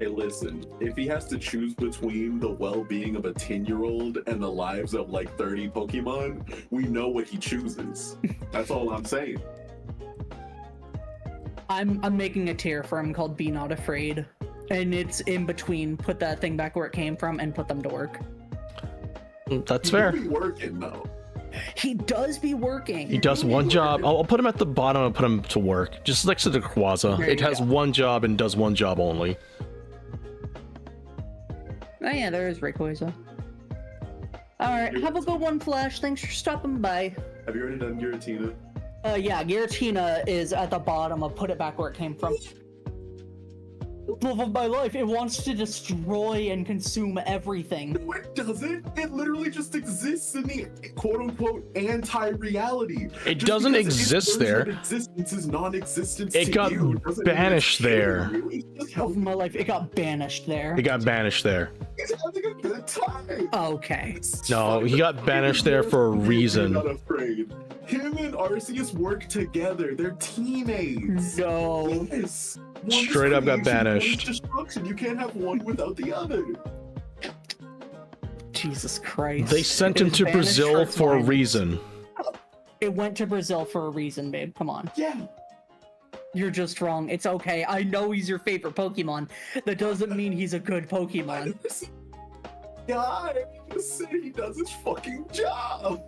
Hey, listen, if he has to choose between the well-being of a 10-year-old and the lives of like 30 Pokemon, we know what he chooses. That's all I'm saying. I'm making a tier for him called Be Not Afraid. And it's in between put that thing back where it came from and put them to work. That's He fair. will be working though. He does be working. He does one job. I'll put him at the bottom and put him to work, just next to the Rayquaza. There It you has go. one job and does one job only. Oh yeah, there is Rayquaza. Alright, have a good one, Flash. Thanks for stopping by. Have you already done Giratina? Yeah, Giratina is at the bottom of put it back where it came from. Love of my life, it wants to destroy and consume everything. No, it doesn't. It literally just exists in the quote-unquote anti-reality. It Just doesn't because its exist version there. of Existence is non-existence. It to got you doesn't mean it's banished there. killing you. It's just Love of my life, it got banished there. He got banished there. He's having a good time. Okay. No, he got banished there for a reason. Not afraid. Him and Arceus work together. They're teammates. No. Yes. Straight up got banished. One's destruction. You can't have one without the other. Jesus Christ. They sent It him was to banished Brazil its for a violence. reason. It went to Brazil for a reason, babe. Come on. Yeah. You're just wrong. It's okay. I know he's your favorite Pokemon. That doesn't mean he's a good Pokemon. Guy, just say he does his fucking job.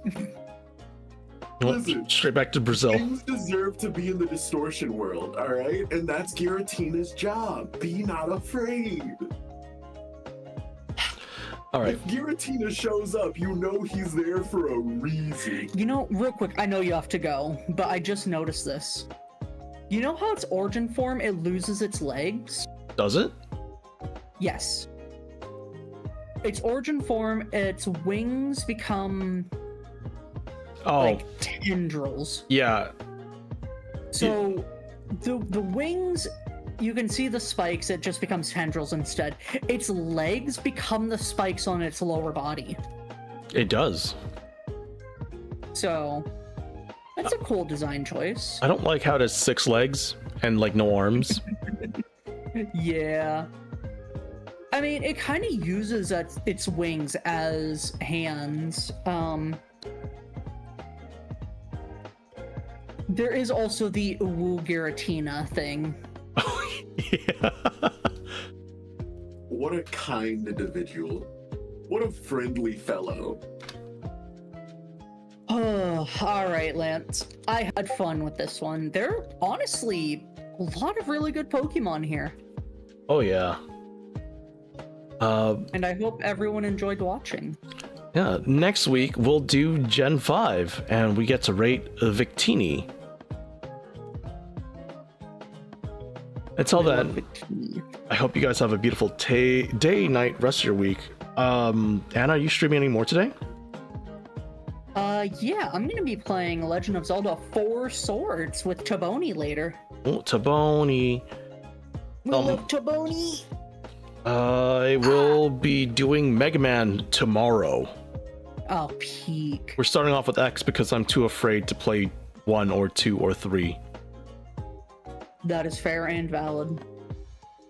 Well, Listen. straight back to Brazil. Things deserve to be in the distortion world, all right? And that's Giratina's job. Be not afraid. All right. If Giratina shows up, you know he's there for a reason. You know, real quick, I know you have to go, but I just noticed this. You know how its origin form, it loses its legs? Does it? Yes. Its origin form, its wings become Oh, like tendrils. yeah. So the wings, you can see the spikes, it just becomes tendrils instead. Its legs become the spikes on its lower body. It does. So that's a cool design choice. I don't like how it has 6 legs and like no arms. Yeah. I mean, it kind of uses its wings as hands. There is also the Uwu Giratina thing. Oh, yeah. What a kind individual. What a friendly fellow. Oh, all right, Lance. I had fun with this one. There are honestly a lot of really good Pokemon here. Oh, yeah. And I hope everyone enjoyed watching. Yeah, next week we'll do Gen 5 and we get to rate Victini. Until then, I hope you guys have a beautiful day, night, rest of your week. Anna, are you streaming any more today? Yeah, I'm gonna be playing Legend of Zelda 4 Swords with Taboni later. Oh, Taboni. We love Taboni! I will be doing Mega Man tomorrow. Oh, peak. We're starting off with X because I'm too afraid to play 1 or 2 or 3. That is fair and valid.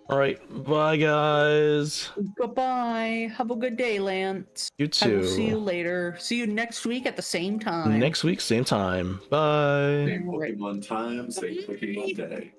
Alright, bye guys. Goodbye. Have a good day, Lance. You I will too. see you later. See you next week at the same time. Next week, same time. Bye. Same Pokemon time, same Pokemon day.